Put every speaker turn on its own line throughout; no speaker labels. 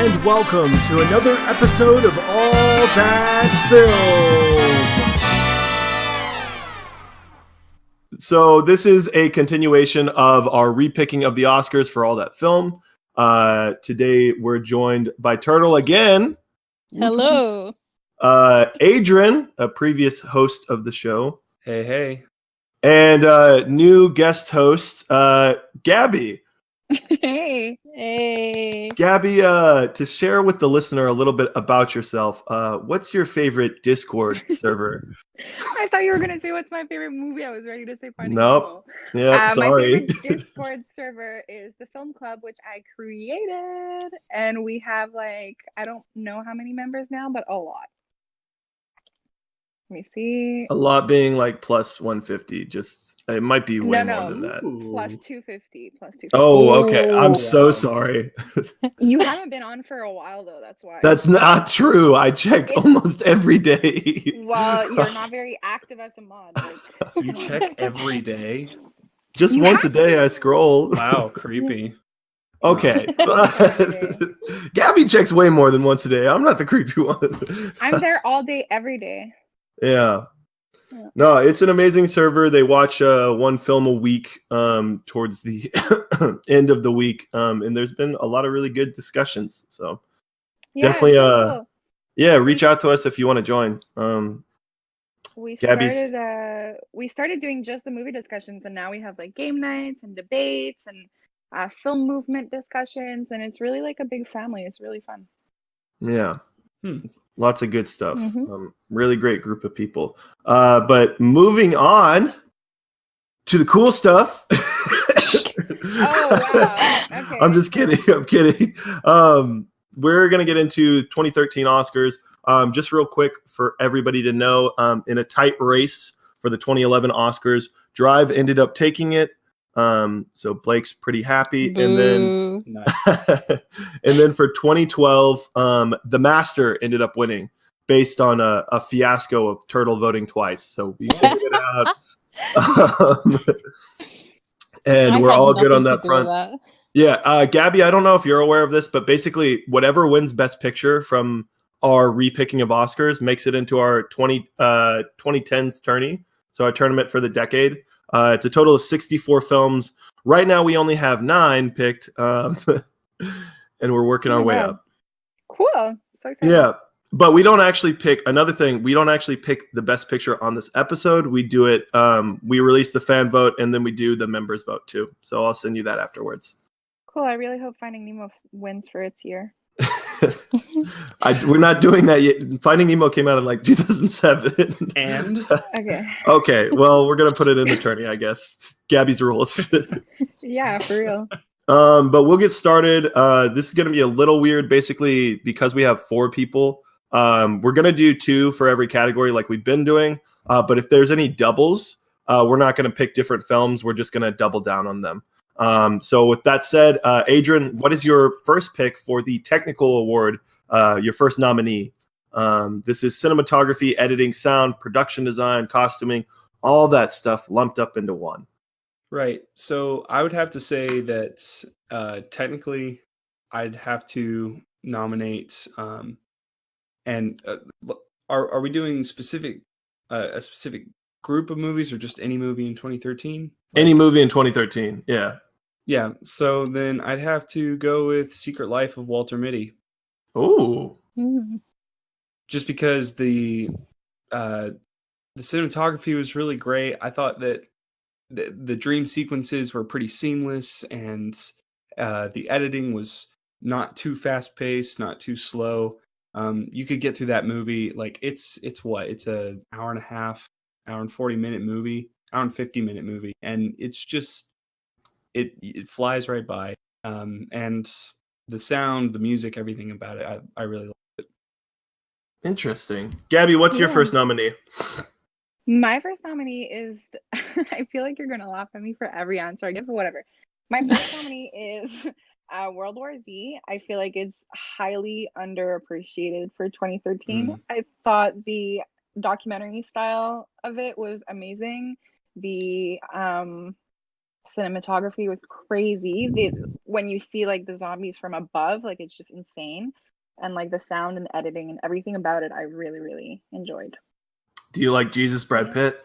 and welcome to another episode of All That Film. So this is a continuation of our repicking of the Oscars for All That Film. Today we're joined by Turtle again.
Hello.
Adrian, a previous host of the show.
Hey.
And new guest host, Gabby.
Hey.
Gabby, to share with the listener a little bit about yourself, what's your favorite Discord server?
I thought you were going to say what's my favorite movie. I was ready to say Finding
Nope.
Nemo.
Yep, sorry.
My favorite Discord server is the Film Club, which I created. And we have I don't know how many members now, but a lot. Let me see.
A lot being like plus 150. Just it might be way more than that.
Plus 250.
Oh, okay. I'm so sorry.
You haven't been on for a while though. That's why.
That's not true. I check almost every day.
Well, you're not very active as a mod.
You check every day?
Just once a day I scroll.
Wow, creepy.
Okay. Gabby checks way more than once a day. I'm not the creepy one.
I'm there all day, every day.
Yeah. No, it's an amazing server. They watch one film a week towards the end of the week. And there's been a lot of really good discussions. So definitely
cool.
Reach out to us if you want to join.
We started doing just the movie discussions, and now we have game nights and debates and film movement discussions, and it's really like a big family. It's really fun.
Yeah. Lots of good stuff. Really great group of people. But moving on to the cool stuff.
Oh, wow. Okay.
I'm just kidding. I'm kidding. We're going to get into 2013 Oscars. Just real quick for everybody to know, in a tight race for the 2011 Oscars, Drive ended up taking it. So Blake's pretty happy.
Boo.
And then for 2012, The Master ended up winning based on a fiasco of Turtle voting twice. So we figured it out. And we're all good on that front. Yeah, Gabby, I don't know if you're aware of this, but basically whatever wins Best Picture from our repicking of Oscars makes it into our 2010s tourney. So our tournament for the decade. It's a total of 64 films. Right now, we only have 9 picked, and we're working our way up.
Cool. So excited.
Yeah, but we don't actually pick, another thing, we don't actually pick the best picture on this episode. We do it, we release the fan vote, and then we do the members vote too. So I'll send you that afterwards.
Cool. I really hope Finding Nemo wins for its year.
We're not doing that yet. Finding Nemo came out in 2007.
And?
Okay, well, we're going to put it in the tourney, I guess. Gabby's rules.
Yeah, for real.
But we'll get started. This is going to be a little weird, basically, because we have 4 people. We're going to do 2 for every category like we've been doing. But if there's any doubles, we're not going to pick different films. We're just going to double down on them. So with that said, Adrian, what is your first pick for the technical award, your first nominee? This is cinematography, editing, sound, production design, costuming, all that stuff lumped up into one.
Right. So I would have to say that technically I'd have to nominate and are we doing a specific group of movies or just any movie in 2013?
Any movie in 2013, yeah.
Yeah, so then I'd have to go with Secret Life of Walter Mitty.
Ooh.
Just because the cinematography was really great. I thought that the dream sequences were pretty seamless, and the editing was not too fast paced, not too slow. You could get through that movie it's an hour and a half, hour and 40-minute movie, hour and 50-minute movie, and it's just it flies right by. And the sound, the music, everything about it, I really like it.
Interesting. Gabby, what's your first nominee?
My first nominee is, I feel like you're going to laugh at me for every answer I give, but whatever. My first nominee is World War Z. I feel like it's highly underappreciated for 2013. I thought the documentary style of it was amazing. The cinematography was crazy. When you see like the zombies from above, like it's just insane. And like the sound and editing and everything about it, I really, really enjoyed.
Do you like Jesus Brad Pitt?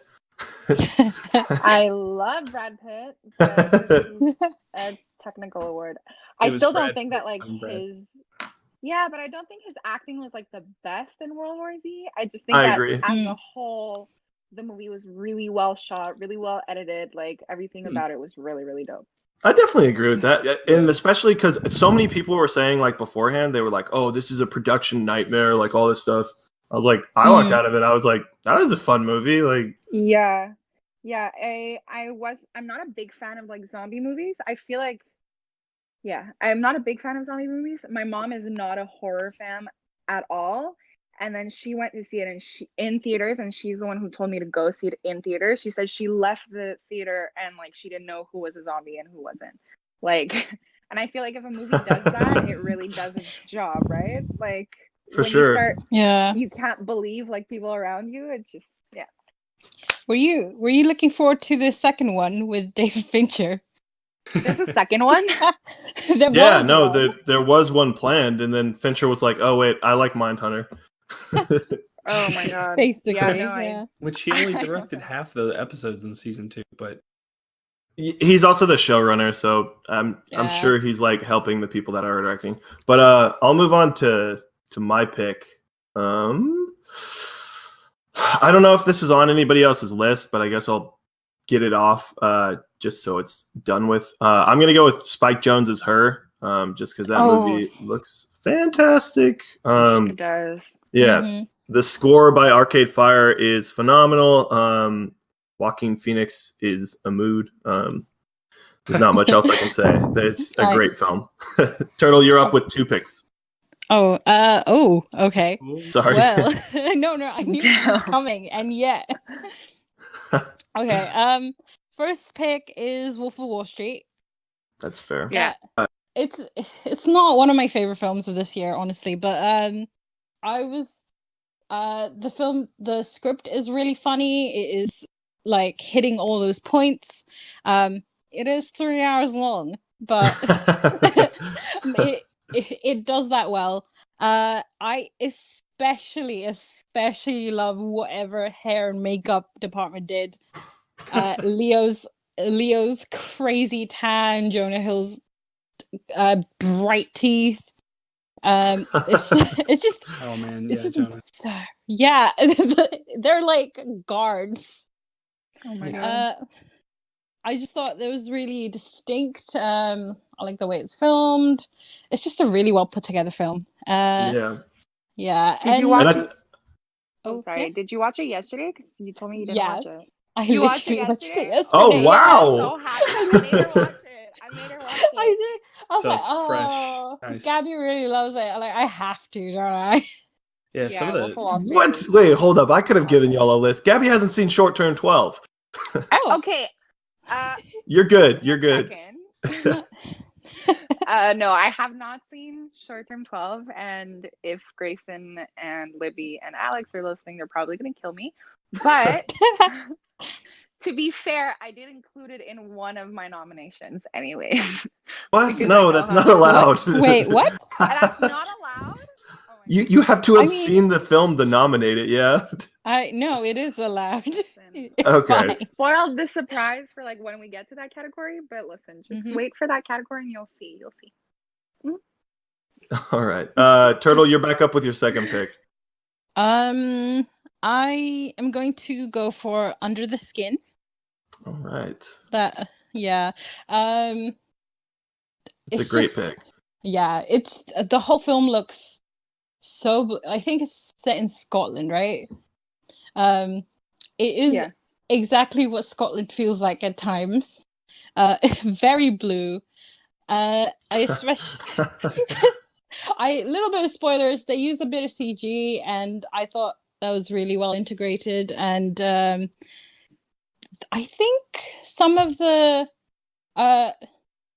I love Brad Pitt, but he's a technical award. I still don't think that like his yeah, but I don't think his acting was like the best in World War Z. I just think that
agree.
as a whole, the movie was really well shot, really well edited. Like everything about it was really, really dope.
I definitely agree with that, and especially because so many people were saying like beforehand, they were like, "Oh, this is a production nightmare," like all this stuff. I was like, I walked out of it. I was like, that was a fun movie. Like,
yeah. I'm not a big fan of like zombie movies. I feel like, yeah, I'm not a big fan of zombie movies. My mom is not a horror fan at all. And then she went to see it in theaters, and she's the one who told me to go see it in theaters. She said she left the theater and like she didn't know who was a zombie and who wasn't. Like, and I feel like if a movie does that, it really does its job, right? Like
for
when
sure.
you start,
Yeah.
you can't believe like people around you. It's just, yeah.
Were you looking forward to the second one with David Fincher?
There's a second one.
There was one planned, and then Fincher was like, "Oh wait, I like Mindhunter."
Oh my god!
Basically,
yeah.
Which he only directed half the episodes in season 2, but
he's also the showrunner, so I'm sure he's like helping the people that are directing. But I'll move on to my pick. I don't know if this is on anybody else's list, but I guess I'll get it off just so it's done with. I'm gonna go with Spike Jonze's Her, just because that movie looks fantastic.
It does.
Yeah, the score by Arcade Fire is phenomenal. Joaquin Phoenix is a mood. There's not much else I can say. It's a great film. Turtle, you're up with 2 picks.
Okay.
Sorry.
Well, no, I knew it was coming, and yet. Okay. First pick is Wolf of Wall Street.
That's fair.
Yeah. It's not one of my favorite films of this year, honestly, but the script is really funny. It is like hitting all those points. It is 3 hours long, but it does that well. I especially love whatever hair and makeup department did. Leo's crazy tan, Jonah Hill's bright teeth. It's just
oh man,
yeah, they're like guards.
Oh my god.
I just thought it was really distinct. I like the way it's filmed. It's just a really well put together film. Yeah.
Did you watch it?
Oh,
sorry.
yeah?
Did you watch it yesterday? Because you told me you didn't watch it.
You
watched it
yesterday?
Oh wow!
I'm so happy. I made her watch it.
I did. I was
so
like,
it's fresh. Nice.
Gabby really loves it. I have to, don't I?
Yeah, some of the
what? Wait, hold up! I could have given y'all a list. Gabby hasn't seen Short Term 12.
Okay.
You're good. You're good.
No, I have not seen Short Term 12, and if Grayson and Libby and Alex are listening, they're probably going to kill me. But to be fair, I did include it in one of my nominations anyways.
What? No, that's not allowed.
Wait, what?
That's not allowed? Oh
you have to have seen the film to nominate it, yeah?
No, it is allowed. It's
okay.
fine.
Spoiled the surprise for like when we get to that category, but listen, just wait for that category and you'll see.
All right. Turtle, you're back up with your second pick.
I am going to go for Under the Skin.
All right.
Yeah.
It's a great pick.
Yeah, it's the whole film looks so. I think it's set in Scotland, right? It is exactly what Scotland feels like at times. Very blue. I especially. Little bit of spoilers. They used a bit of CG, and I thought that was really well integrated. And I think some of the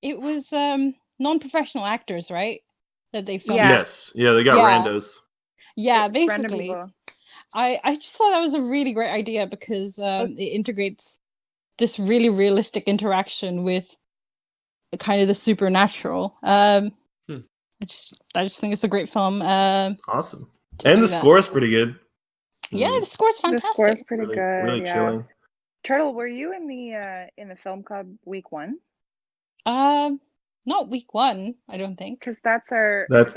it was non-professional actors, right? That they filmed.
Yes, they got randos.
Yeah, basically. I just thought that was a really great idea because it integrates this really realistic interaction with kind of the supernatural. I just think it's a great film.
Awesome. And the score is pretty good.
Yeah, the score's fantastic.
The score's pretty
Really,
good.
really
yeah.
chilling.
Turtle, were you in the film club week 1?
Not week 1, I don't think.
Because that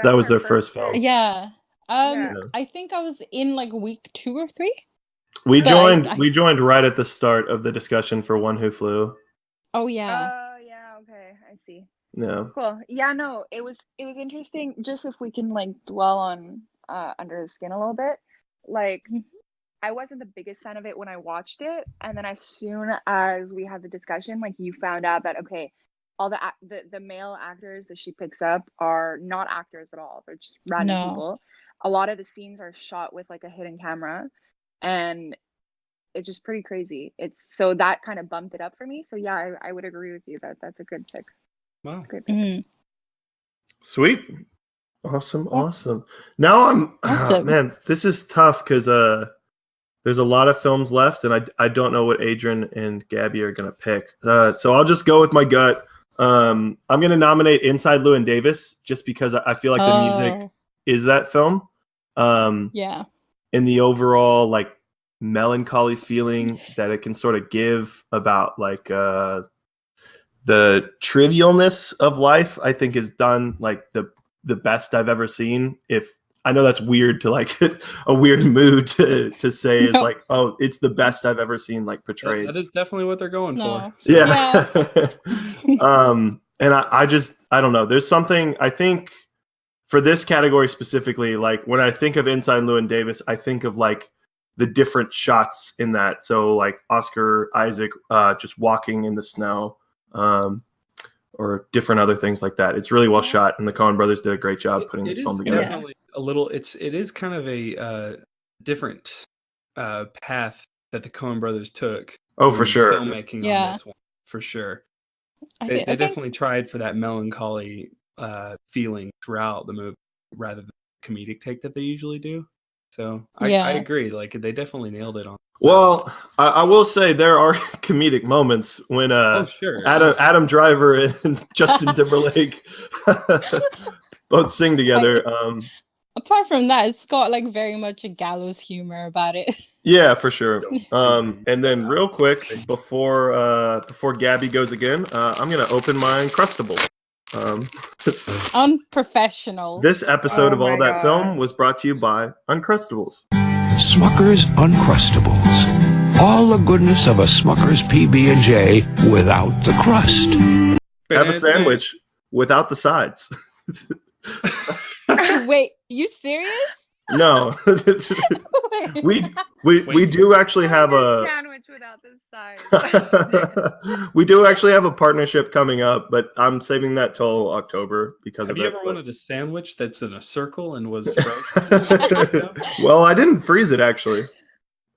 was their first film.
Yeah.
Yeah.
I think I was in like week 2 or 3.
We joined right at the start of the discussion for One Who Flew.
Oh yeah.
Oh yeah, okay, I see.
Yeah.
Cool. Yeah, no, it was interesting. Just if we can like dwell on Under the Skin a little bit, like I wasn't the biggest fan of it when I watched it, and then as soon as we had the discussion, like you found out that okay, all the male actors that she picks up are not actors at all. They're just random people. A lot of the scenes are shot with like a hidden camera, and it's just pretty crazy. So that kind of bumped it up for me. So yeah, I would agree with you that that's a good pick.
Wow.
That's a great pick.
Sweet. Awesome. Now man, this is tough because there's a lot of films left, and I don't know what Adrian and Gabby are gonna pick. So I'll just go with my gut. I'm gonna nominate Inside Llewyn Davis just because I feel like the music is that film.
Yeah.
In the overall like melancholy feeling that it can sort of give about like the trivialness of life, I think is done like the best I've ever seen. If I know that's weird to like a weird mood to say is like, oh, it's the best I've ever seen like portrayed.
That is definitely what they're going for.
So. Yeah. And I don't know. There's something I think for this category specifically, like when I think of Inside Llewyn Davis, I think of like the different shots in that. So like Oscar Isaac just walking in the snow, or different other things like that. It's really well shot, and the Coen brothers did a great job putting this film together.
Definitely it is kind of a different path that the Coen brothers took.
Oh, for sure.
Filmmaking on this one, for sure. They definitely tried for that melancholy feeling throughout the movie rather than the comedic take that they usually do. So I agree. Like they definitely nailed it on.
Well, I will say there are comedic moments when Adam Driver and Justin Timberlake both sing together.
Apart from that, it's got like very much a gallows humor about it.
Yeah, for sure. And then real quick before Gabby goes again, I'm gonna open my Uncrustable.
Unprofessional.
This episode of All That Film was brought to you by Uncrustables.
Smucker's Uncrustables. All the goodness of a Smucker's PB&J without the crust.
Have a sandwich without the sides.
Wait, you serious?
No. we do actually have a
sandwich without the sides.
We do actually have a partnership coming up, but I'm saving that till October because
have
of
you
it.
Ever wanted a sandwich that's in a circle and was frozen?
Well, I didn't freeze it actually.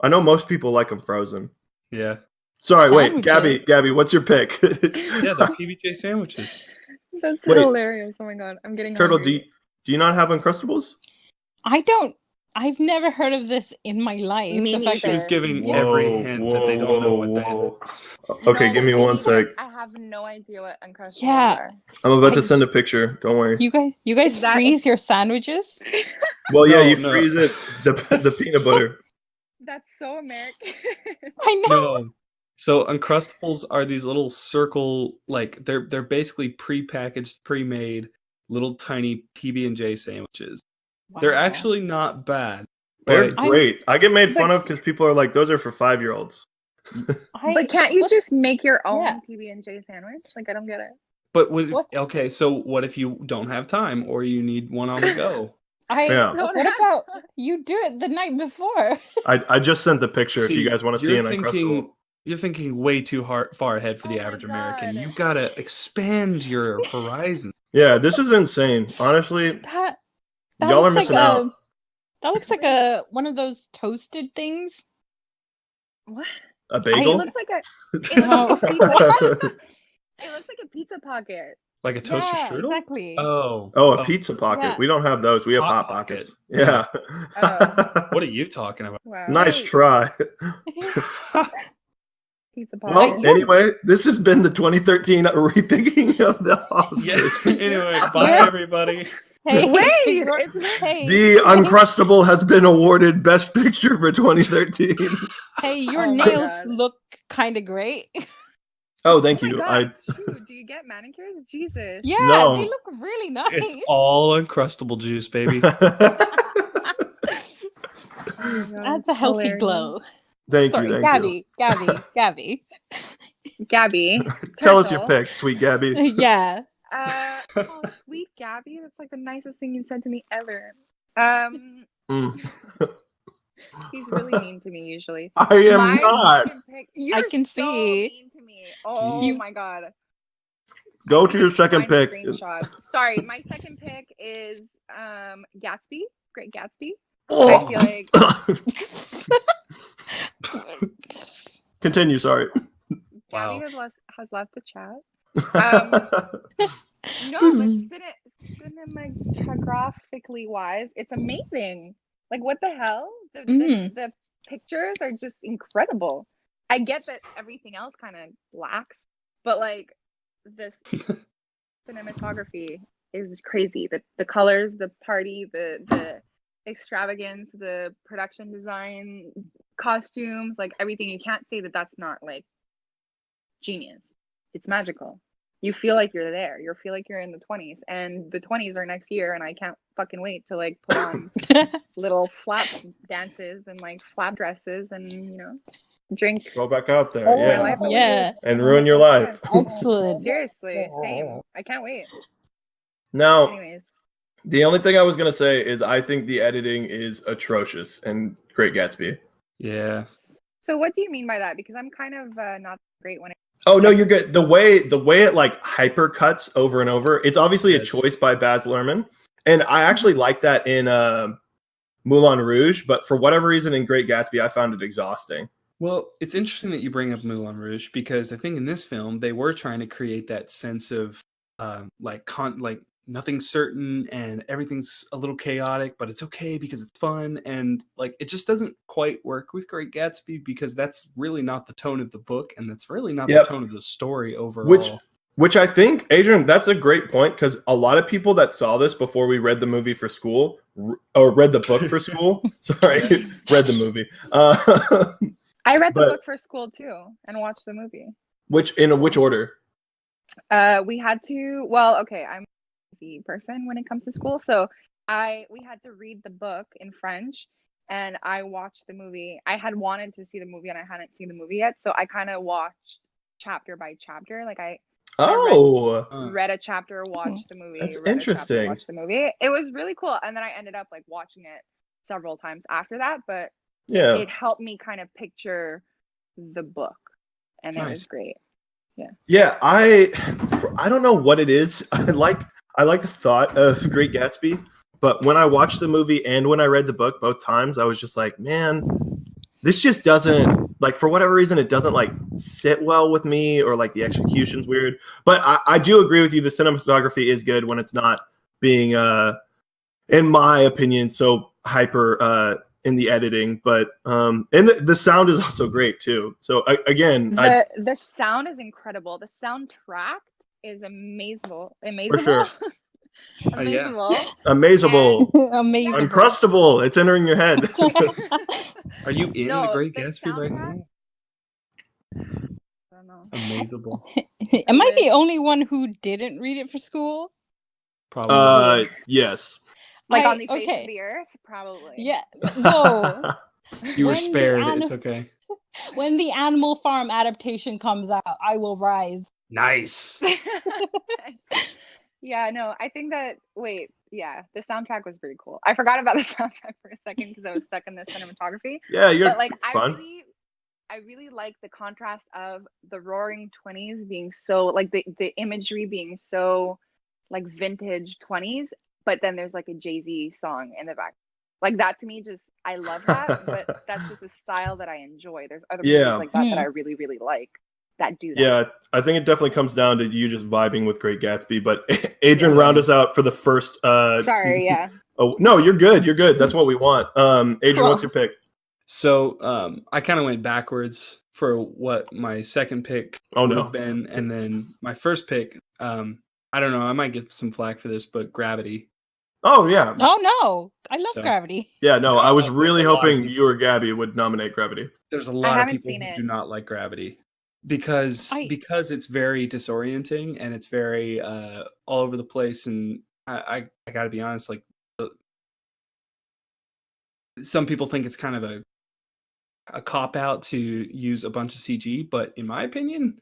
I know most people like them frozen.
Yeah.
Sorry,
Sandwiches.
wait, Gabby, what's your pick?
Yeah, the PBJ sandwiches.
That's hilarious. Oh my god, I'm getting
Turtle.
hungry.
Do you not have Uncrustables?
I've never heard of this in my life.
Me neither.
She was giving every hint that they don't know what that is.
Okay, give me one sec.
I have no idea what Uncrustables are.
I'm about to send a picture. Don't worry.
You guys freeze your sandwiches?
Well, yeah, you freeze it. The peanut butter.
That's so American.
I know.
No. So Uncrustables are these little circle, like they're basically pre-packaged, pre-made little tiny PB&J sandwiches.
Wow.
They're actually not bad.
They're great. I get made fun of because people are like, those are for 5-year-olds.
But can't you just make your own PB&J sandwich? Like, I don't get it.
But okay, so what if you don't have time or you need one on the go?
What about you do it the night before?
I just sent the picture if you guys want to see an Uncrustable.
You're thinking way too far ahead for the average American. You've got to expand your horizon.
Yeah, this is insane. Honestly, y'all are missing out.
That looks like one of those toasted things.
What?
A bagel?
It looks like it looks like a pizza pocket.
Like a toaster strudel?
Exactly.
Oh,
a pizza pocket. Yeah. We don't have those. We have Hot Pockets. Yeah.
What are you talking about?
Wow.
Nice try.
pizza pie.
Well, anyway, this has been the 2013 repicking of the Oscars.
Yeah. Anyway, bye everybody.
Hey,
Wait,
hey,
The Uncrustable has been awarded Best Picture for 2013.
hey, your
Oh my
nails
God.
look kind of great.
Oh, thank
Oh my
you.
God, shoot, do you get manicures? Jesus.
Yeah,
No.
they look really nice.
It's all Uncrustable juice, baby.
Oh my God,
That's a healthy
hilarious.
glow.
Thank
Sorry,
you.
Gabby.
Gabby.
Tell us your
Turtle.
pick, sweet Gabby.
Yeah.
Oh, sweet Gabby. That's like the nicest thing you've said to me ever.
Mm.
He's really mean to me usually.
I am
My
not.
second pick. You're
can
so
see.
mean to me. Oh
Jeez.
my God.
Go
I
to
need
your second
find
pick.
Screenshots. Sorry, my second pick is Gatsby. Great Gatsby.
Oh.
I feel like
Continue, sorry.
Wow.
Gabby has left the chat. No, but cinematographically wise, it's amazing. Like, what the hell? The pictures are just incredible. I get that everything else kind of lacks, but like this cinematography is crazy. The colors, the party, the extravagance, the production design, costumes, like everything. You can't say that that's not like genius. It's magical. You feel like you're there. You feel like you're in the 20s, and the 20s are next year, and I can't fucking wait to like put on little flap dances and like flap dresses and, you know, drink.
Go back out there,
my
yeah.
life away.
Yeah.
And ruin your life.
Excellent.
Seriously, same. I can't wait.
Now,
Anyways,
the only thing I was going to say is I think the editing is atrocious in Great Gatsby.
Yeah.
so what do you mean by that? Because I'm kind of not great when it.
Oh no, you're good. The way it like hyper cuts over and over. It's obviously
Yes.
a choice by Baz Luhrmann, and I actually like that in Moulin Rouge. But for whatever reason, in Great Gatsby, I found it exhausting.
Well, it's interesting that you bring up Moulin Rouge because I think in this film they were trying to create that sense of like nothing's certain and everything's a little chaotic, but it's okay because it's fun, and like it just doesn't quite work with Great Gatsby because that's really not the tone of the book, and that's really not the tone of the story overall.
Which I think, Adrian, that's a great point, because a lot of people that saw this before we read the movie for school or read the book for school, sorry, read the movie.
I read the book for school too and watched the movie.
Which order?
We had to. Well, okay, I'm a busy person when it comes to school, so we had to read the book in French, and I watched the movie. I had wanted to see the movie, and I hadn't seen the movie yet, so I kind of watched chapter by chapter. Like I read a chapter, watched the movie.
That's
read
interesting.
A chapter, watched the movie. It was really cool, and then I ended up like watching it several times after that. But
yeah,
it helped me kind of picture the book, and it was great.
Yeah, I don't know what it is. I like the thought of Great Gatsby, but when I watched the movie and when I read the book both times, I was just like, man, this just doesn't, like, for whatever reason, it doesn't like sit well with me, or like the execution's weird. But I do agree with you. The cinematography is good when it's not being, in my opinion, so hyper in the editing, but and the sound is also great too. So again,
the sound is incredible. The soundtrack is amazing.
For sure.
Amazable.
Amazable.
Amazing.
Uncrustable. It's entering your head.
Are you in the Great
the
Gatsby right now?
I don't know.
Amazable.
Am I the only one who didn't read it for school?
Probably.
Yes.
Like on the face of the earth, probably.
Yeah. Whoa.
You were
When the
spared. It's okay.
When the Animal Farm adaptation comes out, I will rise.
Nice.
Yeah, no, I think that, the soundtrack was pretty cool. I forgot about the soundtrack for a second because I was stuck in the cinematography.
Yeah,
but like
fun.
I really like the contrast of the Roaring 20s being so, like the imagery being so like vintage 20s, but then there's like a Jay-Z song in the back. Like that to me, just, I love that, but that's just a style that I enjoy. There's other movies like that that I really, really like that do that.
Yeah, I think it definitely comes down to you just vibing with Great Gatsby. But Adrian, round us out for the first.
Sorry, yeah.
Oh no, you're good. You're good. That's what we want. Adrian, what's your pick?
So I kind of went backwards for what my second pick would have been, and then my first pick. I don't know. I might get some flack for this, but Gravity.
Oh yeah.
Oh no, I love Gravity.
Yeah, no, I was
There's
really
a lot of
hoping
people-
you or Gabby would nominate Gravity.
There's a lot of
haven't
people
seen
who
it.
do not like Gravity because it's very disorienting and it's very all over the place. And I got to be honest, like some people think it's kind of a cop out to use a bunch of CG, but in my opinion,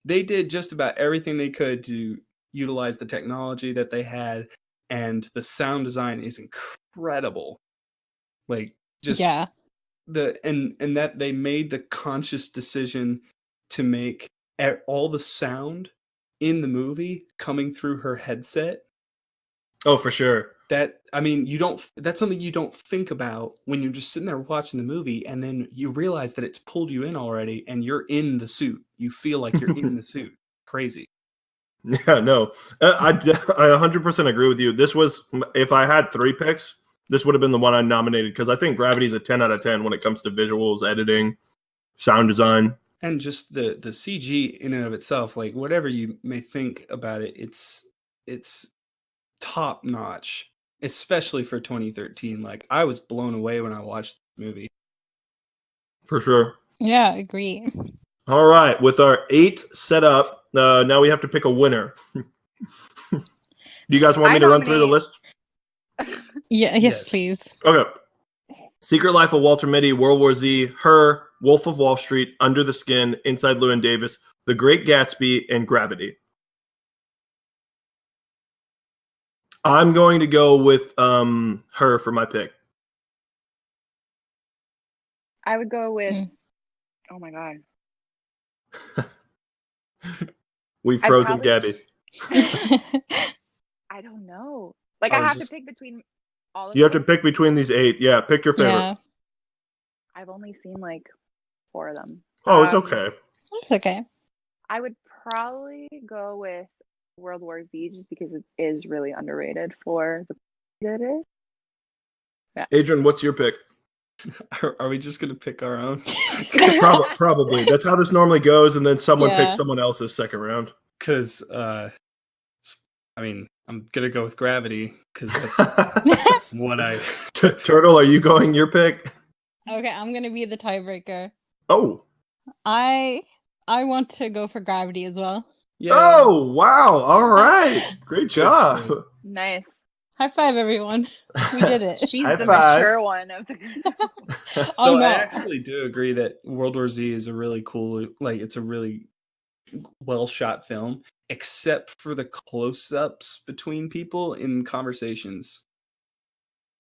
they did just about everything they could to utilize the technology that they had, and the sound design is incredible. Like just and that they made the conscious decision to make all the sound in the movie coming through her headset.
Oh, for sure.
That's something you don't think about when you're just sitting there watching the movie, and then you realize that it's pulled you in already and you're in the suit. You feel like you're in the suit. Crazy.
Yeah, no, I 100% agree with you. This was, if I had 3 picks, this would have been the one I nominated because I think Gravity's a 10 out of 10 when it comes to visuals, editing, sound design.
And just the CG in and of itself, like whatever you may think about it, it's top notch, especially for 2013. Like I was blown away when I watched the movie.
For sure.
Yeah, I agree.
All right, with our 8 set up, now we have to pick a winner. Do you guys want me to run through the list?
Yes, please.
Okay. Secret Life of Walter Mitty, World War Z, Her, Wolf of Wall Street, Under the Skin, Inside Llewyn Davis, The Great Gatsby, and Gravity. I'm going to go with Her for my pick.
I would go with. Oh my god.
We've frozen Gabby.
I don't know. Like I have to pick between all of them.
You have to pick between these 8. Yeah, pick your favorite. Yeah.
I've only seen like 4 of them.
Oh, it's okay.
It's okay.
I would probably go with World War Z just because it is really underrated for the that it is.
Yeah. Adrian, what's your pick?
Are we just gonna pick our own?
Probably. That's how this normally goes, and then someone picks someone else's second round.
Because I'm gonna go with Gravity because that's what I.
Turtle, are you going your pick?
Okay, I'm gonna be the tiebreaker.
Oh.
I want to go for Gravity as well.
Yeah. Oh wow! All right, great job.
Nice.
High five, everyone. We did it.
She's the mature one of the
group. So I actually do agree that World War Z is a really cool, like it's a really well shot film, except for the close-ups between people in conversations.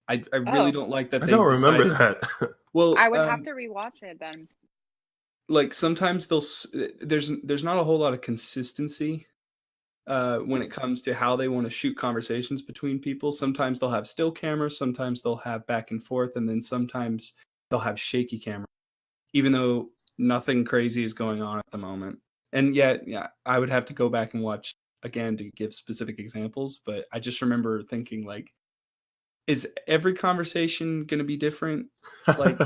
I really don't like that.
I don't remember that.
Well,
I would have to rewatch it then.
Like sometimes there's not a whole lot of consistency when it comes to how they want to shoot conversations between people. Sometimes they'll have still cameras, sometimes they'll have back and forth, and then sometimes they'll have shaky camera, even though nothing crazy is going on at the moment. And yeah, I would have to go back and watch again to give specific examples, but I just remember thinking like, is every conversation going to be different? Like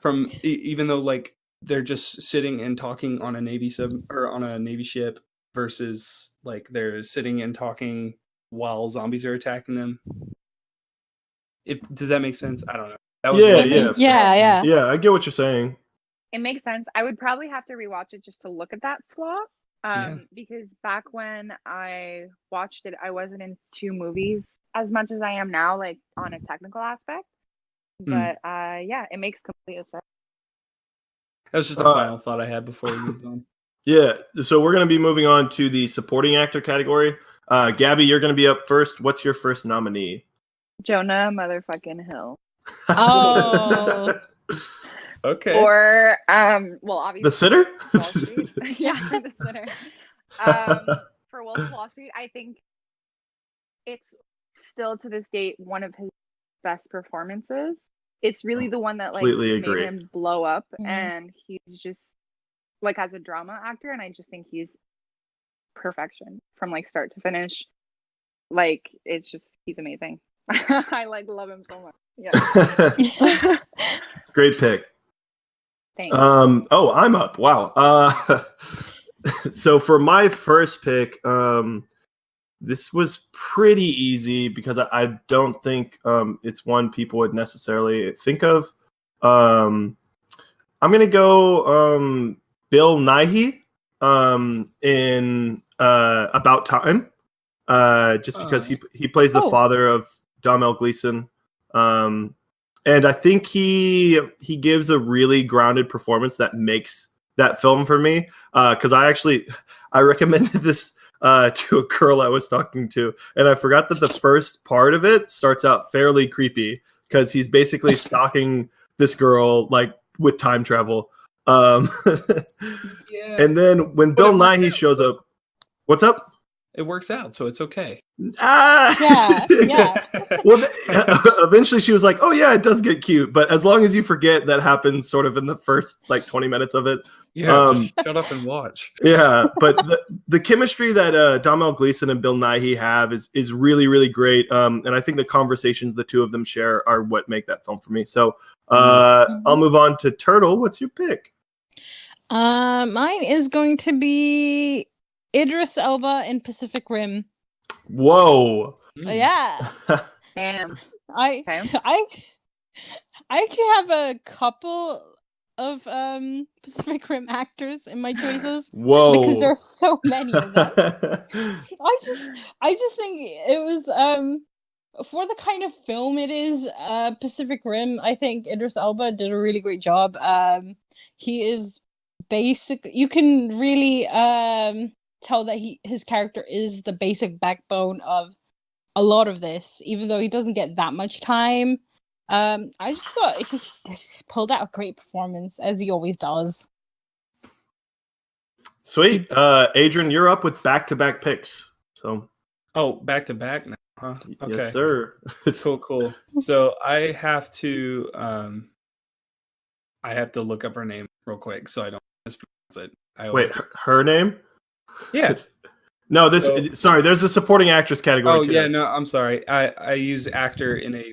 from even though like they're just sitting and talking on a Navy sub or on a Navy ship versus like they're sitting and talking while zombies are attacking them. Does that make sense? I don't know. That was
yeah. I get what you're saying.
It makes sense. I would probably have to rewatch it just to look at that flaw. Because back when I watched it, I wasn't into movies as much as I am now, like on a technical aspect. But it makes complete sense.
That was just a final thought I had before we moved on.
Yeah, so we're going to be moving on to the supporting actor category. Gabby, you're going to be up first. What's your first nominee?
Jonah motherfucking Hill.
Oh.
Okay.
Or well, obviously
The Sitter?
Yeah, The Sitter. For Wolf of Wall Street, I think it's still to this date one of his best performances. It's really the one that like made him blow up, and he's just like as a drama actor, and I just think he's perfection from like start to finish. Like it's just he's amazing. I like love him so much. Yeah.
Great pick.
Thanks.
Oh, I'm up. Wow. So for my first pick, this was pretty easy because I don't think it's one people would necessarily think of. I'm gonna go Bill Nighy in About Time, just because he plays the father of Domhnall Gleeson, and I think he gives a really grounded performance that makes that film for me. Because I recommended this to a girl I was talking to, and I forgot that the first part of it starts out fairly creepy because he's basically stalking this girl like with time travel. And then when Bill Nighy shows up, what's up?
It works out, so it's okay.
Yeah.
Well, eventually she was like, "Oh yeah, it does get cute," but as long as you forget that happens, sort of in the first like 20 minutes of it.
Yeah, just shut up and watch.
Yeah, but the chemistry that Domhnall Gleeson and Bill Nighy have is really, really great. And I think the conversations the two of them share are what make that film for me. So I'll move on to Turtle. What's your pick?
Mine is going to be Idris Elba in Pacific Rim.
Whoa.
Yeah.
Damn.
I actually have a couple of Pacific Rim actors in my choices.
Whoa.
Because there are so many of them. I just think it was for the kind of film it is, Pacific Rim, I think Idris Elba did a really great job. He is you can really tell that his character is the basic backbone of a lot of this, even though he doesn't get that much time. I just thought he pulled out a great performance, as he always does.
Sweet. Adrian, you're up with back-to-back picks. So.
Oh, back-to-back now, huh? Okay.
Yes, sir.
Cool. So I have to look up her name real quick so I don't mispronounce it.
Wait, her name?
Yeah.
No, sorry, there's a supporting actress category.
Oh yeah, no, I'm sorry. I use actor in a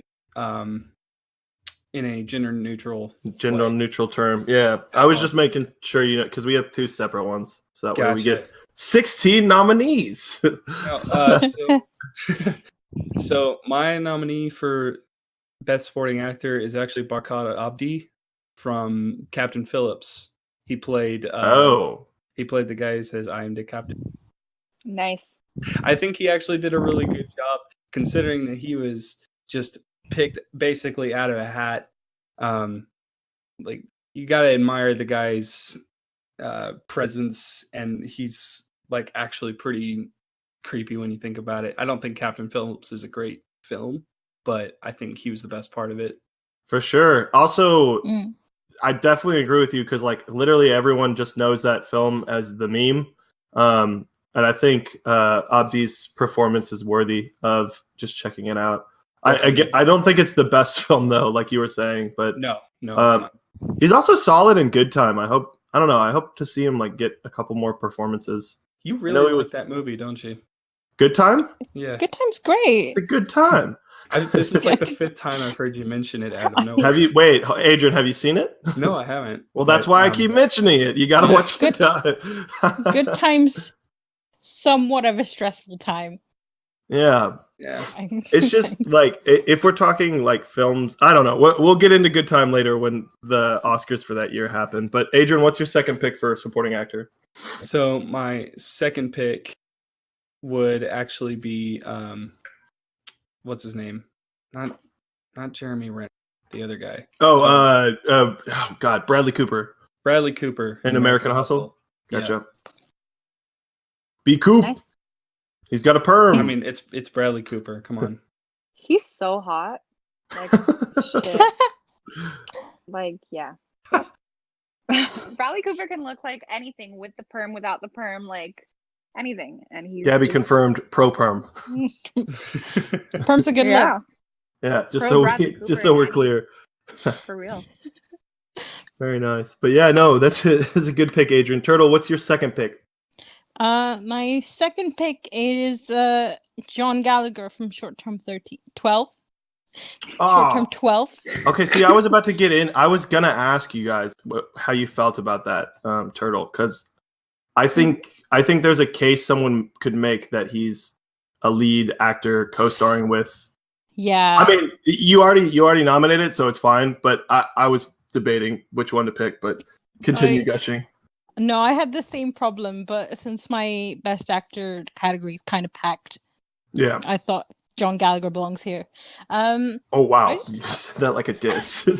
gender neutral
term. Yeah. I was just making sure because we have two separate ones. So that way we get 16 nominees.
So my nominee for Best Supporting Actor is actually Barkhad Abdi from Captain Phillips. He played the guy who says, "I am the captain."
Nice.
I think he actually did a really good job considering that he was just picked basically out of a hat. Like, you got to admire the guy's presence, and he's like actually pretty creepy when you think about it. I don't think Captain Phillips is a great film, but I think he was the best part of it.
For sure. Also, I definitely agree with you because like literally everyone just knows that film as the meme. And I think Abdi's performance is worthy of just checking it out. I don't think it's the best film though, like you were saying, but
no, it's not.
He's also solid in Good Time. I hope to see him like get a couple more performances.
You really like that movie, don't you?
Good Time?
Yeah.
Good Time's great.
It's a good time.
This is like the fifth time I've heard you mention it out of nowhere.
Adrian, have you seen it?
No, I haven't.
Well, that's why I keep mentioning it. You got to watch Good Time.
Good Time's somewhat of a stressful time.
Yeah. It's just like, if we're talking like films, I don't know. We'll get into Good Time later when the Oscars for that year happen. But Adrian, what's your second pick for supporting actor?
So my second pick would actually be what's his name? Not Jeremy Renner, the other guy.
Oh God, Bradley Cooper.
Bradley Cooper
in American Hustle. Gotcha.
Yeah.
B. Coop.
Nice.
He's got a perm.
I mean, it's Bradley Cooper. Come on.
He's so hot. Like, shit. Like, yeah. Bradley Cooper can look like anything with the perm, without the perm, like anything. And he's
Gabby confirmed pro perm.
Perm's a good look.
Yeah, just so we're clear.
For real.
Very nice. But yeah, no, that's a good pick, Adrian. Turtle, what's your second pick?
My second pick is John Gallagher from Short Term 12. Short-term 12.
Okay, see, I was about to get in. I was gonna ask you guys how you felt about that turtle, because I think there's a case someone could make that he's a lead actor co-starring with.
Yeah.
I mean, you already nominated, so it's fine. But I was debating which one to pick. But continue gushing.
No, I had the same problem, but since my best actor category is kind of packed,
yeah,
I thought John Gallagher belongs here.
Oh wow, you said that like a diss.
That's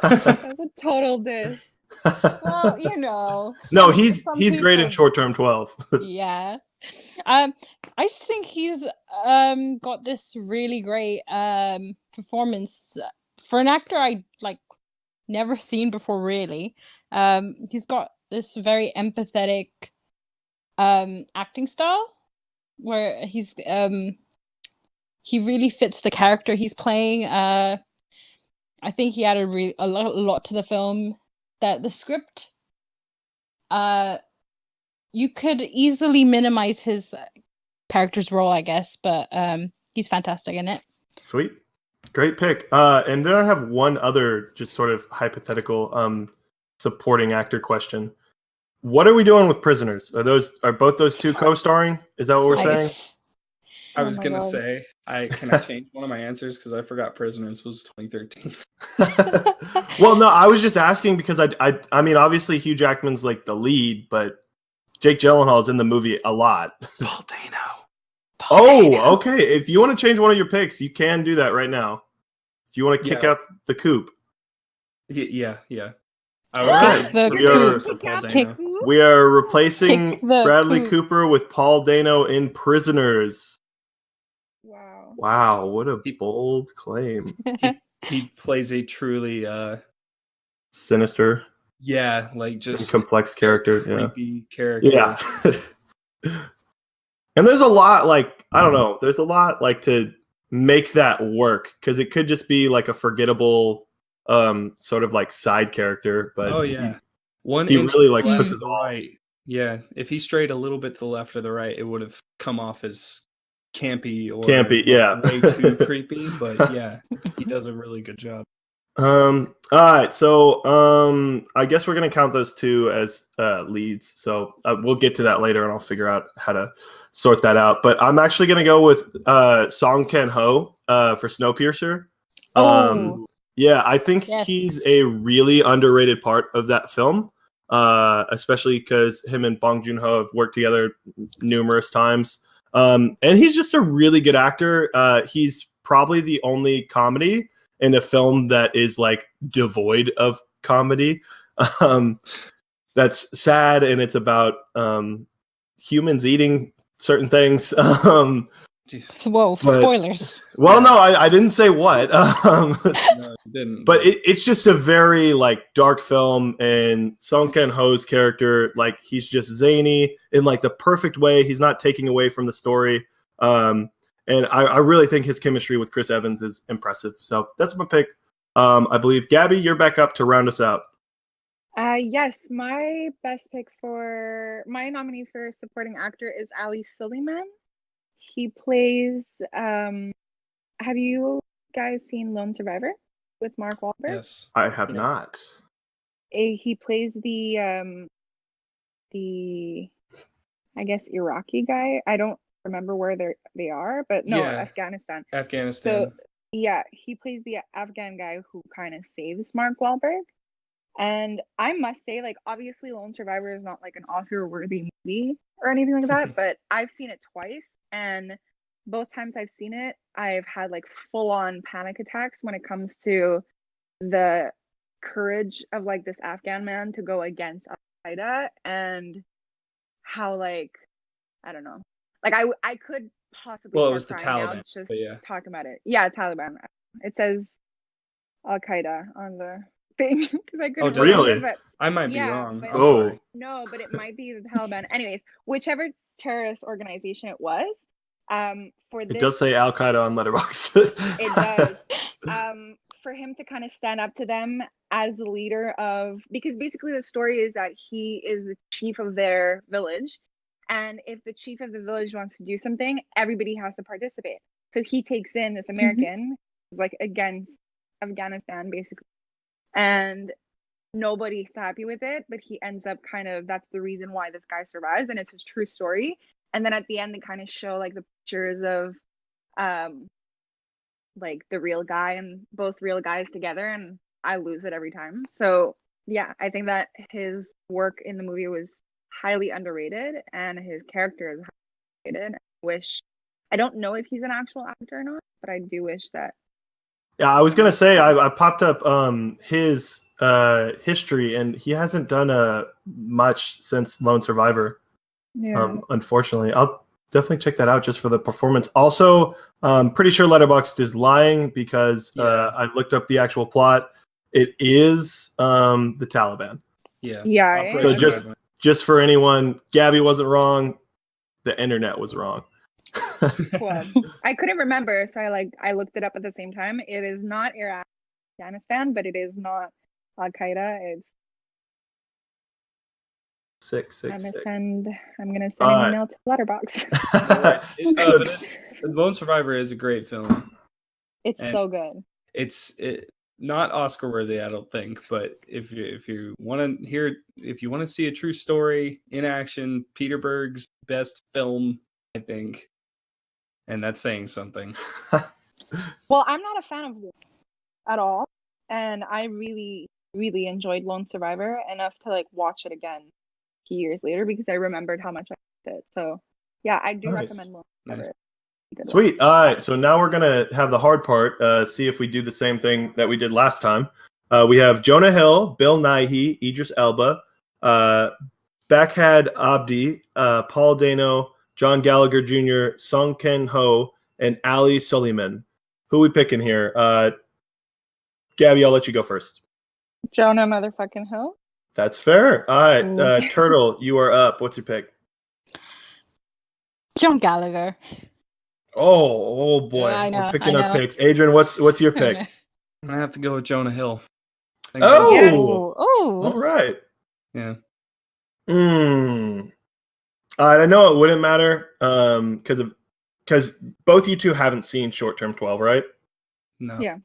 a total diss.
Well, you know.
No, he's great in short-term 12.
Yeah. I just think he's got this really great performance for an actor I never seen before, really. He's got this very empathetic acting style where he really fits the character he's playing. I think he added a lot to the film. That the script, you could easily minimize his character's role, I guess, but he's fantastic in it.
Sweet. Great pick. And then I have one other just sort of hypothetical supporting actor question. What are we doing with Prisoners? Are both those two co-starring? Is that what we're saying?
I was gonna say, can I change one of my answers because I forgot Prisoners was 2013.
Well, no, I was just asking because I mean, obviously Hugh Jackman's like the lead, but Jake Gyllenhaal's in the movie a lot.
Paul Dano.
Oh, okay. If you want to change one of your picks, you can do that right now. If you want to kick out the coop.
Yeah.
All right. We are replacing Bradley Cooper with Paul Dano in Prisoners. Wow, what a bold claim.
He plays a truly
sinister.
Yeah, like just
complex character.
Creepy character.
Yeah. And there's a lot I don't know, there's a lot to make that work, because it could just be like a forgettable sort of like side character, but
he really puts his right. Yeah, if he strayed a little bit to the left or the right, it would have come off as campy, yeah, way too creepy. But yeah, he does a really good job.
All right, so I guess we're gonna count those two as leads. So we'll get to that later, and I'll figure out how to sort that out. But I'm actually gonna go with Song Kang-ho for Snowpiercer. Yeah, I think he's a really underrated part of that film, especially because him and Bong Joon-ho have worked together numerous times. And he's just a really good actor. He's probably the only comedy in a film that is devoid of comedy. That's sad, and it's about humans eating certain things.
Whoa, spoilers.
Well, no, I didn't say what.
No, you didn't.
But it's just a very dark film, and Song Kang-ho's character, he's just zany in the perfect way. He's not taking away from the story. And I really think his chemistry with Chris Evans is impressive. So that's my pick. I believe, Gabby, you're back up to round us out.
Yes, my best pick for my nominee for supporting actor is Ali Suleiman. He plays, have you guys seen Lone Survivor with Mark Wahlberg?
Yes.
I have not.
He plays the I guess Iraqi guy. I don't remember where they are, but no, Afghanistan. So yeah, he plays the Afghan guy who kind of saves Mark Wahlberg. And I must say, obviously Lone Survivor is not an Oscar-worthy movie or anything like that, but I've seen it twice, and both times I've seen it, I've had full-on panic attacks when it comes to the courage of this Afghan man to go against Al-Qaeda, and how I don't know, I could possibly
it was the Taliban
now just talking about it. Yeah, Taliban. It says Al-Qaeda on the thing because I couldn't
really?
It, but
I might be wrong.
Sorry. No, but it might be the Taliban. Anyways, whichever terrorist organization it was, for this,
it does say Al-Qaeda on Letterboxd.
It does. For him to kind of stand up to them as the leader of, because basically the story is that he is the chief of their village, and if the chief of the village wants to do something, everybody has to participate. So he takes in this American who's like against Afghanistan, basically. And nobody's happy with it, but he ends up that's the reason why this guy survives, and it's his true story. And then at the end, they kind of show like the pictures of like the real guy and both real guys together, and I lose it every time. So yeah, I think that his work in the movie was highly underrated, and his character is highly underrated. I don't know if he's an actual actor or not, but I do wish that.
Yeah, I was gonna say I popped up his history, and he hasn't done much since Lone Survivor.
Yeah.
Unfortunately, I'll definitely check that out just for the performance. Also, pretty sure Letterboxd is lying because I looked up the actual plot. It is the Taliban.
Yeah.
Yeah.
So just for anyone, Gabby wasn't wrong. The internet was wrong.
Well, I couldn't remember, so I looked it up at the same time. It is not Iraq, Afghanistan, but it is not Al Qaeda. It's
666.
I'm gonna send an email to Letterboxd.
Lone Survivor is a great film.
It's so good.
It's not Oscar worthy, I don't think, but if you want to see a true story in action, Peter Berg's best film, I think, and that's saying something.
Well, I'm not a fan of war at all, and I really, really enjoyed Lone Survivor enough to like watch it again a few years later because I remembered how much I liked it. So yeah, I do recommend Lone Survivor.
Nice.
Sweet. All right. So now we're going to have the hard part, see if we do the same thing that we did last time. We have Jonah Hill, Bill Nighy, Idris Elba, Bakhad Abdi, Paul Dano, John Gallagher Jr., Song Kang-ho, and Ali Suleiman. Who we picking here? Gabby, I'll let you go first.
Jonah motherfucking Hill.
That's fair. All right. Turtle, you are up. What's your pick?
John Gallagher.
Oh boy.
Yeah, I know,
We're picking up picks. Adrian, what's your pick?
I'm gonna have to go with Jonah Hill.
Oh,
Yes.
All right.
Yeah.
I know it wouldn't matter because both you two haven't seen Short Term 12, right?
No.
Yeah.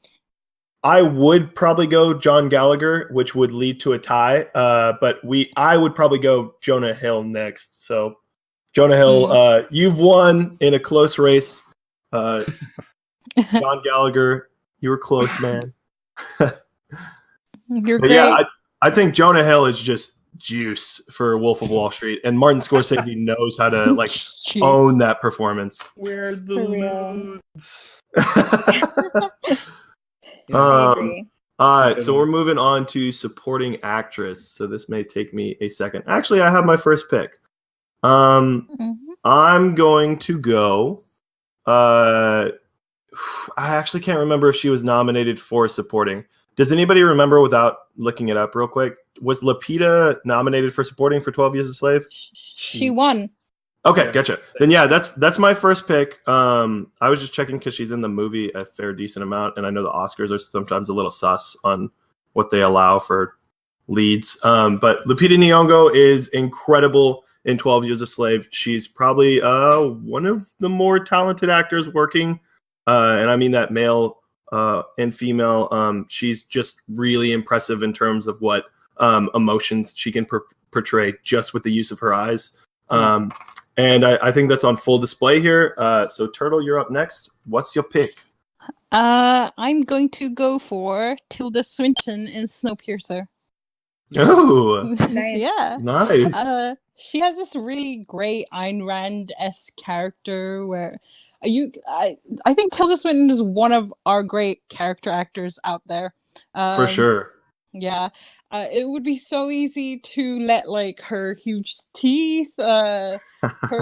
I would probably go John Gallagher, which would lead to a tie. But I would probably go Jonah Hill next. So Jonah Hill, you've won in a close race. John Gallagher, you were close, man.
You're great.
Yeah, I think Jonah Hill is just juice for Wolf of Wall Street, and Martin Scorsese knows how to like own that performance.
Where the loots?
I agree.
All right, so we're moving on to supporting actress. So this may take me a second. Actually, I have my first pick. I'm going to go. I actually can't remember if she was nominated for supporting. Does anybody remember without looking it up real quick? Was Lupita nominated for supporting for 12 Years a Slave?
She won.
Okay, gotcha. Then yeah, that's my first pick. I was just checking because she's in the movie a fair decent amount, and I know the Oscars are sometimes a little sus on what they allow for leads. But Lupita Nyong'o is incredible in 12 Years a Slave. She's probably one of the more talented actors working, and I mean that male and female. She's just really impressive in terms of what emotions she can portray just with the use of her eyes. And I think that's on full display here. So Turtle, you're up next. What's your pick?
I'm going to go for Tilda Swinton in Snowpiercer.
Oh,
Nice.
Yeah.
nice.
She has this really great Ayn Rand-esque character where I think Tilda Swinton is one of our great character actors out there.
For sure.
Yeah. It would be so easy to let like her huge teeth, her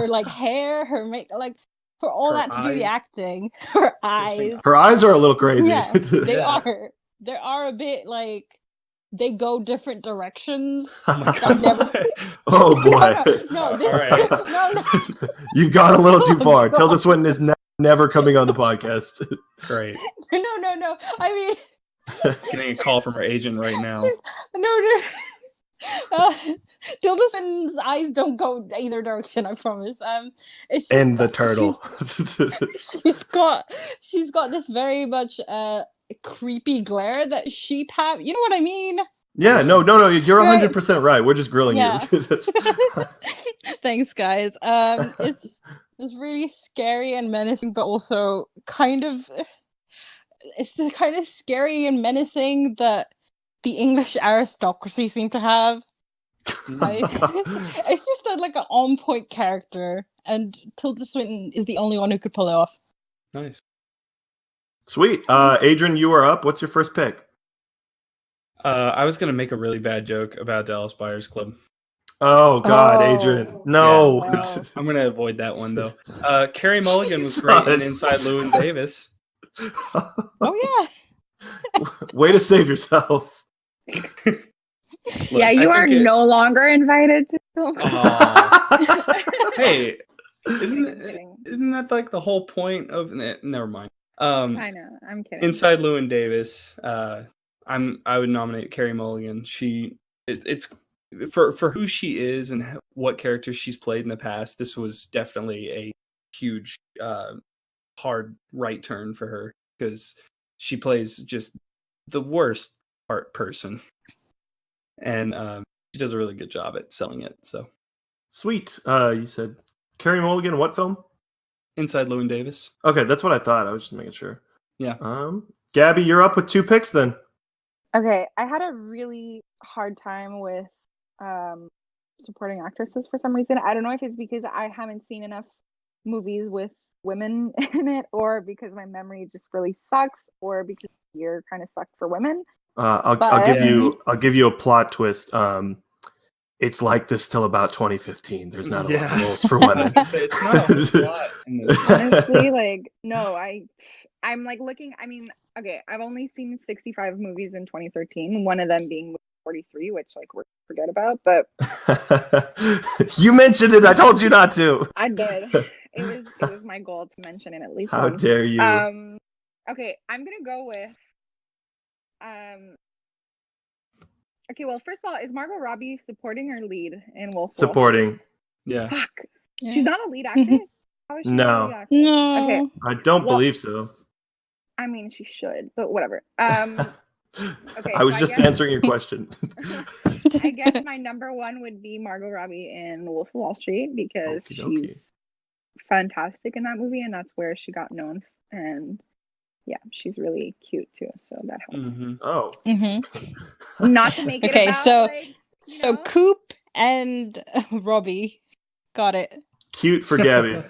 like hair, her makeup, like for all
Her
that to do the
eyes.
acting. Her eyes.
Her eyes are a little crazy.
Yeah, they
Yeah.
are. They are a bit like they go different directions.
Oh my
I've never-
God.
Oh boy.
No, this,
All right.
no.
You've gone a little too far. Tilda Swinton is never coming on the podcast.
Great.
No. I mean,
Getting a call from her agent right now.
no. Tilda Swinton's eyes don't go either direction, I promise. It's just
And the turtle.
she's got this very much creepy glare that sheep have. You know what I mean?
Yeah, no, you're
Right.
100% right. We're just grilling
Yeah.
you.
Thanks, guys. It's really scary and menacing, but also it's the kind of scary and menacing that the English aristocracy seem to have. It's just like an on-point character, and Tilda Swinton is the only one who could pull it off.
Nice.
Sweet. Adrian, you are up. What's your first pick?
I was gonna make a really bad joke about Dallas Buyers Club.
Oh God, Adrian, no.
Yeah, wow.
I'm gonna avoid that one though. Carey Mulligan was great in Inside Llewyn Davis.
Oh yeah.
Way to save yourself.
Look,
yeah, you are no longer invited to film.
Hey, isn't that like the whole point of? Never mind.
I know. I'm kidding.
Inside Llewyn Davis. I would nominate Carey Mulligan. It's for who she is and what characters she's played in the past. This was definitely a huge, hard right turn for her because she plays just the worst art person, and she does a really good job at selling it. So
sweet. You said Carey Mulligan. What film?
Inside Llewyn Davis.
Okay, that's what I thought. I was just making sure.
Yeah.
Gabby, you're up with 2 picks then.
Okay, I had a really hard time with supporting actresses for some reason. I don't know if it's because I haven't seen enough movies with women in it, or because my memory just really sucks, or because the year kind of sucked for women.
I'll give you a plot twist. It's like this till about 2015. There's not a lot of roles for women.
It's not a lot in this.
Honestly, like, no, I'm like looking. I mean, okay, I've only seen 65 movies in 2013. One of them being 43, which like we're forget about. But
you mentioned it. I told you not to.
I did. It was my goal to mention it at least.
How
once.
dare you?
Okay, I'm gonna go with. Okay, well, first of all, is Margot Robbie supporting or lead in Wolf?
Supporting.
Yeah.
Fuck.
Yeah.
She's not a lead actress. How is she not a lead actress?
No.
Okay.
I don't believe so.
I mean, she should, but whatever. Okay.
I was just answering your question.
I guess my number one would be Margot Robbie in Wolf of Wall Street because she's fantastic in that movie, and that's where she got known. And yeah, she's really cute too, so that helps.
Mm-hmm.
Oh.
Mm-hmm.
Not to make it
Okay,
about,
so
like,
so Coop and Robbie got it.
Cute for Gabby.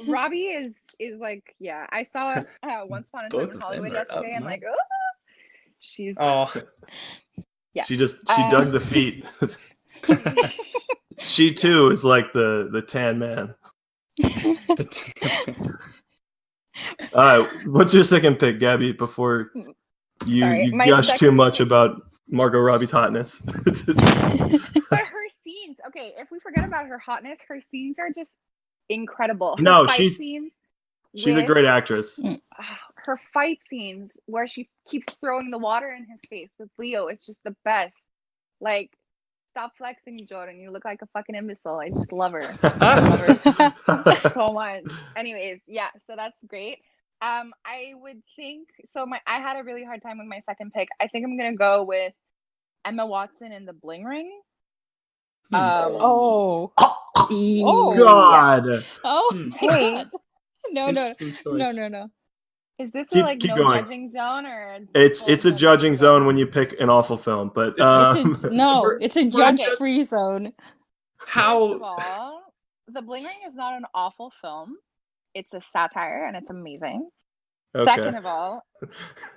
Robbie is like, yeah. I saw Once Upon a Time in Hollywood yesterday, and like, oh, she's yeah.
She dug the feet. She too is like the tan man.
The tan man.
All right, what's your second pick, Gabby? Before you gush too much about Margot Robbie's hotness.
But her scenes, okay, if we forget about her hotness, her scenes are just incredible.
She's a great actress.
Her fight scenes where she keeps throwing the water in his face with Leo, it's just the best. Like, stop flexing, Jordan. You look like a fucking imbecile. I just love her. I love her so much. Anyways, yeah, so that's great. I would think so. I had a really hard time with my second pick. I think I'm gonna go with Emma Watson in The Bling Ring.
Oh
God!
Yeah. Oh,
hey,
no.
Is this
keep
no
going.
judging zone or?
It's a judging zone when you pick an awful film, but
it's a judge-free zone.
How?
First of all, The Bling Ring is not an awful film. It's a satire and it's amazing. Okay. Second of all,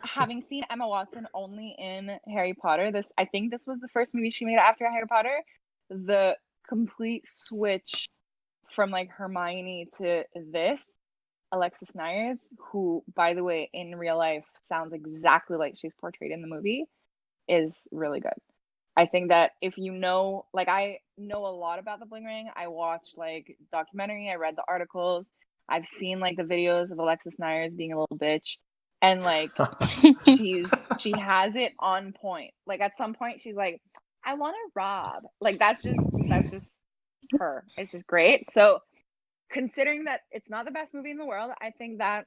having seen Emma Watson only in Harry Potter, I think this was the first movie she made after Harry Potter. The complete switch from like Hermione to this, Alexis Nyers, who, by the way, in real life sounds exactly like she's portrayed in the movie, is really good. I think that if you know, like, I know a lot about The Bling Ring. I watched like documentary, I read the articles, I've seen like the videos of Alexis Nyers being a little bitch, and like she has it on point. Like at some point she's like, I want to rob. Like that's just her. It's just great. So considering that it's not the best movie in the world, I think that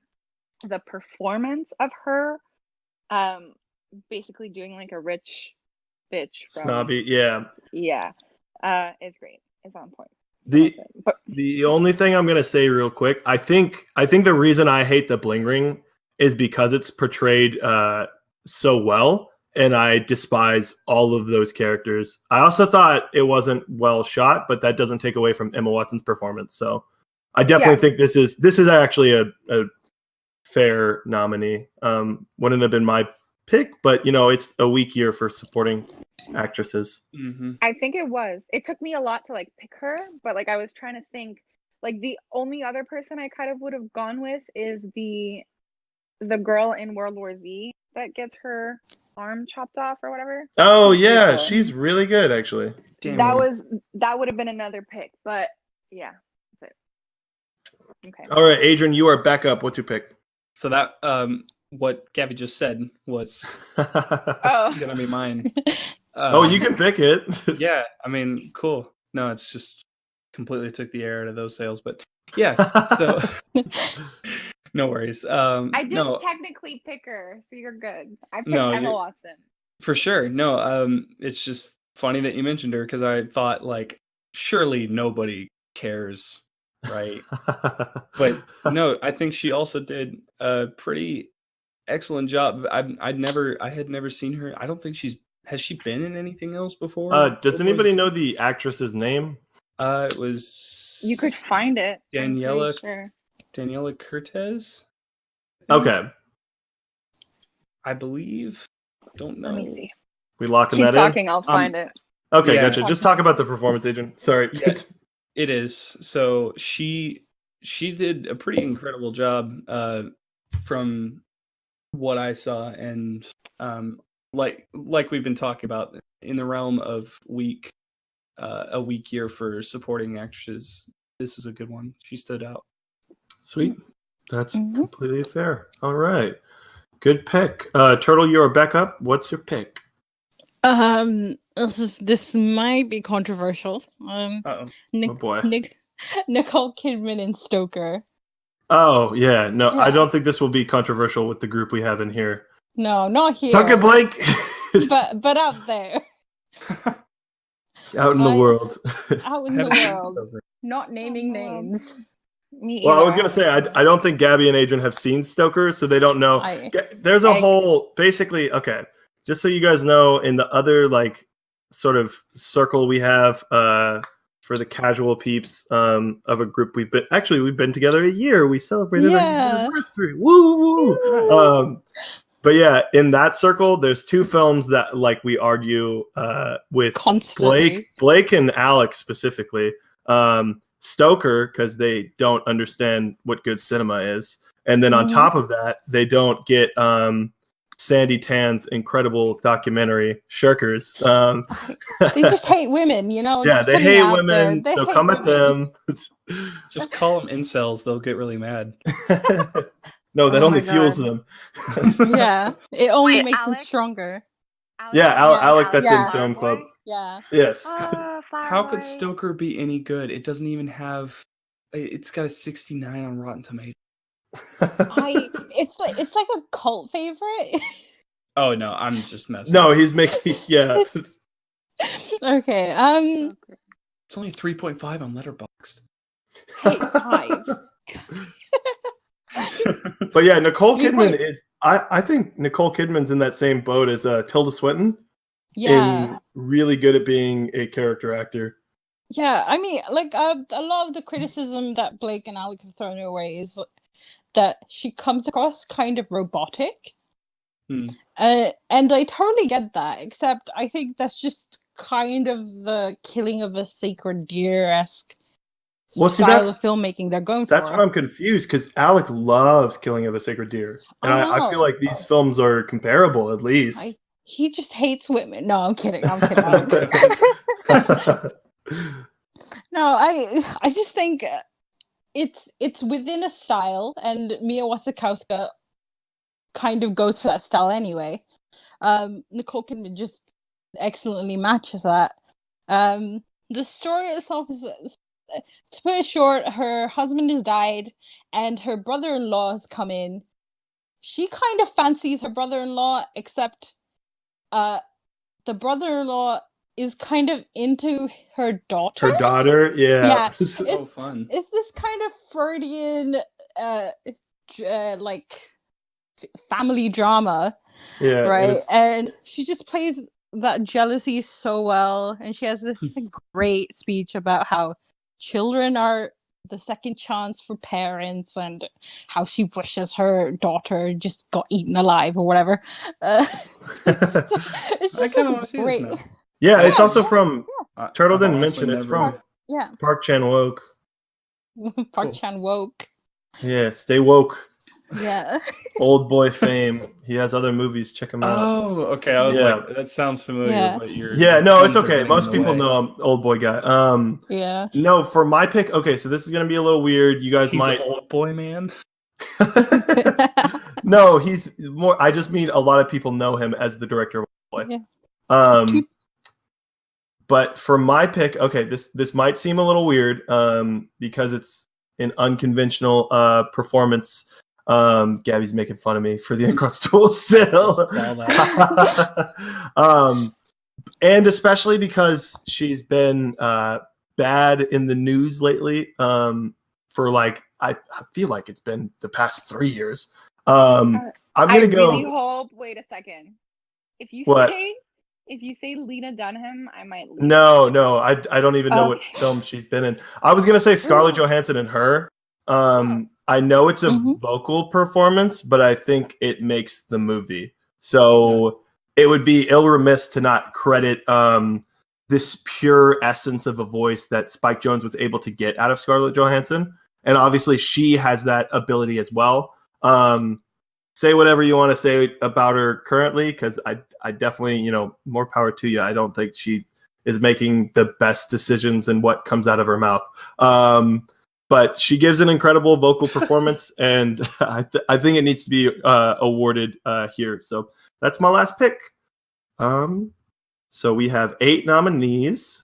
the performance of her basically doing like a rich bitch from
Snobby, yeah.
is great. It's on point. So
The only thing I'm gonna say real quick, I think the reason I hate the bling ring is because it's portrayed so well, and I despise all of those characters. I also thought it wasn't well shot, but that doesn't take away from Emma Watson's performance. So I definitely think this is actually a fair nominee. Wouldn't have been my pick, but it's a weak year for supporting actresses.
Mm-hmm.
I think it was. It took me a lot to like pick her, but like I was trying to think. Like the only other person I kind of would have gone with is the girl in World War Z that gets her arm chopped off or whatever.
Oh yeah, she's really good actually.
That would have been another pick, but yeah, that's it. Okay.
All right, Adrian, you are back up. What's your pick?
So that what Gabby just said was gonna be mine.
You can pick it.
Yeah, I mean, cool. No, it's just completely took the air out of those sails, but yeah. So no worries.
I didn't technically pick her, so you're good. I picked Emma Watson.
For sure. No, it's just funny that you mentioned her because I thought like surely nobody cares, right? But no, I think she also did a pretty excellent job. I had never seen her. I don't think has she been in anything else before?
Does anybody know the actress's name?
It was.
You could find it.
Daniela.
Sure.
Daniela Cortez.
Okay.
I believe. Don't know.
Let me see.
We locking
Keep
that
talking,
in?
I'll find it.
Okay, gotcha. Just talk about the performance, Adrian. Sorry.
Yeah, it is. So she did a pretty incredible job from what I saw, and like we've been talking about in the realm of a weak year for supporting actresses. This was a good one. She stood out.
Sweet. That's completely fair. All right. Good pick. Turtle, you're back up. What's your pick?
This might be controversial.
Oh boy.
Nicole Kidman in Stoker.
Oh yeah, no, I don't think this will be controversial with the group we have in here.
No, not here.
Suck it, Blake.
but out there.
Out in the world.
Out in the world. Not naming names.
Well, I was gonna say I don't think Gabby and Adrian have seen Stoker, so they don't know. There's a whole basically. Okay, just so you guys know, in the other like sort of circle we have for the casual peeps of a group we've been together a year. We celebrated our anniversary. Woo woo. But yeah, in that circle, there's two films that like we argue with
constantly.
Blake and Alex specifically. Stoker, because they don't understand what good cinema is, and then on top of that, they don't get Sandy Tan's incredible documentary Shirkers.
They just hate women,
Yeah, they hate women. So come at them.
Just call them incels; they'll get really mad.
No, that only fuels them.
Yeah, it only makes them stronger.
Alec, that's in Film Club.
Yeah.
Yes.
How could Stoker be any good? It doesn't even have. It's got a 69 on Rotten Tomatoes.
It's like a cult favorite.
Oh no, I'm just messing.
No, he's making
Okay.
It's only 3.5 on Letterboxd.
Hey, 5.
But yeah, Nicole Kidman is. I think Nicole Kidman's in that same boat as Tilda Swinton.
Yeah,
and really good at being a character actor.
Yeah, I mean, like a lot of the criticism that Blake and Alec have thrown away is that she comes across kind of robotic. And I totally get that, except I think that's just kind of the Killing of a Sacred Deer-esque style of filmmaking they're going for.
That's what I'm confused, because Alec loves Killing of a Sacred Deer. And I feel like these films are comparable, at least.
He just hates women. No, I'm kidding. No, I just think it's within a style, and Mia Wasikowska kind of goes for that style anyway. Nicole Kidman just excellently matches that. The story itself is, to put it short, her husband has died, and her brother-in-law has come in. She kind of fancies her brother-in-law, except the brother-in-law is kind of into her daughter.
Her daughter, yeah.
Yeah.
So fun.
It's this kind of Freudian, like family drama,
Yeah,
right? And she just plays that jealousy so well, and she has this great speech about how children are the second chance for parents, and how she wishes her daughter just got eaten alive or whatever. It's
I
just
kind of want to see this
great.
now.
Yeah, it's
Yeah,
also
yeah,
from Turtle
I've
didn't
honestly
mention it's
never-
from
Yeah,
Park Chan-wook.
Park
Cool.
Chan-wook.
Yeah, stay woke.
Yeah.
Old boy fame. He has other movies. Check him out.
Oh, okay. I was
Yeah.
like, that sounds familiar,
Yeah.
but you're
Yeah, no, it's
puns are
okay.
getting
Most
in the
people
way.
know I'm old boy guy.
Yeah.
No, for my pick. Okay, so this is gonna be a little weird. You guys
He's
might.
an old boy man.
No, he's more. I just mean a lot of people know him as the director of Old Boy.
Yeah.
But for my pick, okay, this might seem a little weird, because it's an unconventional performance. Gabby's making fun of me for the Uncrustables still. And especially because she's been bad in the news lately. For like, I feel like it's been the past 3 years. I'm gonna go.
Really hope. Wait a second. If you
What?
say Lena Dunham, I might leave.
No, I don't even know what
Okay.
film she's been in. I was gonna say Scarlett Johansson and her. I know it's a vocal performance, but I think it makes the movie. So it would be ill remiss to not credit this pure essence of a voice that Spike Jonze was able to get out of Scarlett Johansson. And obviously she has that ability as well. Say whatever you want to say about her currently, because I definitely, more power to you. I don't think she is making the best decisions in what comes out of her mouth. But she gives an incredible vocal performance, and I think it needs to be awarded here. So that's my last pick. So we have 8 nominees.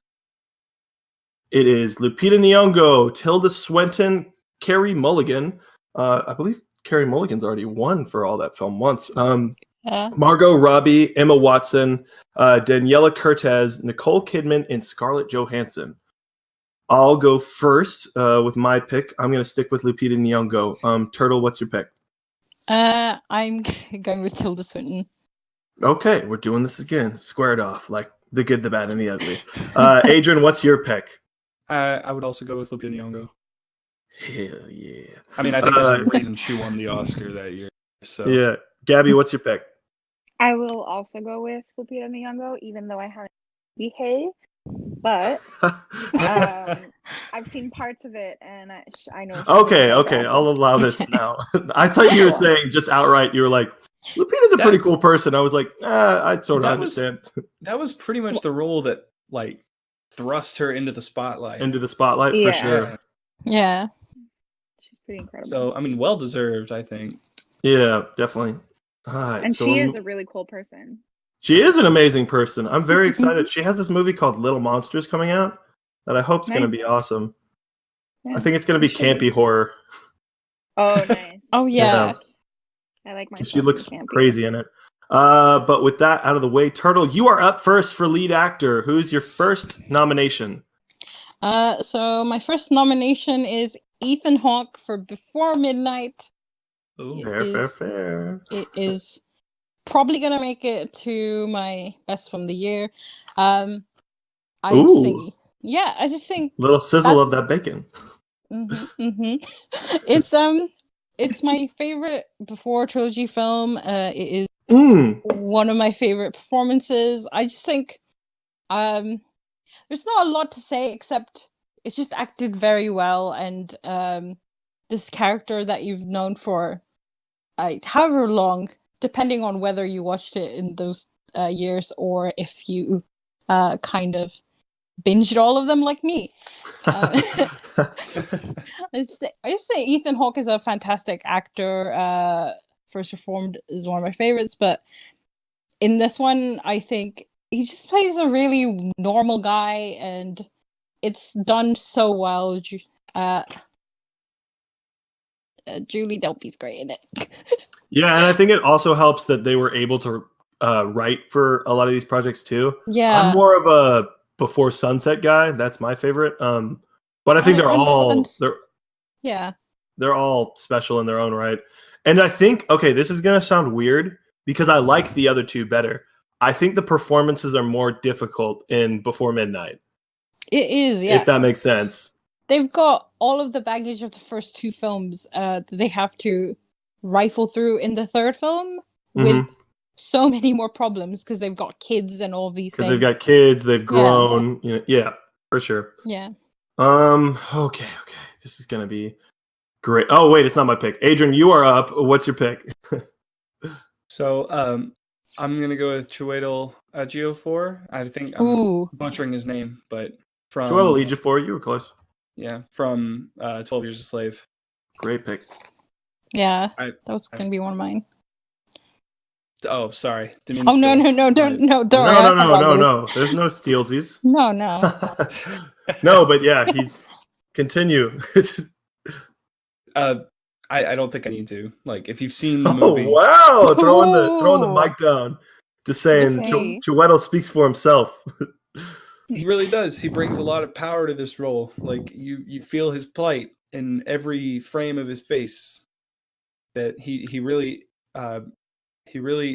It is Lupita Nyong'o, Tilda Swinton, Carey Mulligan. I believe Carey Mulligan's already won for all that film once. Margot Robbie, Emma Watson, Daniela Curtez, Nicole Kidman, and Scarlett Johansson. I'll go first with my pick. I'm going to stick with Lupita Nyong'o. Turtle, what's your pick?
I'm going with Tilda Swinton.
Okay, we're doing this again. Squared off, like the good, the bad, and the ugly. Adrian, what's your pick?
I would also go with Lupita Nyong'o.
Hell yeah.
I mean, I think there's a reason she won the Oscar that year. So
Yeah. Gabby, what's your pick?
I will also go with Lupita Nyong'o, even though I haven't behave. But I've seen parts of it, and I know.
Okay, I'll allow this now. I thought you were saying just outright. You were like, Lupita's a pretty cool person. I was like, I sort of understand.
That was pretty much the role that like thrust her into the spotlight.
For sure.
Yeah.
She's pretty incredible.
So I mean, well deserved, I think.
Yeah, definitely. All right,
and she is a really cool person.
She is an amazing person. I'm very excited. She has this movie called Little Monsters coming out that I hope is going to be awesome. Yeah. I think it's going to be campy horror.
Oh, nice.
Oh, yeah.
I like my.
She looks crazy in it. But with that out of the way, Turtle, you are up first for lead actor. Who's your first nomination?
So my first nomination is Ethan Hawke for Before Midnight.
Ooh, fair.
It is probably gonna make it to my best from the year. I just think
little sizzle of that bacon.
It's my favorite Before trilogy film. It is one of my favorite performances. I just think there's not a lot to say except it's just acted very well, and this character that you've known for however long, depending on whether you watched it in those years or if you kind of binged all of them like me. I just think Ethan Hawke is a fantastic actor. First Reformed is one of my favorites, but in this one, I think he just plays a really normal guy, and it's done so well. Julie Delpy's great in it.
Yeah, and I think it also helps that they were able to write for a lot of these projects too.
Yeah.
I'm more of a Before Sunset guy. That's my favorite. But I think
yeah.
they're all special in their own right. And I think, okay, this is gonna sound weird because I like the other two better. I think the performances are more difficult in Before Midnight.
It is, yeah.
If that makes sense.
They've got all of the baggage of the first two films that they have to rifle through in the third film with so many more problems because they've got kids and all these things.
Because they've got kids, they've grown. Yeah, for sure.
Yeah.
Okay. This is gonna be great. Oh wait, it's not my pick. Adrian, you are up. What's your pick?
So I'm gonna go with Chiwetel Ejiofor. I think I'm butchering his name, but from
Chiwetel Ejiofor, you were close.
Yeah, from 12 Years a Slave.
Great pick.
Yeah, that was gonna be one of mine.
Oh, sorry.
No, don't worry.
No. There's no stealsies.
No.
No, but yeah, he's continue.
I don't think I need to. Like, if you've seen the movie.
Oh wow, throwing the mic down. Just saying, Chiwetel speaks for himself.
He really does. He brings a lot of power to this role. Like, you feel his plight in every frame of his face. That he really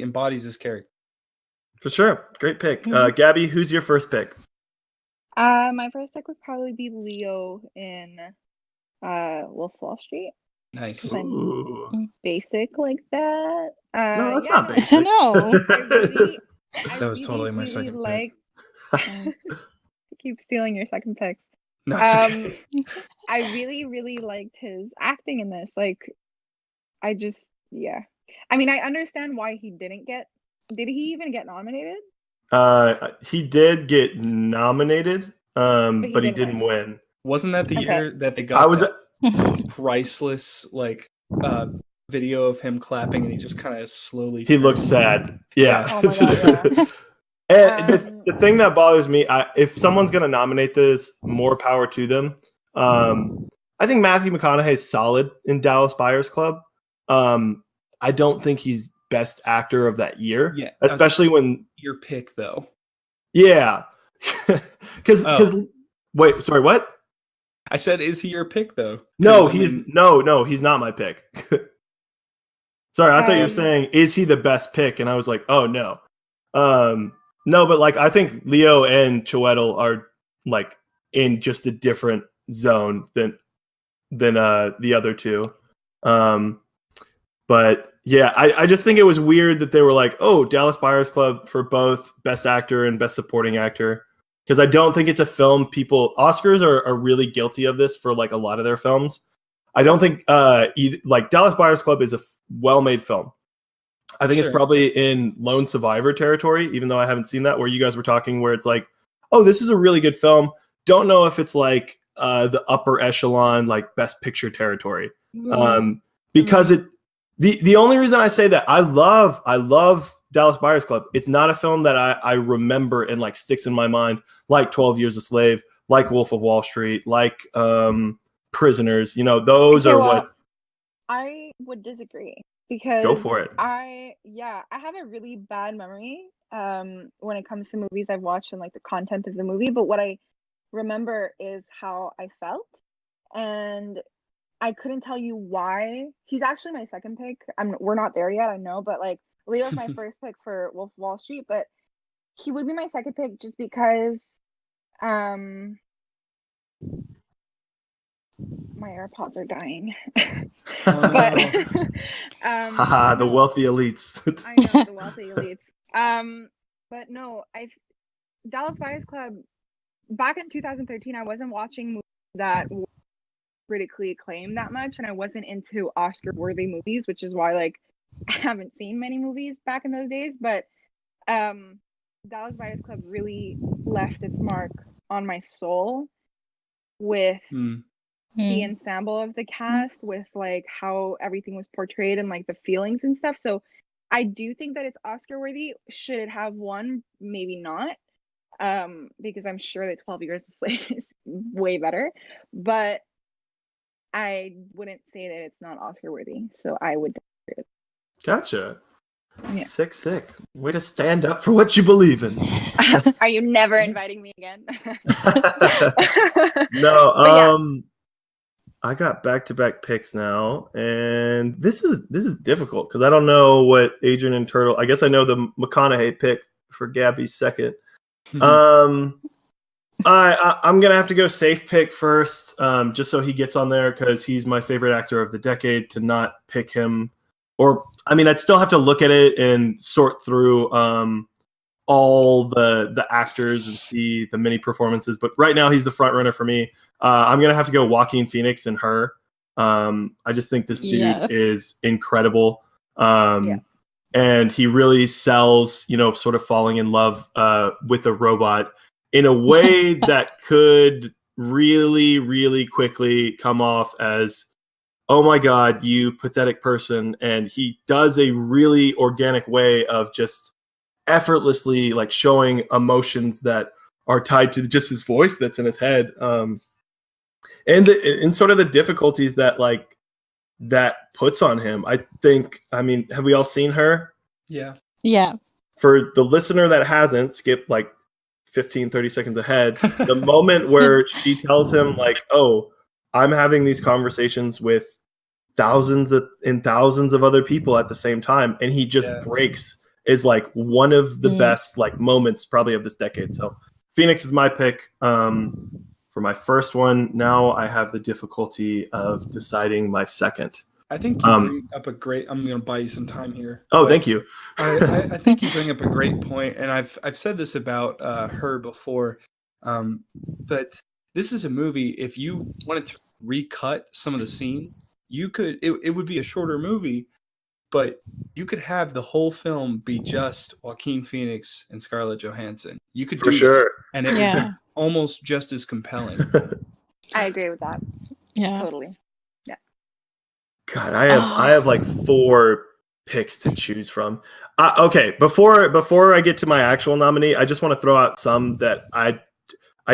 embodies his character.
For sure. Great pick. Gabby, who's your first pick?
My first pick would probably be Leo in Wolf Wall Street.
Nice.
Basic like that.
No, that's not basic.
No.
That was totally my second pick.
I keep stealing your second picks.
No, it's okay.
I really, really liked his acting in this. Like, I mean, I understand why he didn't get. Did he even get nominated?
He did get nominated, but he didn't win.
Wasn't that the year that they got priceless video of him clapping and he just kind of slowly?
He looks sad. Yeah.
Oh my God, yeah.
And the thing that bothers me, if someone's going to nominate this, more power to them. I think Matthew McConaughey is solid in Dallas Buyers Club. I don't think he's best actor of that year. Yeah, especially when
your pick though.
Yeah, because wait, sorry, what?
I said, is he your pick though?
No, he's not my pick. Sorry, I thought you were saying, is he the best pick? And I was like, oh no. No, but like I think Leo and Chiwetel are like in just a different zone than the other two. But yeah, I just think it was weird that they were like, oh, Dallas Buyers Club for both Best Actor and Best Supporting Actor. Because I don't think it's a film Oscars are really guilty of this for like a lot of their films. I don't think like Dallas Buyers Club is a well-made film. I think it's probably in Lone Survivor territory, even though I haven't seen that, where you guys were talking, where it's like, oh, this is a really good film. Don't know if it's like the upper echelon, like Best Picture territory. Because the only reason I say that, I love Dallas Buyers Club. It's not a film that I remember and like sticks in my mind, like 12 Years a Slave, like Wolf of Wall Street, like Prisoners. You know, those are what.
I would disagree. Because
go for it.
I have a really bad memory when it comes to movies I've watched and like the content of the movie, but what I remember is how I felt, and I couldn't tell you why. He's actually my second pick. We're not there yet, I know, but like Leo's my first pick for Wolf of Wall Street, but he would be my second pick just because my AirPods are dying. But
the wealthy elites.
I know, the wealthy elites. But no, Dallas Buyers Club, back in 2013, I wasn't watching movies that were critically acclaimed that much, and I wasn't into Oscar-worthy movies, which is why like I haven't seen many movies back in those days. But Dallas Buyers Club really left its mark on my soul with the ensemble of the cast, with like how everything was portrayed and like the feelings and stuff. So I do think that it's Oscar worthy. Should it have won? Maybe not. Because I'm sure that 12 Years a Slave is way better. But I wouldn't say that it's not Oscar worthy. So I would.
Gotcha.
Yeah.
Sick. Way to stand up for what you believe in.
Are you never inviting me again?
No,
But yeah.
I got back-to-back picks now, and this is difficult because I don't know what Adrian and Turtle. I guess I know the McConaughey pick for Gabby's second. I'm gonna have to go safe pick first, just so he gets on there because he's my favorite actor of the decade. To not pick him, or I mean, I'd still have to look at it and sort through all the actors and see the many performances. But right now, he's the front runner for me. I'm gonna have to go Joaquin Phoenix and Her. I just think this dude is incredible. And he really sells, sort of falling in love with a robot in a way that could really, really quickly come off as, oh my God, you pathetic person. And he does a really organic way of just effortlessly like showing emotions that are tied to just his voice that's in his head. And sort of the difficulties that puts on him. I mean, have we all seen Her?
Yeah.
For the listener that hasn't, skip like 15-30 seconds ahead. The moment where she tells him like, oh, I'm having these conversations with thousands of other people at the same time, and he just breaks, is like one of the best like moments probably of this decade. So Phoenix is my pick for my first one. Now I have the difficulty of deciding my second.
I think you bring up a great. I'm going to buy you some time here.
Oh, thank you.
I think you bring up a great point, and I've said this about Her before, but this is a movie. If you wanted to recut some of the scenes, you could. It would be a shorter movie, but you could have the whole film be just Joaquin Phoenix and Scarlett Johansson. You could
for
do
sure,
that, and it would be almost just as compelling.
I agree with that.
Yeah,
totally.
God, I have like 4 picks to choose from. Okay, before I get to my actual nominee, I just want to throw out some that I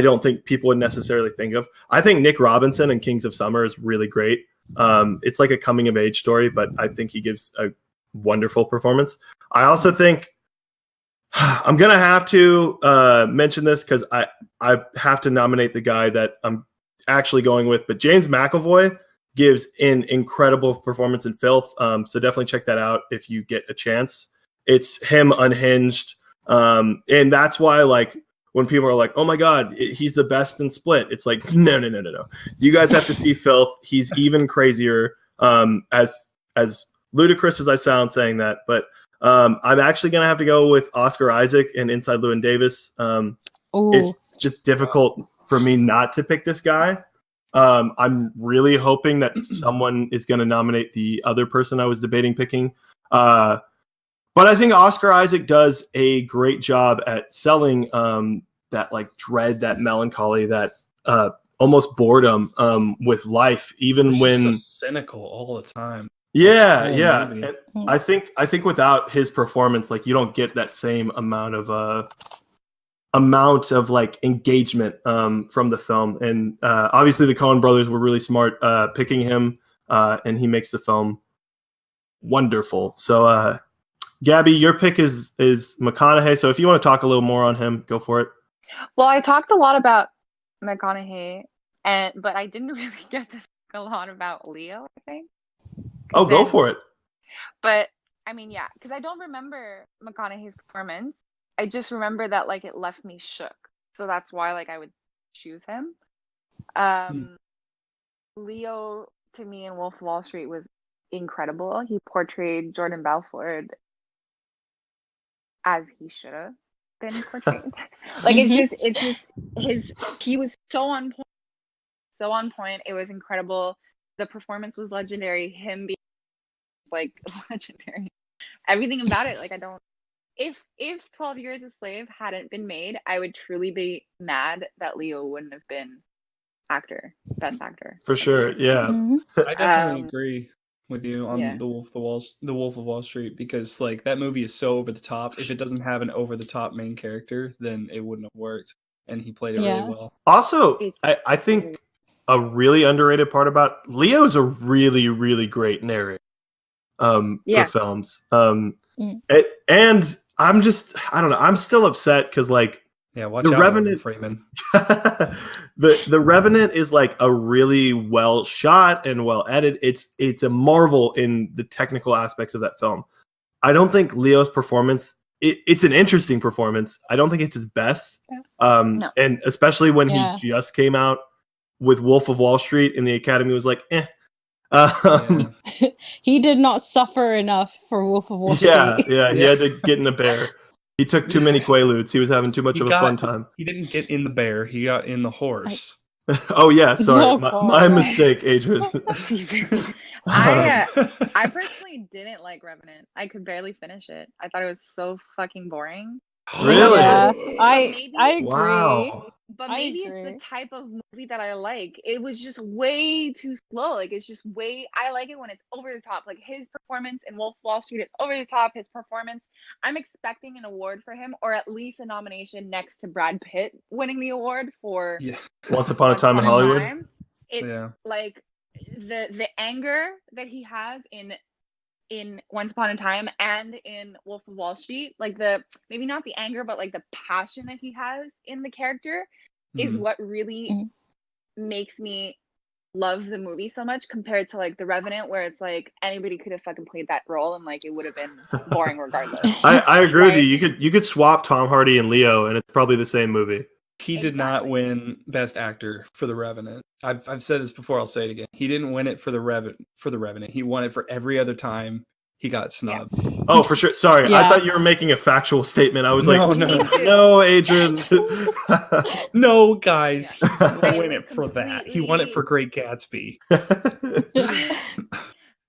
don't think people would necessarily think of. I think Nick Robinson in Kings of Summer is really great. It's like a coming of age story, but I think he gives a wonderful performance. I also think I'm gonna have to mention this because I have to nominate the guy that I'm actually going with, but James McAvoy gives an incredible performance in Filth. So definitely check that out if you get a chance. It's him unhinged. And that's why, like, when people are like, oh my God, he's the best in Split. It's like, no. You guys have to see Filth. He's even crazier, as ludicrous as I sound saying that. But I'm actually going to have to go with Oscar Isaac and Inside Llewyn Davis. It's just difficult for me not to pick this guy. I'm really hoping that someone is going to nominate the other person I was debating picking. But I think Oscar Isaac does a great job at selling that like dread, that melancholy, that almost boredom with life, even when
so cynical all the time.
Yeah. And I think without his performance, like you don't get that same amount of like engagement from the film. And obviously the Coen brothers were really smart picking him, and he makes the film wonderful. So Gabby, your pick is McConaughey. So if you want to talk a little more on him, go for it.
Well, I talked a lot about McConaughey, but I didn't really get to talk a lot about Leo, I think.
Oh, go for it.
But I mean, yeah, because I don't remember McConaughey's performance. I just remember that like it left me shook. So that's why like I would choose him. Leo to me in Wolf of Wall Street was incredible. He portrayed Jordan Belfort as he should have been portrayed. Like it's just he was so on point. It was incredible. The performance was legendary. Him being like legendary. Everything about it, like I don't. If 12 Years a Slave hadn't been made, I would truly be mad that Leo wouldn't have been best actor.
For sure, yeah.
I definitely agree. with you on the Wolf of Wall Street, because like that movie is so over the top. If it doesn't have an over the top main character, then it wouldn't have worked. And he played it really well.
Also, I think a really underrated part about Leo's a really, really great narrator for films. And I'm I don't know, I'm still upset because like
watch
the
out,
Revenant,
Freeman.
the Revenant is like a really well shot and well edited. It's a marvel in the technical aspects of that film. I don't think Leo's performance. It's an interesting performance. I don't think it's his best.
No.
And especially when he just came out with Wolf of Wall Street, and the Academy was like, eh.
He did not suffer enough for Wolf of Wall Street.
Yeah, he had to get in a bear. He took too many Quaaludes. He was having too much of a fun time.
He didn't get in the bear. He got in the horse.
Oh yeah, sorry, my mistake, Adrian.
Jesus. I personally didn't like Revenant. I could barely finish it. I thought it was so fucking boring.
Really?
Yeah, I agree.
Wow.
But maybe it's the type of movie that I like. It was just way too slow. Like, it's just I like it when it's over the top. Like, his performance in Wolf of Wall Street is over the top. His performance, I'm expecting an award for him, or at least a nomination next to Brad Pitt winning the award for
Once Upon a Time in Hollywood.
It's like the anger that he has in Once Upon a Time and in Wolf of Wall Street, like maybe not the anger, but like the passion that he has in the character is what really makes me love the movie so much, compared to like The Revenant, where it's like anybody could have fucking played that role and like it would have been boring regardless.
I agree with you. You could swap Tom Hardy and Leo, and it's probably the same movie.
He did not win Best Actor for The Revenant. I've said this before. I'll say it again. He didn't win it for the Revenant. He won it for every other time he got snubbed.
Oh, for sure. Sorry, I thought you were making a factual statement. I was no, Adrian.
No, guys, he didn't win it for that. He won it for Great Gatsby.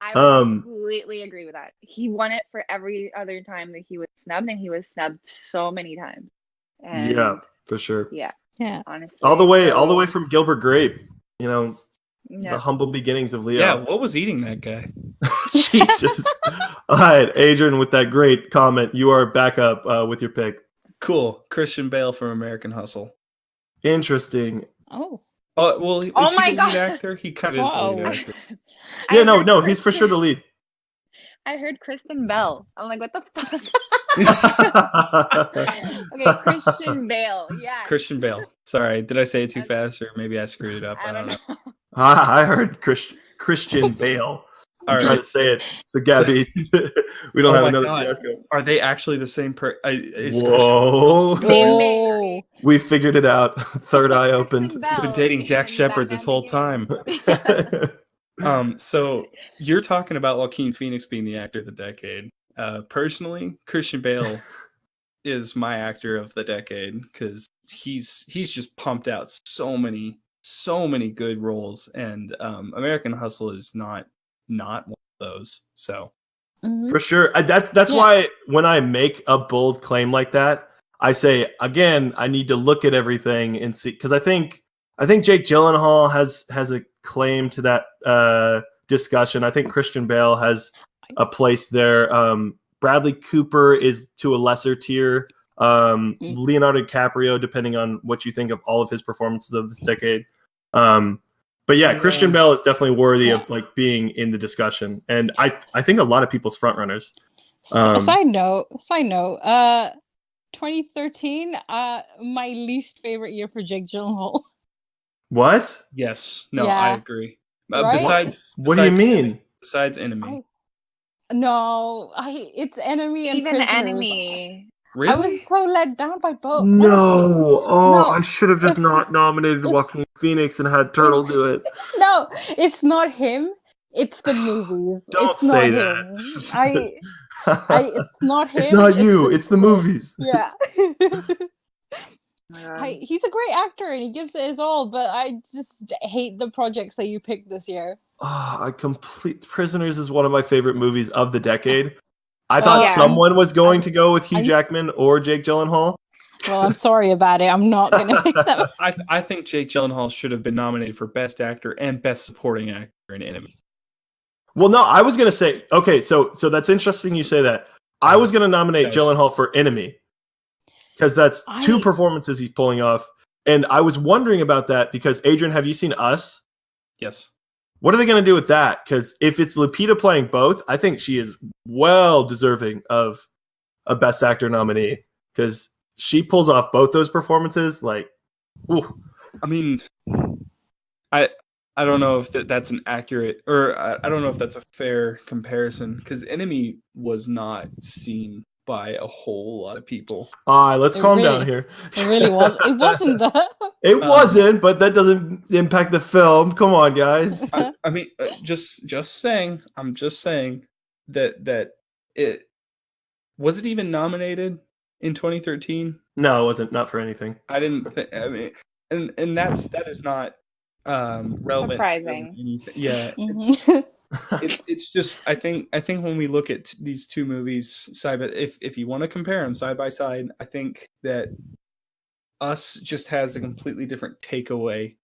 I completely agree with that. He won it for every other time that he was snubbed, and he was snubbed so many times. And
yeah, for sure.
Yeah, honestly,
all the way from Gilbert Grape. The humble beginnings of Leo.
Yeah, what was eating that guy?
Jesus. All right, Adrian, with that great comment, you are back up with your pick.
Cool. Christian Bale from American Hustle.
Interesting.
Oh.
Well, is he the lead actor? He kind of is the lead actor.
Yeah, no, he's for sure the lead.
I heard Kristen Bell. I'm like, what the fuck? Okay, Christian Bale. Yeah.
Christian Bale. Sorry, did I say it too fast, or maybe I screwed it up? I don't know.
I heard Christian Bale. I'm trying to say it. So, Gabby, we don't have another fiasco.
Are they actually the same person?
Whoa. We figured it out. Third eye opened.
He's been dating Dax Shepard this whole time. So you're talking about Joaquin Phoenix being the actor of the decade. Personally, Christian Bale is my actor of the decade, because he's just pumped out so many good roles, and American Hustle is not one of those. So
for sure, that's why when I make a bold claim like that, I say again, I need to look at everything and see, because I think Jake Gyllenhaal has a claim to that discussion. I think Christian Bale has a place there. Bradley Cooper is to a lesser tier. Leonardo DiCaprio, depending on what you think of all of his performances of this decade. But yeah, Christian Bale is definitely worthy of like being in the discussion, and I think a lot of people's front runners.
Side note. 2013, my least favorite year for Jake Gyllenhaal.
What?
Yes. No, I agree.
Right?
Besides,
what do you mean?
Besides Enemy.
It's Enemy and
even
Prisoners.
Enemy.
Really?
I was so let down by both.
No. I should have just not nominated Joaquin Phoenix and had Turtle do it.
No, it's not him. It's the movies.
Don't
it's
say
not
that.
Him. It's not him.
It's not you. It's the movies.
Yeah. He's a great actor and he gives it his all, but I just hate the projects that you picked this year.
Prisoners is one of my favorite movies of the decade. I thought someone was going to go with Hugh Jackman or Jake Gyllenhaal.
Well, I'm sorry about it. I'm not going to pick them.
I think Jake Gyllenhaal should have been nominated for Best Actor and Best Supporting Actor in Enemy.
Well, no, I was gonna say okay. So that's interesting. You say that. I was gonna nominate Gyllenhaal for Enemy because that's two performances he's pulling off, and I was wondering about that because Adrian, have you seen Us?
Yes.
What are they going to do with that? Because if it's Lupita playing both, I think she is well deserving of a Best Actor nominee because she pulls off both those performances. Like, ooh.
I mean, I don't know if that's an accurate or I don't know if that's a fair comparison because Enemy was not seen by a whole lot of people.
All right, let's calm down here.
It really was. It wasn't that.
It wasn't, but that doesn't impact the film. Come on, guys.
I mean, just saying. I'm just saying that it was it even nominated in 2013.
No, it wasn't. Not for anything.
I didn't. I mean, and that is not relevant.
Surprising.
Yeah. It's just I think when we look at these two movies side by if you want to compare them side by side, I think that Us just has a completely different takeaway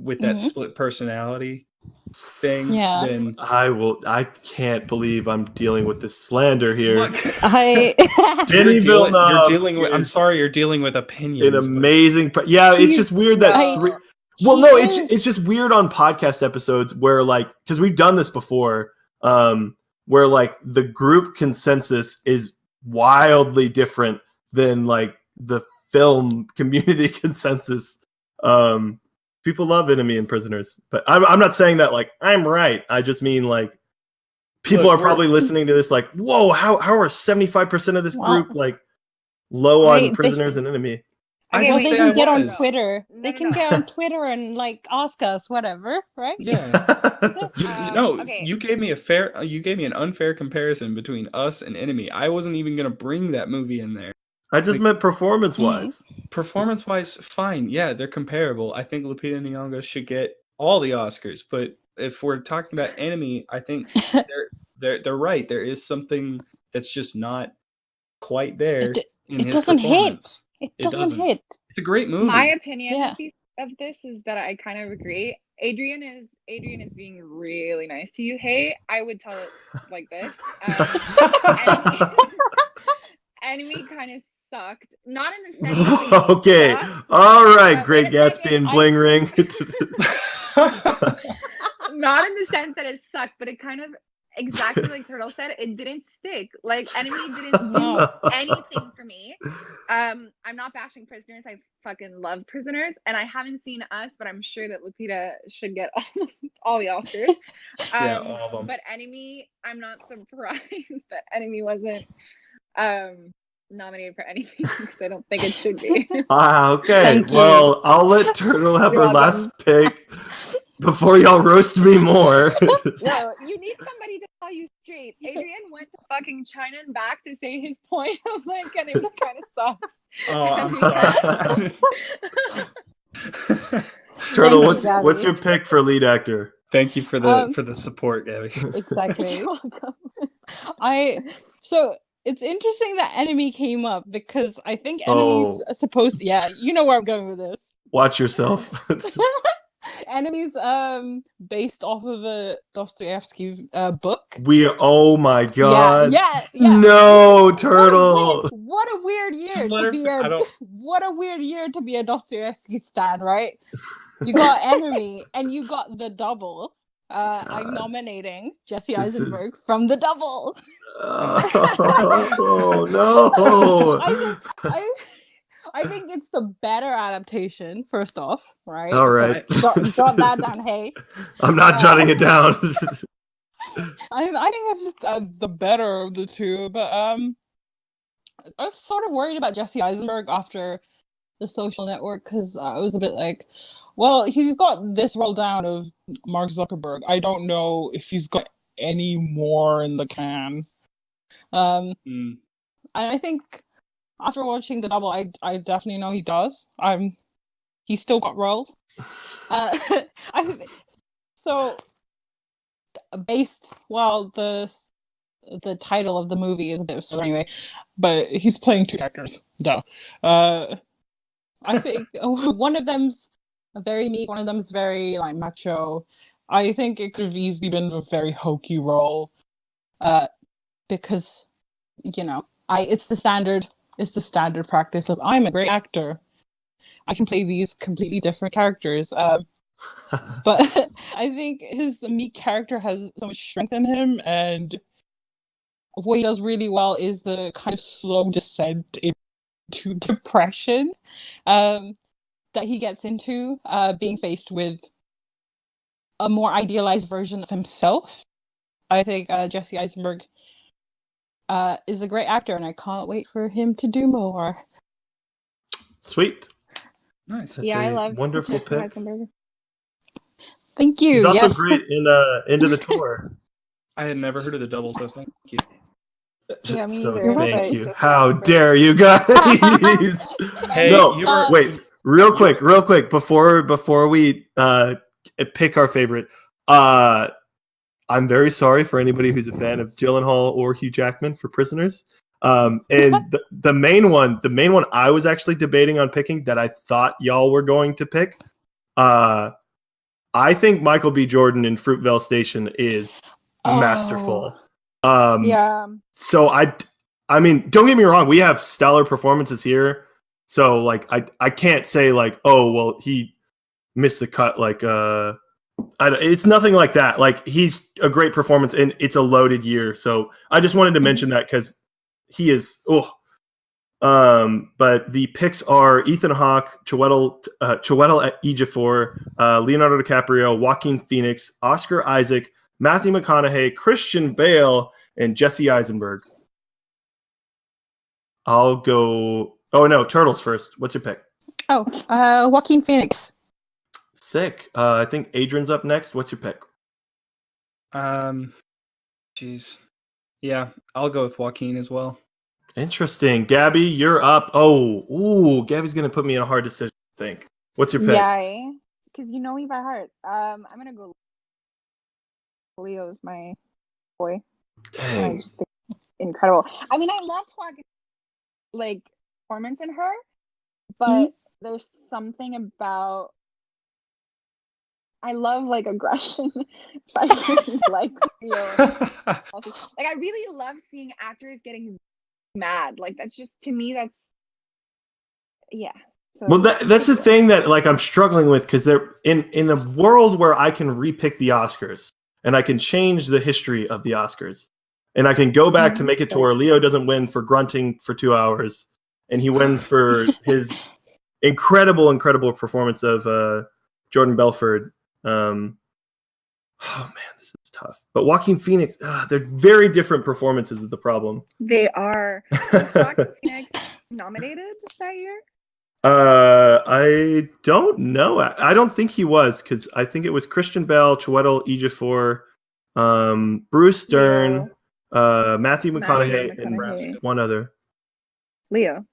with that split personality thing.
Yeah.
Than
I can't believe I'm dealing with this slander here.
You're dealing with. I'm sorry, you're dealing with opinions.
An amazing. It's just weird that. It's just weird on podcast episodes where because we've done this before, where the group consensus is wildly different than the film community consensus. People love Enemy and Prisoners, but I'm not saying that I'm right. I just mean people are probably listening to this whoa, how are 75% of this group low on Prisoners and Enemy?
They can get on Twitter. They can get on Twitter and ask us whatever, right?
Yeah. You gave me an unfair comparison between Us and Enemy. I wasn't even gonna bring that movie in there.
I just meant performance-wise.
Performance-wise, fine. Yeah, they're comparable. I think Lupita Nyong'o should get all the Oscars. But if we're talking about Enemy, I think they're right. There is something that's just not quite there in his performance.
It doesn't hit.
It's a great movie.
My opinion of this is that I kind of agree. Adrian is being really nice to you. Hey, I would tell it like this. Enemy kind of sucked. Not in the sense
okay. All right, Great Gatsby and Bling Ring.
Not in the sense that it sucked, but it kind of exactly like Turtle said, it didn't stick. Enemy didn't do anything for me. I'm not bashing Prisoners. I fucking love Prisoners, and I haven't seen Us, but I'm sure that Lupita should get all the Oscars.
All of them.
But Enemy, I'm not surprised that Enemy wasn't nominated for anything because I don't think it should be.
Okay. Well, I'll let Turtle have her last pick before y'all roast me more.
No, you need somebody to tell you straight. Adrian went to fucking China and back to say his point. I was like, and it kind of sucks.
Oh, I'm sorry.
Turtle, what's your pick for lead actor?
Thank you for the support, Gabby.
Exactly. You're welcome. So it's interesting that Enemy came up because I think Enemy's supposed. Yeah, you know where I'm going with this.
Watch yourself.
Enemy's based off of a Dostoevsky book.
Oh my god.
Yeah.
No, Turtle.
What a weird year what a weird year to be a Dostoevsky stan, right? You got Enemy and you got The Double. I'm nominating Jesse Eisenberg from The Double.
Oh no.
I think it's the better adaptation, first off, right?
All right.
So, jot that down, hey.
I'm not jotting it down.
I think it's just the better of the two, but I was sort of worried about Jesse Eisenberg after The Social Network, because I was a bit like, well, he's got this roll down of Mark Zuckerberg. I don't know if he's got any more in the can. And I think after watching The Double, I definitely know he does. He's still got roles. So the title of the movie is a bit of so anyway, but he's playing two characters. Duh. I think one of them's very meek, one of them's very macho, I think it could have easily been a very hokey role, because it's the standard practice of I'm a great actor. I can play these completely different characters. But I think his meek character has so much strength in him, and what he does really well is the kind of slow descent into depression that he gets into, being faced with a more idealized version of himself. I think Jesse Eisenberg is a great actor, and I can't wait for him to do more.
Sweet.
Nice.
That's
I
a
love
wonderful
Jesse
pick.
Eisenberg.
Thank you.
He's also
Yes.
great in Into the Tour.
I had never heard of the double, so thank you.
Yeah, me
So
either.
thank
but
you.
Jesse
How
Eisenberg-
dare you guys?
Hey,
No,
you were
wait, real quick, before we pick our favorite, I'm very sorry for anybody who's a fan of Gyllenhaal or Hugh Jackman for Prisoners. And the main one I was actually debating on picking that I thought y'all were going to pick. I think Michael B. Jordan in Fruitvale Station is masterful.
Yeah.
So I mean, don't get me wrong, we have stellar performances here. So like I can't say like, oh well, he missed the cut. Like it's nothing like that. Like he's a great performance, and it's a loaded year. So I just wanted to mention that because he is. But the picks are Ethan Hawke, Chiwetel Ejiofor, Leonardo DiCaprio, Joaquin Phoenix, Oscar Isaac, Matthew McConaughey, Christian Bale, and Jesse Eisenberg. I'll go. Oh no, Turtles first. What's your pick?
Joaquin Phoenix.
Sick. I think Adrian's up next. What's your pick?
Jeez. Yeah, I'll go with Joaquin as well.
Interesting. Gabby, you're up. Gabby's gonna put me in a hard decision, I think. What's your pick?
Yeah, because you know me by heart. I'm gonna go. Leo's my boy.
Dang.
I just think incredible. I mean, I loved Joaquin's performance in her, but there's something about I love aggression. So I really like Leo. Also, I really love seeing actors getting mad. That's just to me. That's yeah. So
Well, that's the thing that I'm struggling with because they're in a world where I can repick the Oscars and I can change the history of the Oscars and I can go back to make it to where Leo doesn't win for grunting for 2 hours and he wins for his incredible performance of Jordan Belfort. Oh man, this is tough. But Joaquin Phoenix, they're very different performances is the problem.
They are. Was Joaquin Phoenix nominated that year?
I don't know. I don't think he was because I think it was Christian Bale, Chiwetel Ejiofor, Bruce Dern, Matthew McConaughey, and one other.
Leo.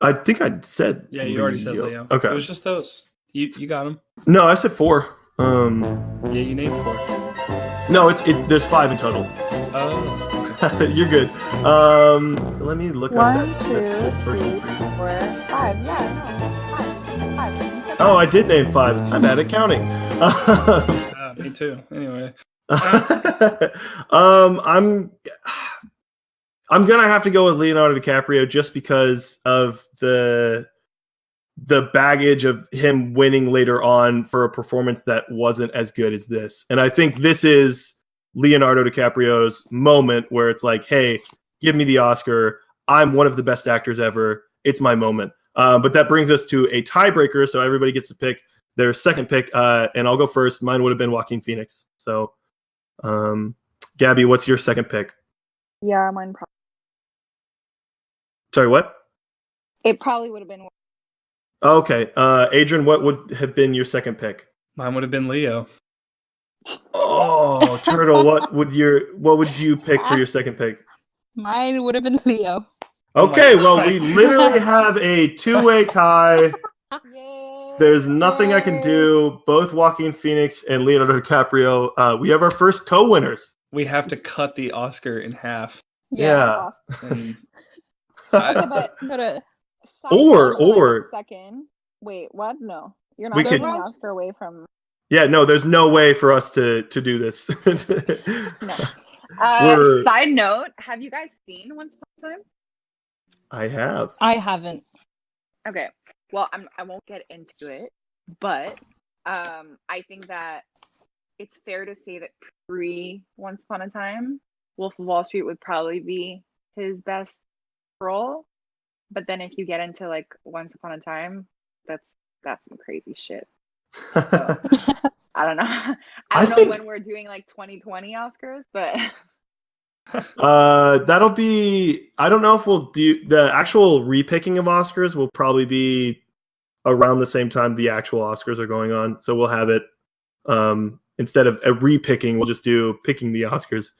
I think I said.
Yeah, you already said Leo.
Okay,
it was just those. You got them.
No, I said 4.
Yeah, you named 4.
No, there's 5 in total.
Oh.
You're good. Let me look up
1, 2,
that
3, 4, 5. Yeah, no, 5.
Oh, I did name 5. I'm bad at counting.
Me too. Anyway.
I'm gonna have to go with Leonardo DiCaprio just because of the baggage of him winning later on for a performance that wasn't as good as this. And I think this is Leonardo DiCaprio's moment where it's like, hey, give me the Oscar. I'm one of the best actors ever. It's my moment. But that brings us to a tiebreaker. So everybody gets to pick their second pick. And I'll go first. Mine would have been Joaquin Phoenix. So, Gabby, what's your second pick?
Yeah, mine probably.
Sorry, what?
It probably would have been.
Okay. Adrian, what would have been your second pick?
Mine would have been Leo.
Oh, Turtle, what would you pick for your second pick?
Mine would have been Leo.
Okay, well, we literally have a 2-way tie.
Yay.
There's nothing I can do. Both Joaquin Phoenix and Leonardo DiCaprio. We have our first co-winners.
We have to cut the Oscar in half.
Yeah.
And
Okay, but
Or
second. Wait, what? No, you're not
We
taking
could-
the Oscar away from.
Yeah, no, there's no way for us to do this.
No. Side note, have you guys seen Once Upon a Time?
I have.
I haven't.
Okay. Well, I won't get into it, but I think that it's fair to say that pre Once Upon a Time, Wolf of Wall Street would probably be his best role. But then if you get into like Once Upon a Time, that's some crazy shit. So, I don't know. I don't know when we're doing like 2020 Oscars, but
that'll be, I don't know if we'll do the actual repicking of Oscars will probably be around the same time the actual Oscars are going on. So we'll have it instead of a repicking, we'll just do picking the Oscars.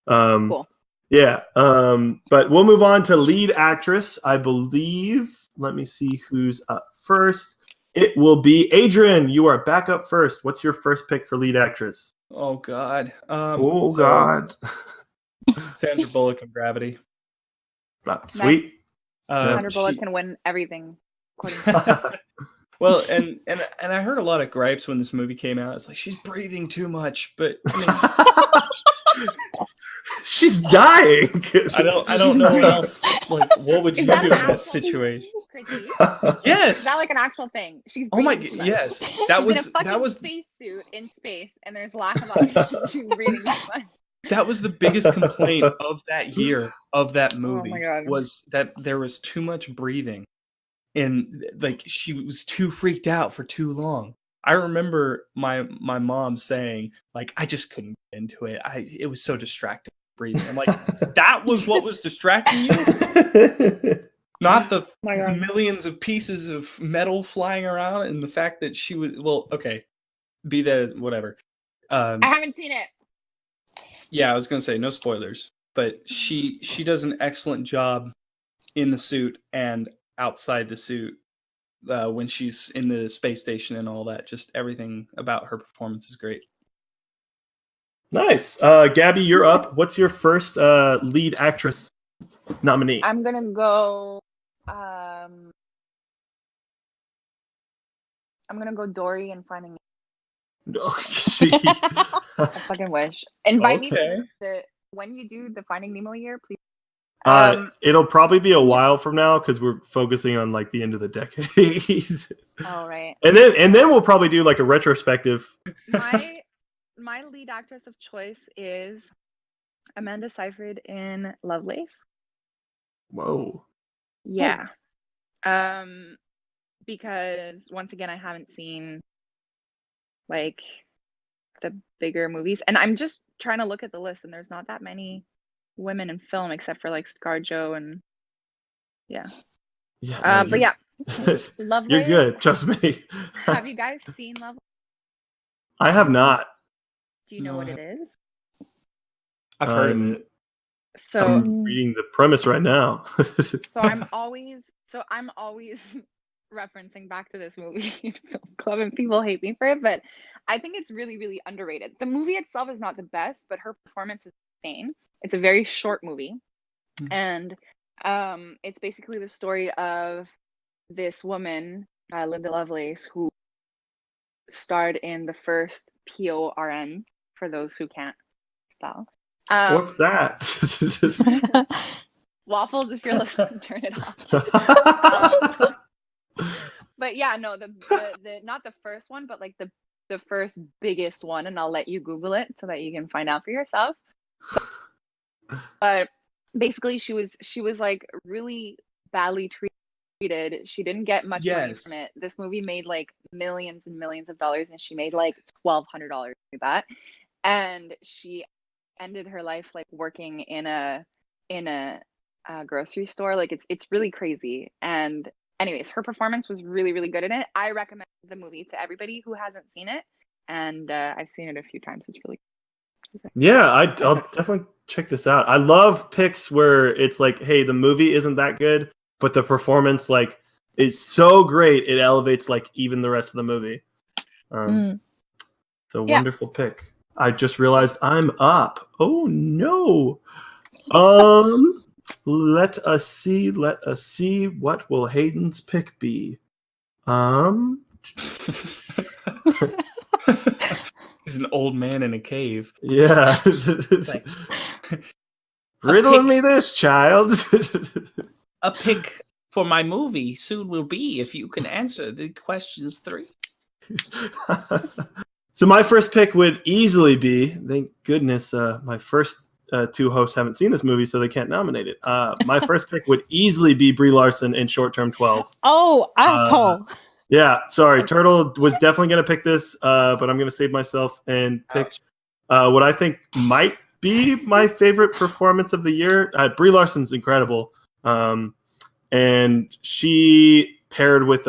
cool.
Yeah. But we'll move on to lead actress. I believe, let me see who's up first. It will be Adrian. You are back up first. What's your first pick for lead actress?
Oh God.
God.
Sandra Bullock in Gravity.
Sweet.
Sandra Bullock can win everything.
Well, and I heard a lot of gripes when this movie came out. It's like she's breathing too much, but I mean,
she's dying.
I don't know what else. Like, what would you do in that situation? Yes.
Is that like an actual thing? She's
oh my
breathing too
yes.
much.
That
She's
was
in a fucking spacesuit in space, and there's lack of oxygen. She's breathing too much.
That was the biggest complaint of that year of that movie.
Oh my God.
Was that there was too much breathing. And like she was too freaked out for too long. I remember my mom saying, like, I just couldn't get into it. It was so distracting breathing. I'm like, that was what was distracting you? Not the millions of pieces of metal flying around and the fact that she was okay. Be that as whatever.
I haven't seen it.
Yeah, I was gonna say no spoilers, but she does an excellent job in the suit and outside the suit when she's in the space station and all that. Just everything about her performance is great.
Nice. Gabby, you're up. What's your first lead actress nominee?
I'm gonna go Dory in Finding Nemo. I fucking wish. Invite me to when you do the Finding Nemo year, please.
It'll probably be a while from now because we're focusing on like the end of the decade.
Oh right.
And then we'll probably do like a retrospective.
My lead actress of choice is Amanda Seyfried in Lovelace.
Whoa.
Yeah. Because once again I haven't seen like the bigger movies, and I'm just trying to look at the list, and there's not that many women in film except for like ScarJo and but yeah, Lovelace.
You're good, trust me.
Have you guys seen Lovelace?
I have not.
Do you know what it is?
I've heard of it.
So
I'm reading the premise right now.
so I'm always referencing back to this movie Film Club, and people hate me for it, but I think it's really, really underrated. The movie itself is not the best, but her performance is insane. It's a very short movie, and it's basically the story of this woman, Linda Lovelace, who starred in the first PORN, for those who can't spell.
What's that?
Waffles, if you're listening, turn it off. But yeah, no, the not the first one, but like the first biggest one, and I'll let you Google it so that you can find out for yourself. But basically, she was like really badly treated. She didn't get much money from it. This movie made like millions and millions of dollars, and she made like $1,200 with that. And she ended her life like working in a grocery store. Like it's really crazy. And anyways, her performance was really, really good in it. I recommend the movie to everybody who hasn't seen it, and I've seen it a few times. It's really good.
Yeah, I'll definitely check this out. I love picks where it's like, hey, the movie isn't that good, but the performance like is so great it elevates like even the rest of the movie. It's a wonderful pick. I just realized I'm up. Oh no. Let us see. What will Hayden's pick be?
an old man in a cave.
Yeah.
Like,
Riddle me this, child.
a pick for my movie soon will be if you can answer the questions 3.
So my first pick would easily be, thank goodness, my first 2 hosts haven't seen this movie, so they can't nominate it. My first pick would easily be Brie Larson in Short Term 12.
Oh, asshole.
Yeah, sorry. Turtle was definitely going to pick this, but I'm going to save myself and pick what I think might be my favorite performance of the year. Brie Larson's incredible. And she paired with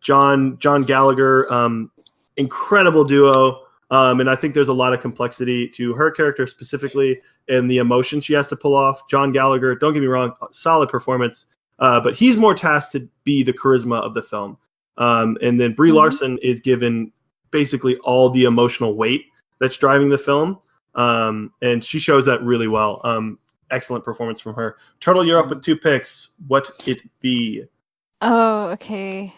John Gallagher, incredible duo. And I think there's a lot of complexity to her character specifically and the emotion she has to pull off. John Gallagher, don't get me wrong, solid performance, but he's more tasked to be the charisma of the film. And then Brie Larson is given basically all the emotional weight that's driving the film. And she shows that really well. Excellent performance from her. Turtle, you're up with 2 picks. What it be?
Oh, okay.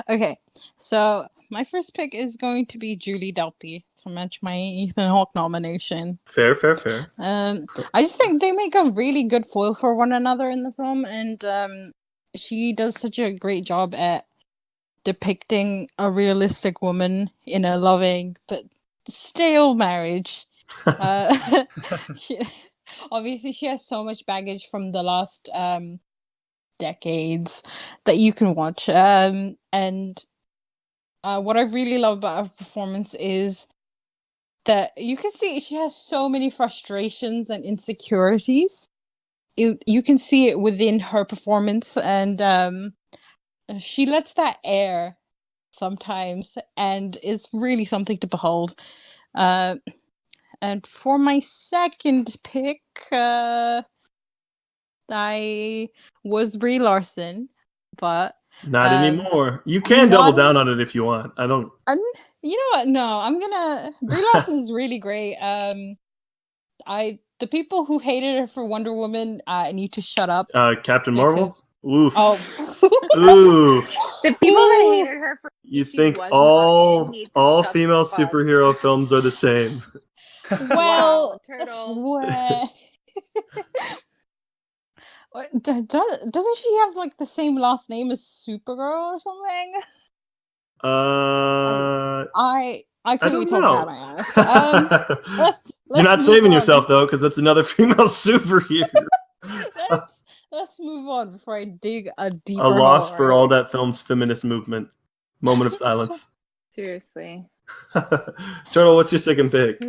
Okay. So my first pick is going to be Julie Delpy to match my Ethan Hawke nomination.
Fair.
I just think they make a really good foil for one another in the film, and she does such a great job at depicting a realistic woman in a loving but stale marriage. Obviously, she has so much baggage from the last decades that you can watch. And what I really love about her performance is that you can see she has so many frustrations and insecurities. You can see it within her performance, and she lets that air sometimes, and it's really something to behold. And for my second pick, I was Brie Larson, but
not anymore. You can double down on it if you want. I don't.
You know what? No, Brie Larson's really great. The people who hated her for Wonder Woman need to shut up.
Captain Marvel. Oof.
Oh.
Oof.
The people that hated her for
You think all female superhero films are the same?
Well,
Turtle.
Doesn't she have like the same last name as Supergirl or something? I couldn't be told that, I honest.
You're not saving yourself though, because that's another female superhero.
Let's move on before I dig a deeper.
A loss for all that film's feminist movement. Moment of silence.
Seriously.
Turtle, what's your second pick?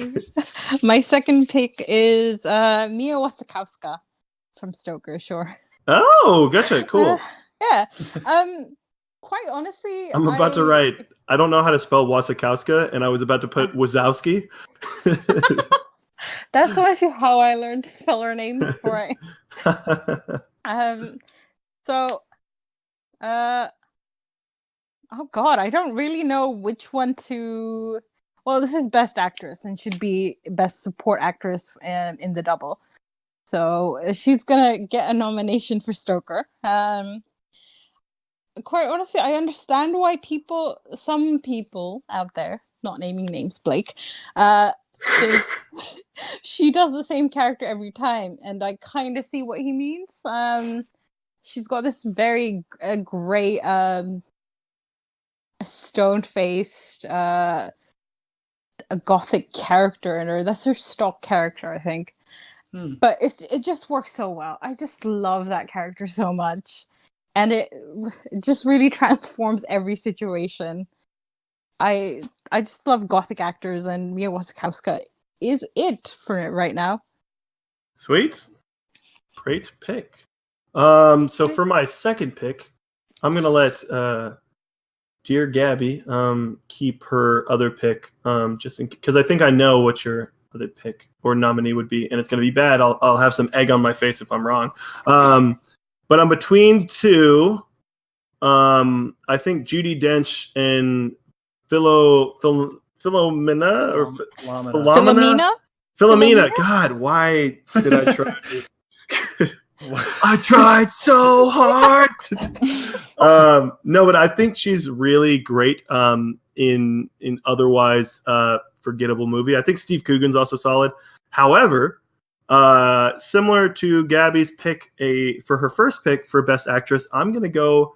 My second pick is Mia Wasikowska from Stoker, sure.
Oh, gotcha. Cool.
Yeah. Quite honestly,
I'm about to write. I don't know how to spell Wasikowska, and I was about to put Wazowski.
That's actually how I learned to spell her name before oh god, I don't really know which one to. Well, this is Best Actress and should be Best Support Actress in the double. So she's gonna get a nomination for Stoker. Quite honestly, I understand why some people out there, not naming names, Blake, think she does the same character every time, and I kind of see what he means. She's got this very great, stone-faced, a gothic character in her. That's her stock character, I think. But it just works so well. I just love that character so much. And it just really transforms every situation. I just love gothic actors, and Mia Wasikowska is it for it right now.
Sweet. Great pick. So for my second pick, I'm gonna let dear Gabby keep her other pick, just because I think I know what your other pick or nominee would be, and it's gonna be bad. I'll have some egg on my face if I'm wrong. But I'm between 2. I think Judi Dench and Philomena. God, why did I try? I tried so hard. No, but I think she's really great in otherwise forgettable movie. I think Steve Coogan's also solid. However, similar to Gabby's pick for her first pick for Best Actress, I'm going to go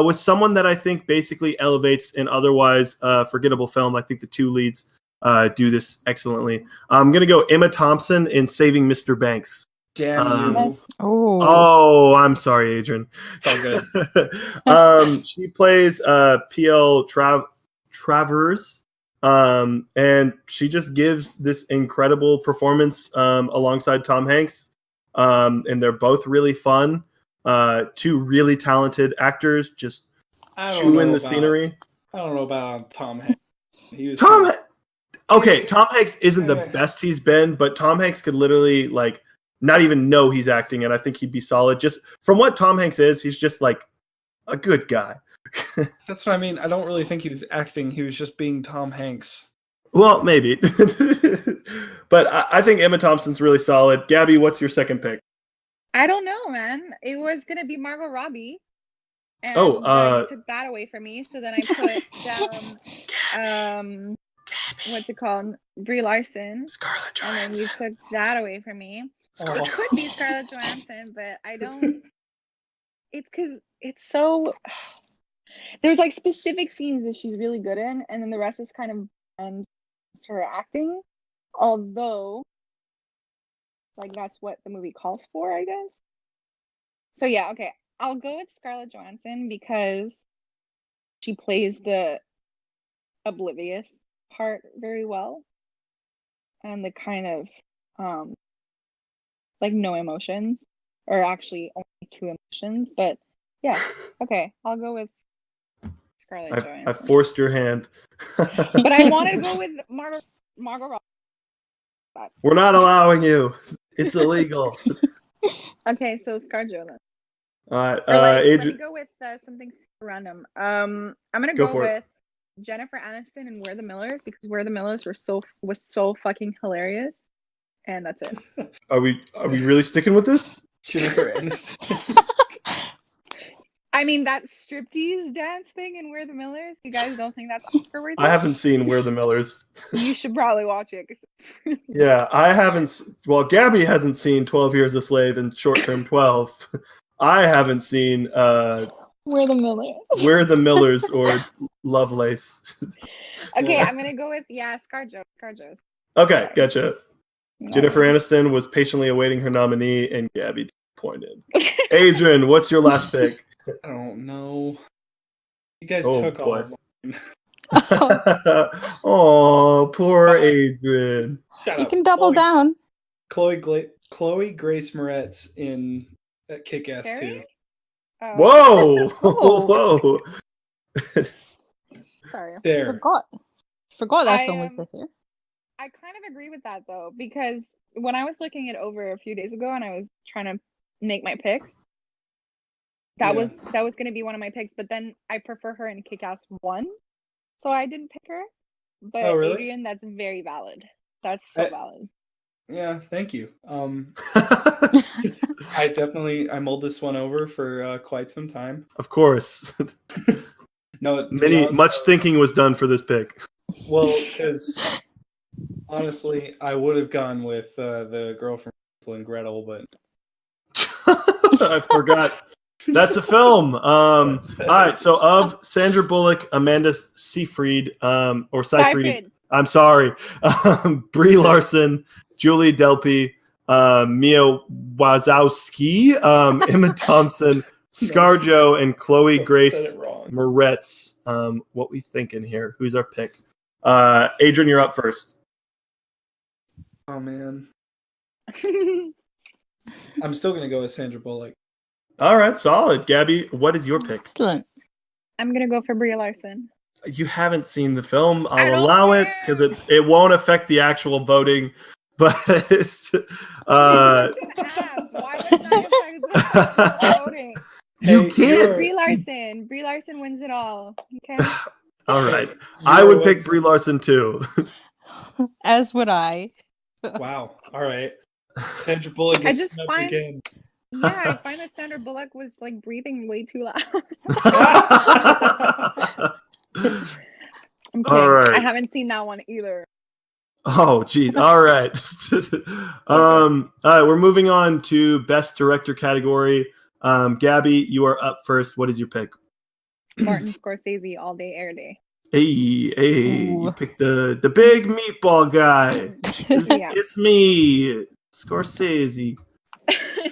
with someone that I think basically elevates an otherwise forgettable film. I think the two leads do this excellently. I'm going to go Emma Thompson in Saving Mr. Banks.
Damn you.
Nice.
Oh,
I'm sorry, Adrian.
It's all good.
She plays P.L. Travers, and she just gives this incredible performance alongside Tom Hanks, and they're both really fun. Two really talented actors just chewing the scenery.
I don't know about Tom Hanks.
Tom Hanks isn't the best he's been, but Tom Hanks could literally like not even know he's acting, and I think he'd be solid. Just from what Tom Hanks is, he's just like a good guy.
That's what I mean. I don't really think he was acting. He was just being Tom Hanks.
Well, maybe. But I think Emma Thompson's really solid. Gabby, what's your second pick?
I don't know, man. It was gonna be Margot Robbie. And you took that away from me. So then I put down what's it called? Brie Larson.
Scarlett
Johansson. And then you took that away from me. It could be Scarlett Johansson, but I don't. It's because it's so. There's like specific scenes that she's really good in, and then the rest is kind of and her acting. Although, like that's what the movie calls for, I guess. So yeah, okay, I'll go with Scarlett Johansson because she plays the oblivious part very well, and the kind of like no emotions, or actually only two emotions. But yeah, okay, I'll go with Scarlett Johansson.
I forced your hand.
But I wanted to go with Margot Robbie.
We're not allowing you. It's illegal.
Okay, so ScarJo then.
All right,
Adrian. Let
Adrian.
me go with something super random. I'm gonna go with Jennifer Aniston and We're the Millers because We're the Millers was so fucking hilarious, and that's it.
Are we really sticking with this?
Jennifer Aniston.
I mean, that striptease dance thing in We're the Millers. You guys don't think that's Oscar worthy?
I haven't seen We're the Millers.
You should probably watch it.
Yeah, I haven't. Well, Gabby hasn't seen 12 Years a Slave and Short Term 12. I haven't seen
We're the Millers.
We're the Millers or Lovelace.
Okay, I'm gonna go with ScarJo. ScarJo.
Okay, gotcha.
No.
Jennifer Aniston was patiently awaiting her nominee, and Gabby disappointed. Adrian, what's your last pick?
I don't know. You guys took all of mine.
Oh, poor Adrian.
You can double down.
Chloe Grace Moretz in Kick-Ass 2.
Whoa! Whoa!
Sorry.
There.
Forgot that film was this year.
I kind of agree with that though, because when I was looking it over a few days ago and I was trying to make my picks, that was going to be one of my picks, but then I prefer her in Kick-Ass 1, so I didn't pick her. But
really?
Adrian, that's very valid. That's so valid.
Yeah, thank you. I mulled this one over for quite some time.
Of course.
No,
much thinking was done for this pick.
Well, because honestly, I would have gone with the girl from Hansel and Gretel, but
I forgot. That's a film. All right, so of Sandra Bullock, Amanda Seyfried, or Seyfried. I'm sorry. Brie Larson, Julie Delpy, Mia Wazowski, Emma Thompson, ScarJo, and Chloe Grace Moretz. What we thinking here? Who's our pick? Adrian, you're up first.
Oh man. I'm still gonna go with Sandra Bullock.
All right, solid. Gabby, what is your pick?
Excellent.
I'm gonna go for Brie Larson.
You haven't seen the film. I'll allow it because it won't affect the actual voting. But
Why would that voting?
You can't.
Brie Larson wins it all. Okay.
All right. I would pick Brie Larson too.
As would I.
Wow. All right. Sandra Bullock gets snubbed again.
Yeah, I find that Sandra Bullock was like breathing way too loud. I'm
All right.
I haven't seen that one either.
Oh, geez. All right. All right. We're moving on to Best Director category. Gabby, you are up first. What is your pick?
Martin Scorsese, All Day, Air Day.
Hey, you picked the big meatball guy. It's me, Scorsese.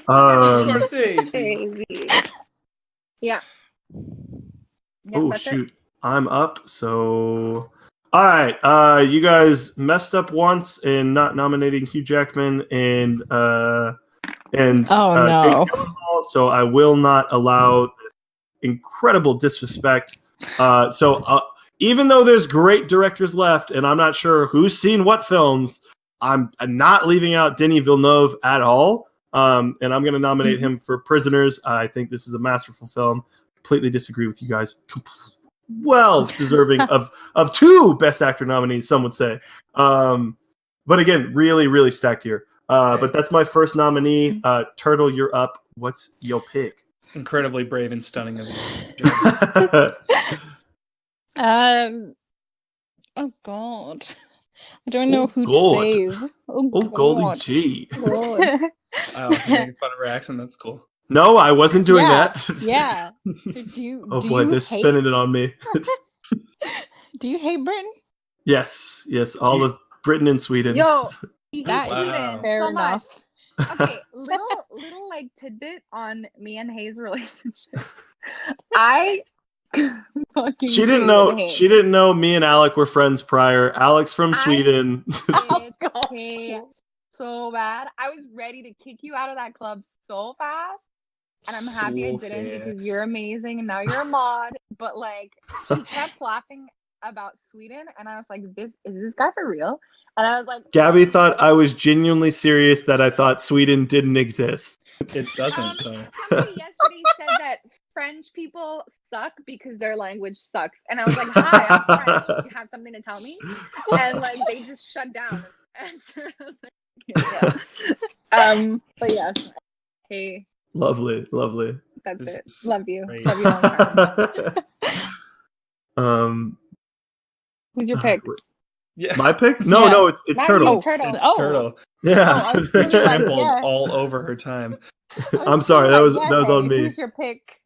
Scorsese.
Yeah.
Oh, shoot. I'm up, so... All right, you guys messed up once in not nominating Hugh Jackman and Jake Gyllenhaal, so I will not allow this incredible disrespect. Even though there's great directors left, and I'm not sure who's seen what films, I'm not leaving out Denis Villeneuve at all, and I'm going to nominate him for Prisoners. I think this is a masterful film. Completely disagree with you guys. Well deserving of 2 Best Actor nominees, some would say. But again, really, really stacked here. But that's my first nominee. Turtle, you're up. What's your pick?
Incredibly brave and stunning of you.
Oh God. I don't know who to save.
Goldie G.
Oh, you're making fun of her accent. That's cool.
No, I wasn't doing that.
Yeah.
They're spinning it on me.
Do you hate Britain?
Yes, all of Britain and Sweden.
Yo,
that is fair enough.
Okay, little like tidbit on me and Hayes' relationship.
She didn't know me and Alec were friends prior. Alex from Sweden.
So bad. I was ready to kick you out of that club so fast. And I'm happy I didn't because you're amazing and now you're a mod. But like he kept laughing about Sweden and I was like, is this guy for real? And I was like,
Gabby thought I was genuinely serious that I thought Sweden didn't exist.
It doesn't though.
Yesterday said that French people suck because their language sucks. And I was like, hi, I'm French. Do you have something to tell me? And like they just shut down. And so I was like, but yes. Hey.
Lovely.
That's
This
it.
is
Love you.
great.
Love you all the time. Who's your pick?
Yeah.
My pick? No, it's Turtle.
Turtle.
It's Turtle.
Yeah.
Trampled all over her time.
I'm sorry, that was on me.
Who's your pick?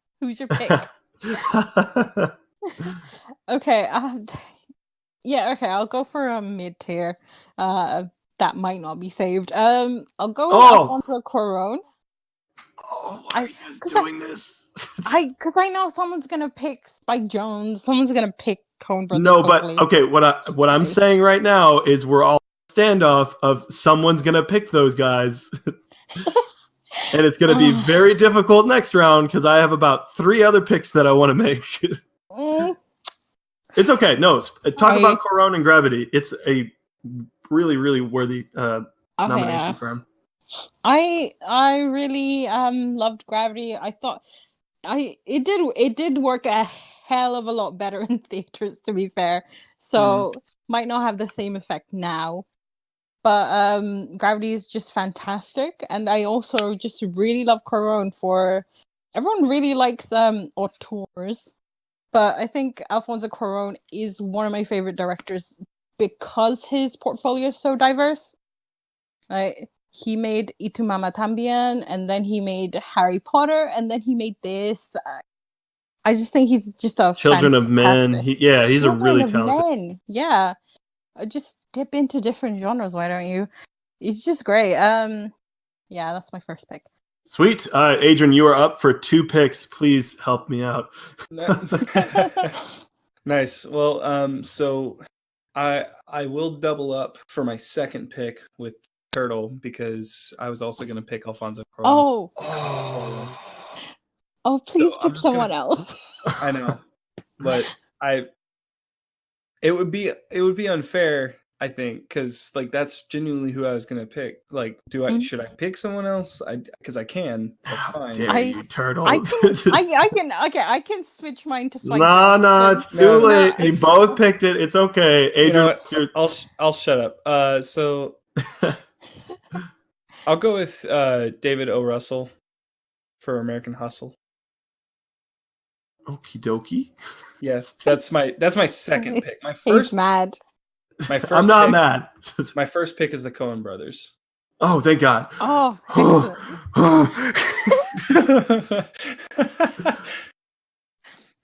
Okay. I'll go for a mid tier. That might not be saved. I'll go with Alfonso Cuarón.
Oh, why are you guys doing this?
Because I know someone's gonna pick Spike Jonze. Someone's gonna pick Coen Brothers.
No, but okay. What I'm saying right now is we're all standoff of someone's gonna pick those guys, and it's gonna be very difficult next round because I have about 3 other picks that I want to make. It's okay. No, talk about Cuarón and Gravity. It's a really, really worthy nomination for him.
I really loved Gravity. I thought it did work a hell of a lot better in theaters, to be fair. So might not have the same effect now. But Gravity is just fantastic, and I also just really love Cuarón for. Everyone really likes auteurs, but I think Alfonso Cuarón is one of my favorite directors because his portfolio is so diverse. He made Y Tu Mamá También, and then he made Harry Potter, and then he made this. I just think he's just a
Children of Men. He's a really talented.
Yeah, just dip into different genres. Why don't you? He's just great. Yeah, that's my first pick.
Sweet, Adrian, you are up for 2 picks. Please help me out.
Nice. Well, so I will double up for my second pick with Turtle because I was also going to pick Alfonso Cuarón.
Oh, please pick someone else.
I know, but it would be unfair, I think, because like that's genuinely who I was going to pick. Like, should I pick someone else? Because I can. That's fine.
Dare you, Turtle?
I can switch mine to Spike.
No, it's too late. He both picked it. It's okay. Adrian,
I'll shut up. So I'll go with David O. Russell for American Hustle.
Okie dokie.
Yes, that's my second pick. My
He's
first
mad.
I'm not mad.
My first pick is the Coen brothers.
Oh, thank God.
Oh, excellent.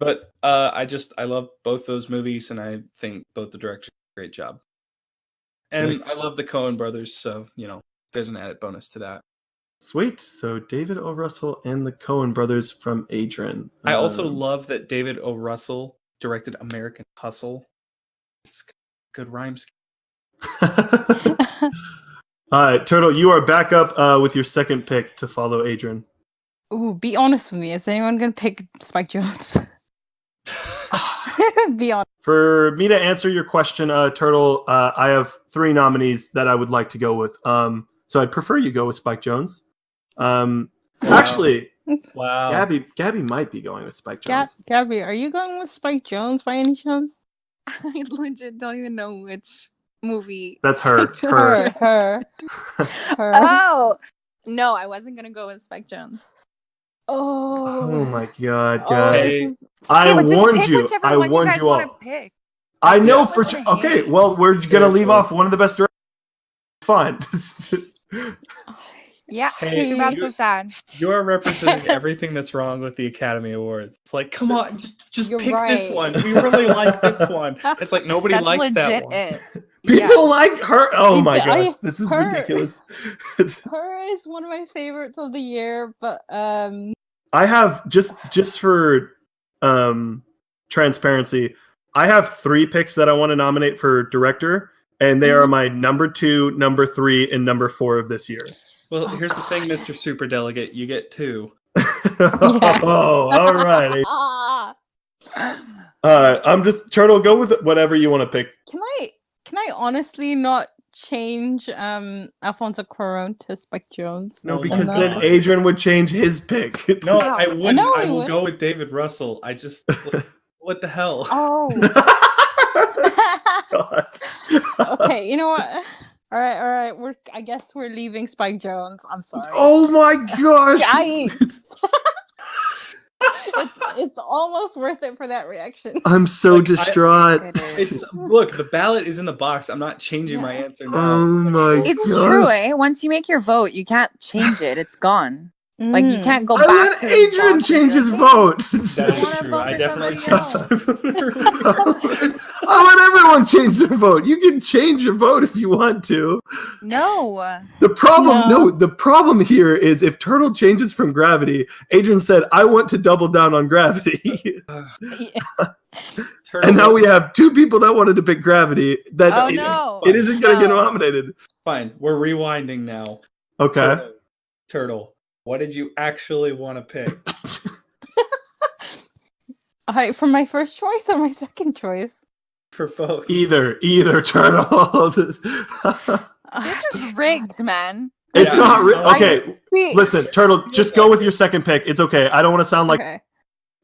But I love both those movies, and I think both the directors did a great job. And I love the Coen brothers, so there's an added bonus to that.
Sweet. So David O. Russell and the Coen brothers from Adrian.
I also love that David O. Russell directed American Hustle. It's good rhyme scheme.
All right, Turtle, you are back up with your second pick to follow Adrian.
Ooh, be honest with me. Is anyone gonna pick Spike Jonze? Be honest.
For me to answer your question, Turtle, I have 3 nominees that I would like to go with. So I'd prefer you go with Spike Jonze. Actually,
wow.
Gabby might be going with Spike Jonze.
Gabby, are you going with Spike Jonze by any chance?
I legit don't even know which movie.
That's her.
Her.
Oh no, I wasn't gonna go with Spike Jonze.
Oh my God,
Hey.
guys! I
but just
warned
pick
you.
whichever
I
one
warned
you guys
you all.
want to pick.
I know
Yeah.
for
Listen
sure.
to
Okay,
him.
well, we're gonna leave
Seriously.
off one of the best directors. Fine.
Yeah,
Hey,
too bad, so sad.
You're representing everything that's wrong with the Academy Awards. It's like, come on, just
You're
pick this
right.
one. We really like this one. It's like nobody
That's
likes
legit
that one.
it.
People like her. Oh my
I-
gosh, this is
her-
ridiculous.
Her is one of my favorites of the year, but
I have just for transparency, I have 3 picks that I want to nominate for director, and they are my number 2, number 3, and number 4 of this year.
Well, here's the thing, Mr. Superdelegate. You get 2.
Oh, all right. I'm just Turtle. Go with whatever you want to pick.
Can I honestly not change Alfonso Cuarón to Spike Jonze?
No,
Oh
because
my
then
God.
Adrian would change his pick.
No, I wouldn't.
know
I
you
will
would.
go with David Russell. I just, what the hell?
Oh.
God.
Okay, you know what? All right. I guess we're leaving Spike Jonze. I'm sorry.
Oh my gosh!
It's almost worth it for that reaction.
I'm so
Like,
distraught.
It is.
It's look, the ballot is in the box. I'm not changing my answer now.
Oh my
It's
gosh.
true, eh? Once you make your vote, you can't change it. It's gone. Like you can't go
I
back
let
to the
Adrian
box
change
and
his
be
vote.
That
I
is
wanna
true.
vote
I
for
definitely
somebody
changed.
I let everyone change their vote. You can change your vote if you want to.
No.
The problem,
No.
the problem here is if Turtle changes from Gravity, Adrian said, "I want to double down on Gravity," and now we have 2 people that wanted to pick Gravity. That
Oh no.
it isn't going to get
No.
nominated.
Fine, we're rewinding now.
Okay.
Turtle, what did you actually want to pick?
All right, for my first choice or my second choice?
For both.
Either Turtle.
This is rigged, man.
It's
Yeah.
not
I-
okay. Listen, Turtle, just go with your second pick. It's okay. I don't want to sound like
Okay.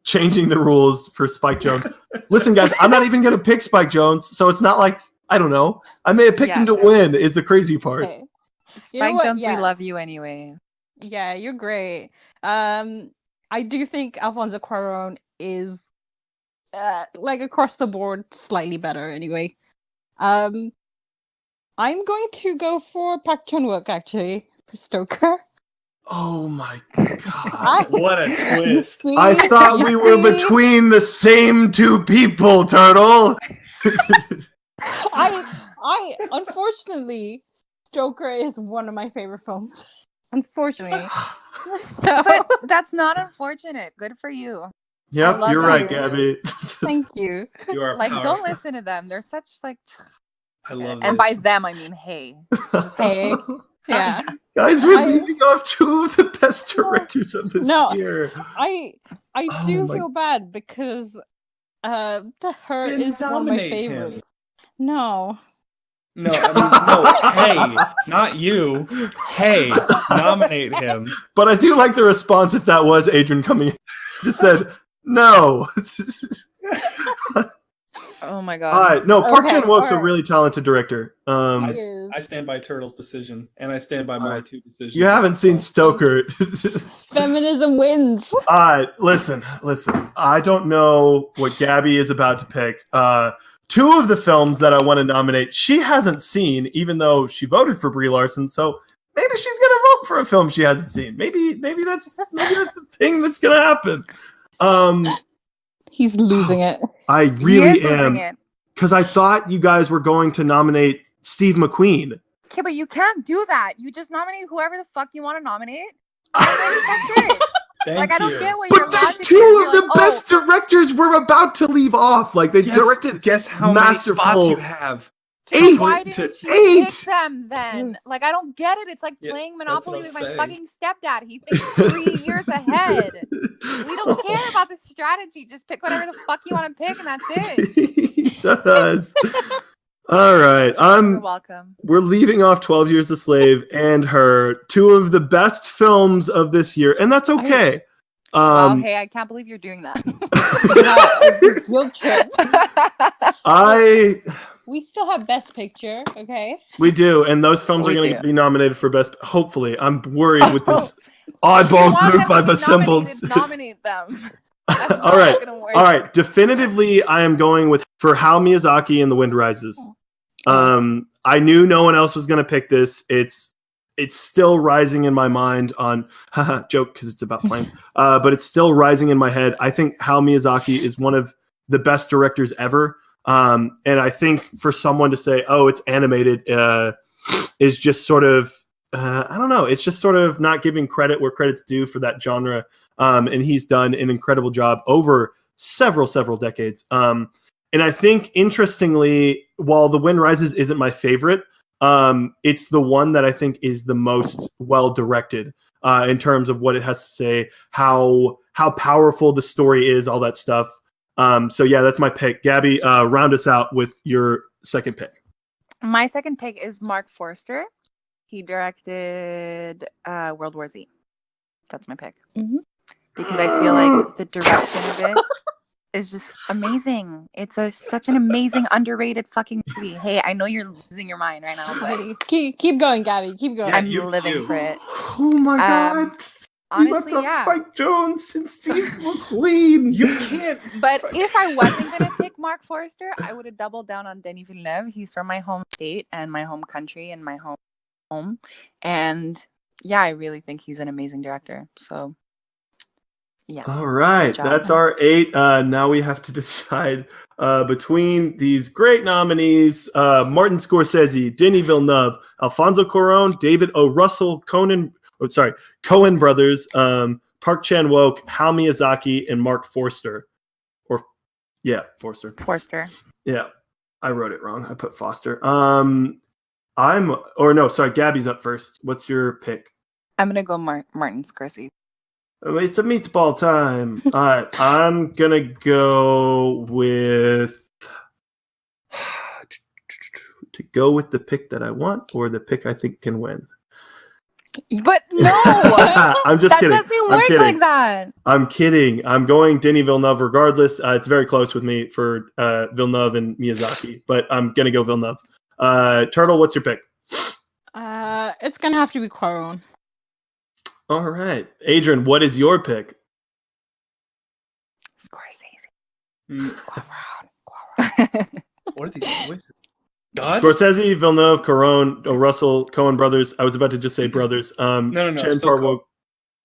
changing the rules for Spike Jonze. Listen, guys, I'm not even going to pick Spike Jonze, so it's not like, I don't know. I may have picked him to win, is the crazy part.
Okay.
Spike
You know what?
Jonze,
Yeah.
we love you anyways.
Yeah, you're great. I do think Alfonso Cuarón is like across the board slightly better anyway. I'm going to go for Park Chan-wook actually for Stoker.
Oh my God.
What a twist.
See?
I thought we were
See?
between the same 2 people, Turtle.
I unfortunately, Stoker is one of my favorite films. Unfortunately. So
But that's not unfortunate. Good for you.
Yep,
love
you're
that
right,
for you.
Gabby.
thank you.
You are
Like,
powerful.
don't listen to them. They're such like.
I love
And
this.
by them, I mean hey.
Hey. Yeah.
Guys, we're
I-
leaving off 2 of the best directors of this
No.
year.
I
Oh
do
my-
feel bad because the Her
Then
is one of my
nominate him.
favorites. No.
No, I mean, no, hey, not you. Hey, nominate him.
But I do like the response if that was Adrian coming in. Just said, no.
Oh my god.
No, Park
Okay,
Chan-wook's a
alright.
really talented director.
I stand by Turtle's decision, and I stand by my two decisions.
You haven't seen Stoker.
Feminism wins.
Listen. I don't know what Gabby is about to pick. Two of the films that I want to nominate, she hasn't seen, even though she voted for Brie Larson. So maybe she's gonna vote for a film she hasn't seen. Maybe that's the thing that's gonna happen.
He's losing it.
I
He
really
is
am,
losing it.
because I thought you guys were going to nominate Steve McQueen.
Okay, but you can't do that. You just nominate whoever the fuck you want to nominate. And then that's it. Like, I don't get what your
But then
logic is.
two
You're
of the
like,
best directors were about to leave off. Like, they directed.
Guess how many spots you have?
"Okay, but why didn't you
Eight.
pick them then?" Like, I don't get it. It's like
Yeah,
playing
that's
Monopoly
what
with
I'm
my
saying.
fucking stepdad. He thinks 3 years ahead. We don't care about the strategy. Just pick whatever the fuck you want to pick, and that's it.
Jesus. All right.
You're welcome.
We're leaving off 12 Years a Slave and Her, two of the best films of this year, and that's okay.
Wow, hey, I can't believe you're doing that.
Guilt trip. We still have Best Picture, okay?
We do, and those films are
We
going
do.
to be nominated for best. Hopefully, I'm worried with this oddball group I've assembled.
Nominate them. That's
All right,
not gonna work.
all right. Definitively, I am going with for How Miyazaki and The Wind Rises. I knew no one else was going to pick this. It's still rising in my mind on joke because it's about planes, but it's still rising in my head. I think Hayao Miyazaki is one of the best directors ever, and I think for someone to say, "Oh, it's animated," is just sort of I don't know. It's just sort of not giving credit where credit's due for that genre. And he's done an incredible job over several decades. And I think, interestingly, while The Wind Rises isn't my favorite, it's the one that I think is the most well-directed in terms of what it has to say, how powerful the story is, all that stuff. So, yeah, that's my pick. Gabby, round us out with your second pick.
My second pick is Mark Forster. He directed World War Z. That's my pick.
Mm-hmm.
Because I feel like the direction of it is just amazing. It's such an amazing, underrated fucking movie. Hey, I know you're losing your mind right now, but
keep going, Gabby. Keep going.
I'm living for it.
Oh my God.
Honestly,
you left
yeah.
off Spike Jonze and Steve McQueen.
You can't.
But if I wasn't going to pick Mark Forster, I would have doubled down on Denis Villeneuve. He's from my home state and my home country and my home. And yeah, I really think he's an amazing director. So yeah.
All right, that's our 8. Now we have to decide between these great nominees: Martin Scorsese, Denis Villeneuve, Alfonso Cuarón, David O. Russell, Coen brothers, Park Chan-wook, Hayao Miyazaki, and Mark Forster. Forster.
Forster.
Yeah, I wrote it wrong. I put Foster. Gabby's up first. What's your pick?
I'm gonna go Martin Scorsese.
It's a meatball time. All right, I'm gonna go with the pick that I want or the pick I think can win.
But no,
I'm just kidding.
That doesn't work like that.
I'm kidding. I'm going Denis Villeneuve regardless. It's very close with me for Villeneuve and Miyazaki, but I'm gonna go Villeneuve. Turtle, what's your pick?
It's gonna have to be Cuarón.
All right, Adrian, what is your pick?
Scorsese.
Cuarón.
What are these voices? God?
Scorsese, Villeneuve, Cuarón, Russell, Coen brothers. I was about to just say brothers.
No.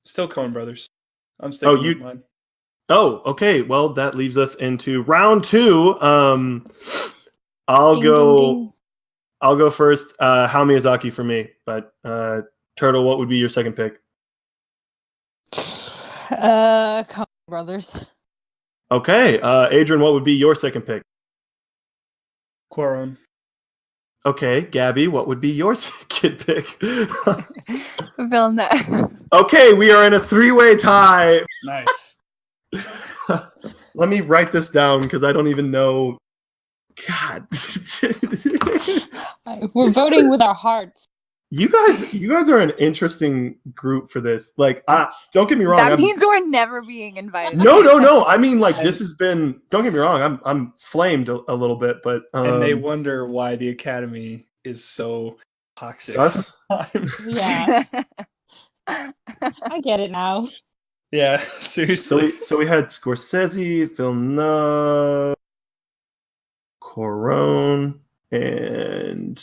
Still Coen brothers. I'm sticking with mine.
Oh, okay. Well, that leaves us into round 2. I'll go first. Hayao Miyazaki for me, but Turtle, what would be your second pick?
Coen brothers.
Okay, Adrian, what would be your second pick?
Cuarón.
Okay, Gabby, what would be your second pick?
Villeneuve.
Okay, we are in a 3-way tie.
Nice.
Let me write this down because I don't even know. God.
We're voting with our hearts.
You guys are an interesting group for this. Like, don't get me wrong.
That means we're never being invited.
No. I mean, like, this has been. Don't get me wrong. I'm flamed a little bit, but
and they wonder why the Academy is so toxic sometimes.
Yeah, I get it now.
Yeah, seriously.
So we had Scorsese, Villeneuve, Cuarón, and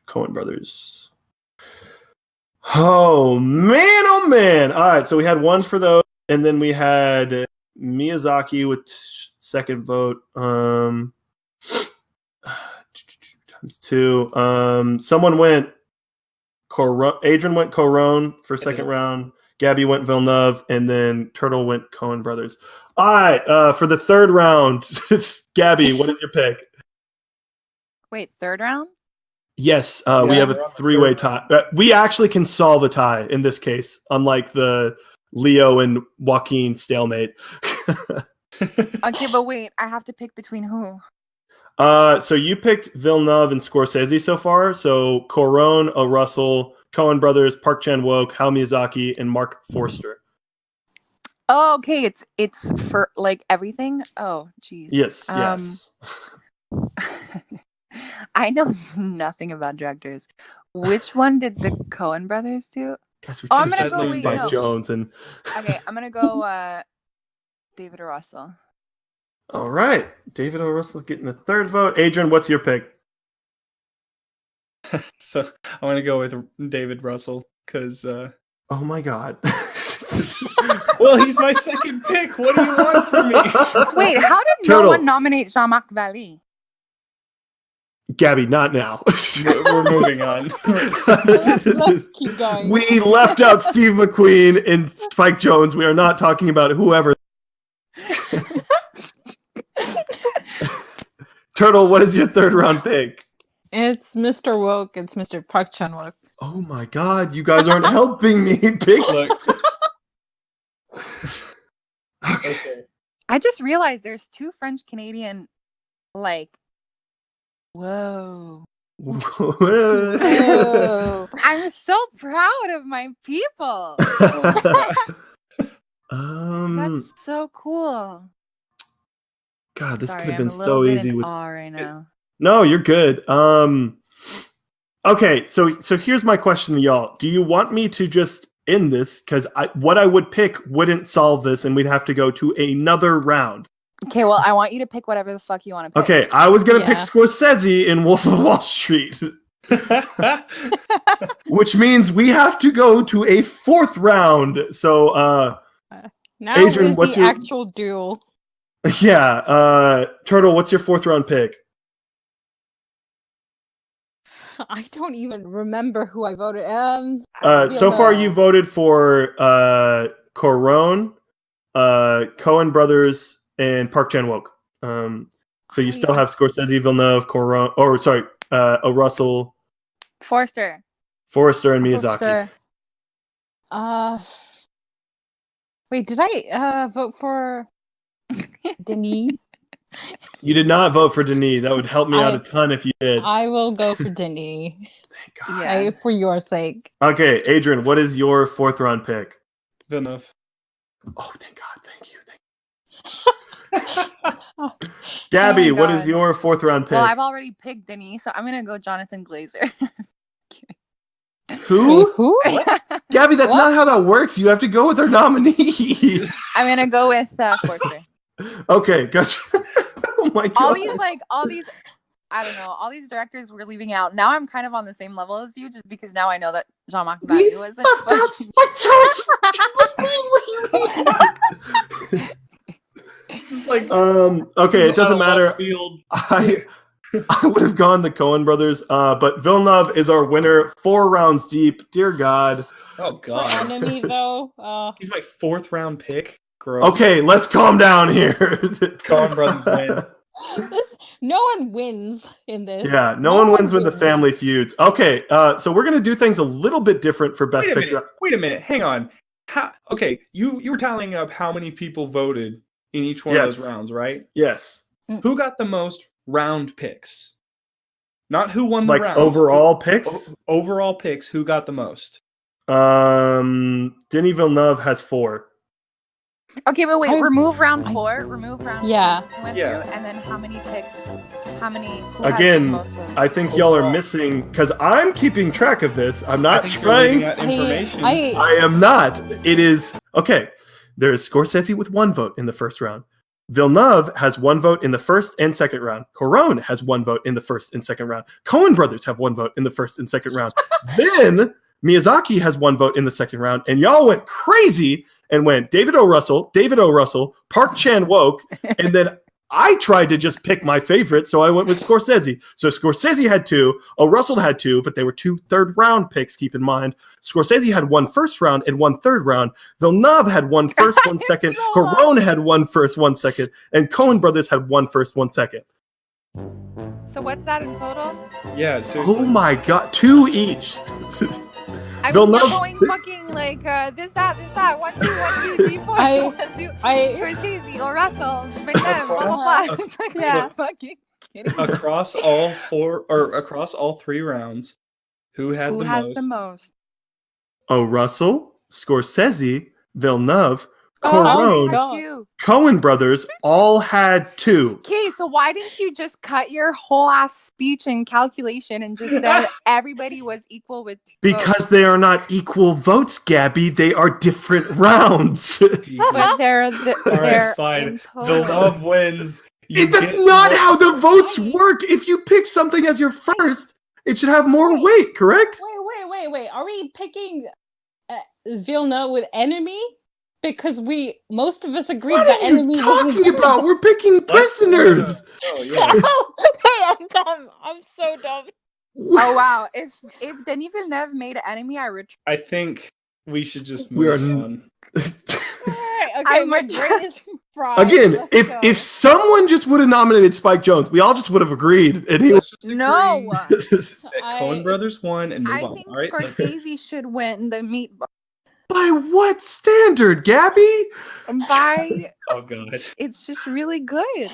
Coen Brothers. Oh man! All right, so we had one for those, and then we had Miyazaki with second vote. Times two. Someone went. Adrian went Cuarón for second round. Gabby went Villeneuve, and then Turtle went Coen Brothers. All right, for the third round, Gabby, what is your pick?
Wait, third round?
Yes, we have a three-way tie. We actually can solve a tie in this case, unlike the Leo and Joaquin stalemate.
Okay, but wait, I have to pick between who?
So you picked Villeneuve and Scorsese so far. So Cuarón, O. Russell, Coen Brothers, Park Chan-wook, Hayao Miyazaki, and Mark Forster.
Oh, okay, it's for like everything. Oh, geez.
Yes.
I know nothing about directors. Which one did the Coen Brothers do?
Guys,
I'm gonna go
Spike Jones and.
Okay, I'm gonna go David O. Russell.
All right, David O. Russell getting the third vote. Adrian, what's your pick?
So I want to go with David Russell because.
Oh my God.
Well, he's my second pick. What do you want from me?
Wait, how did no one nominate Jean-Marc Vallée?
Gabby, not now.
We're moving on.
Let's keep going.
We left out Steve McQueen and Spike Jones. We are not talking about whoever. Turtle, what is your third round pick?
It's Mr. Woke. It's Mr. Park Chan-wook.
Oh my God, you guys aren't helping me pick.
Look.
Okay.
I just realized there's two French Canadian, like, whoa.
Oh.
I'm so proud of my people. That's so cool.
God, this
Sorry,
could have been
I'm a little
so
bit
easy
in
with
awe right now.
No, you're good. Okay, so here's my question to y'all. Do you want me to just end this? Because what I would pick wouldn't solve this, and we'd have to go to another round.
Okay, well, I want you to pick whatever the fuck you want to pick.
Okay, I was gonna pick Scorsese in Wolf of Wall Street. Which means we have to go to a fourth round. So
now
Adrian,
is
what's
the
your
actual duel.
Yeah, Turtle, what's your fourth round pick?
I don't even remember who I voted.
So far you voted for Cuarón, Coen Brothers, and Park Chan-wook. So you still have Scorsese, Villeneuve, Cuarón, or sorry, O. Russell,
Forster,
and Miyazaki.
Wait, did I vote for Denis?
You did not vote for Denis. That would help me out a ton if you did.
I will go for Denis.
Thank God.
For your sake.
Okay, Adrian, what is your fourth round pick?
Villeneuve.
Oh, thank God. Thank you. Gabby, what is your fourth round pick?
Well, I've already picked Denis, so I'm going to go Jonathan Glazer.
Who?
What?
Gabby, that's not how that works. You have to go with our nominees.
I'm going to go with Forster.
Okay, gotcha. Oh my God.
All these, I don't know, all these directors we're leaving out. Now I'm kind of on the same level as you, just because now I know that Jean-Marc Vallée wasn't.
Just like, okay, it doesn't matter. I would have gone the Coen Brothers, but Villeneuve is our winner, 4 rounds deep. Dear God.
Oh God.
Enemy though.
He's my fourth round pick. Gross.
Okay, let's calm down here.
Coen Brothers win.
No one wins in this.
Yeah, no one wins when the family feuds. Okay, so we're gonna do things a little bit different for Best Picture.
Wait a minute, hang on. Okay, you were tallying up how many people voted in each one of those rounds, right?
Yes.
Who got the most round picks? Not who won the
Like
rounds.
overall picks?
Overall picks, who got the most?
Denis Villeneuve has 4.
Okay, but wait,
I-
remove round 4. Remove round
Yeah.
4 went
Yeah.
through, and then how many picks? Who
Again,
has the most votes?
I think y'all are
Overall.
missing, because I'm keeping track of this. I'm
I
not
think you're leaving
trying.
out information.
I am not. It is okay. There is Scorsese with 1 vote in the first round. Villeneuve has 1 vote in the first and second round. Cuarón has 1 vote in the first and second round. Coen brothers have 1 vote in the first and second round. Then Miyazaki has 1 vote in the second round, and y'all went crazy and went David O. Russell, Park Chan-wook, and then I tried to just pick my favorite, so I went with Scorsese. So Scorsese had 2, O. Russell had 2, but they were 2 third-round picks, keep in mind. Scorsese had 1 first round and 1 third round. Villeneuve had 1 first, 1 second. Cuarón had 1 first, 1 second. And Coen brothers had 1 first, 1 second.
So what's that in total?
Yeah, seriously.
Oh my god, 2 each.
I mean,
Villeneuve-
we're going fucking like this, that. 1, 2, 1, 2, 3, 4.
I-
1, 2.
I
Scorsese or Russell, Villeneuve, blah blah blah. It's like,
Yeah.
fucking kidding.
Across all 4 or across all 3 rounds, who had
Who
the
has
most?
the most?
O. Russell, Scorsese, Villeneuve,
Oh
Cuarón,
my God.
2.
Coen brothers all had 2.
Okay, so why didn't you just cut your whole ass speech and calculation and just said everybody was equal with 2
Because
votes?
they are not equal votes, Gabby. They are different rounds.
Jesus.
But they're
All right,
they're
fine.
in total.
Villeneuve wins. You
That's
get
not
more-
how the votes work. If you pick something as your first, it should have more weight, correct?
Wait. Are we picking Villeneuve with Enemy? Because most of us agreed
What
that
are you
Enemy
talking
was
about? We're picking prisoners.
Oh yeah.
I'm dumb. I'm so dumb.
Oh wow! If Denis Villeneuve made Enemy, I would.
I think we should just
We
move
are-
on.
Alright, okay,
I'm
my
a
brain is fried.
Again,
Let's
if
go.
if someone just would have nominated Spike Jones, we all just would have agreed, and he
Let's just
No.
agree that
I-
Coen Brothers won and move
I
on.
think
All right.
Scorsese should win the meat
By what standard, Gabby?
by.
Oh god.
It's just really good.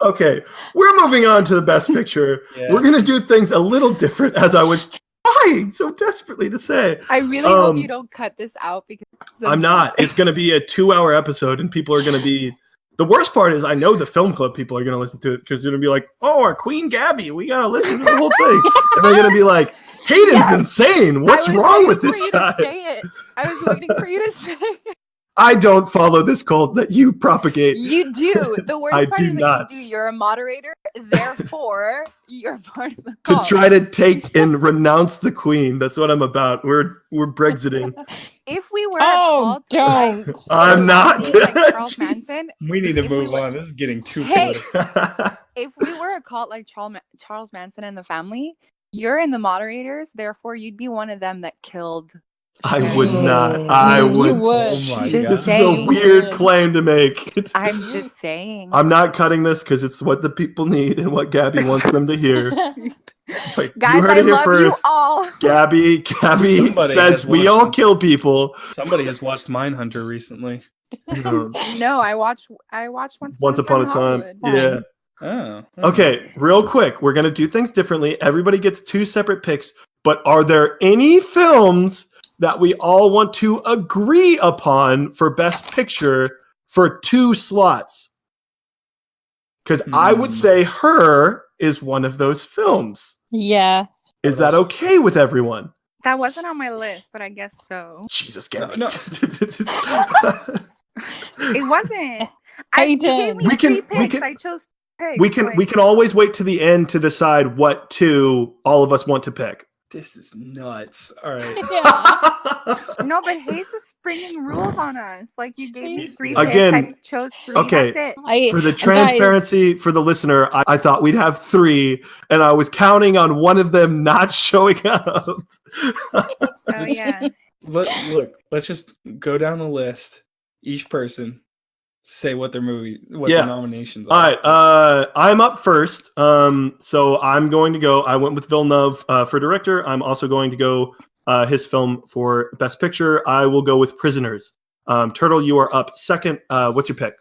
Okay, we're moving on to the best picture.
Yeah.
We're gonna do things a little different, as I was trying so desperately to say.
I really hope
Um,
you don't cut this out because
I'm not. It's gonna be a 2-hour episode, and people are gonna be. The worst part is, I know the film club people are gonna listen to it because they're gonna be like, "Oh, our Queen Gabby, we gotta listen to the whole thing," and they're gonna be like, "Hayden's
Yes.
insane. What's
I was
wrong
waiting
with
for
this
you
guy?"
To say it. I was waiting for you to say it.
I don't follow this cult that you propagate.
You do. The worst
I
part
do
is
not.
that you do. You're a moderator, therefore you're part of the
To
cult.
try to take and renounce the Queen. That's what I'm about. We're Brexiting.
If we were
Oh,
a cult,
don't.
I'm not.
like Charles
Jeez.
Manson,
We need to
If we
move
were-
on. This is getting too
Hey.
political.
if we were a cult like Charles Manson and the family, you're in the moderators, therefore you'd be one of them that killed.
I would not. I
You
would.
would.
Oh my
Just
god.
This is a
saying.
weird claim to make.
I'm just saying.
I'm not cutting this because it's what the people need and what Gabby wants them to hear. Like,
Guys,
you heard
I
it here
love you
first.
all.
Gabby
Somebody
says
has
we
watched
all
it.
kill people.
Somebody has watched Mindhunter recently.
No, I watched
Once upon a time.
Hollywood.
Yeah.
Oh.
Okay, real quick. We're going to do things differently. Everybody gets 2 separate picks. But are there any films that we all want to agree upon for Best Picture for 2 slots? Because I would say Her is one of those films.
Yeah.
Is that okay with everyone?
That wasn't on my list, but I guess so.
Jesus, Gabby.
No.
It wasn't.
I
You gave
did.
me
We can-
3
we
picks.
can-
I chose picks.
we can always wait to the end to decide what 2 all of us want to pick.
This is nuts. All right.
Yeah.
No, but Hayes was springing rules on us. Like you gave me 3
Again,
picks. I chose 3.
okay.
That's it.
For the
Guys,
transparency for the listener, I thought we'd have 3, and I was counting on one of them not showing up.
Oh yeah.
Look, let's just go down the list. Each person say what their
Yeah.
nominations
All
are.
right, I'm up first. So I'm going to go. I went with Villeneuve for director. I'm also going to go his film for Best Picture. I will go with Prisoners. Turtle, you are up second. What's your pick?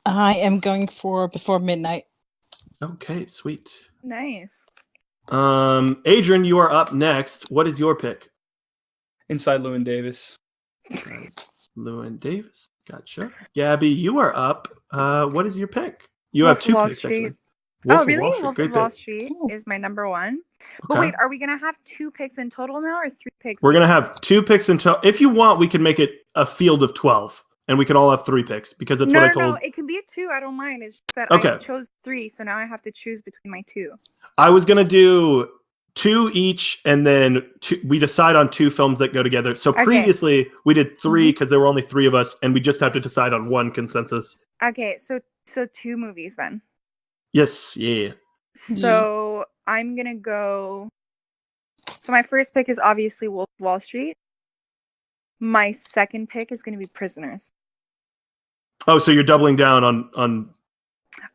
I am going for Before Midnight.
Okay, sweet.
Nice.
Adrian, you are up next. What is your pick?
Inside Llewyn Davis.
Llewyn Davis. Gotcha. Gabby, you are up. What is your pick? You
Wolf
have two
of Wall
picks,
Street.
actually.
Oh, really?
Wall Street.
Wolf
Great
of Wall
pick.
Street
Ooh.
is my number one. But
Okay.
wait, are we going to have 2 picks in total now or 3 picks?
We're going to have 2 picks until. If you want, we can make it a field of 12, and we can all have 3 picks because that's what I told.
No, it can be a 2. I don't mind. It's just that
Okay.
I chose 3, so now I have to choose between my 2.
I was going to do 2 each, and then we decide on 2 films that go together. So
Okay.
previously, we did 3 because there were only 3 of us, and we just have to decide on 1 consensus.
Okay, so 2 movies then.
Yes, yeah.
So I'm going to go. So my first pick is obviously Wolf of Wall Street. My second pick is going to be Prisoners.
Oh, so you're doubling down on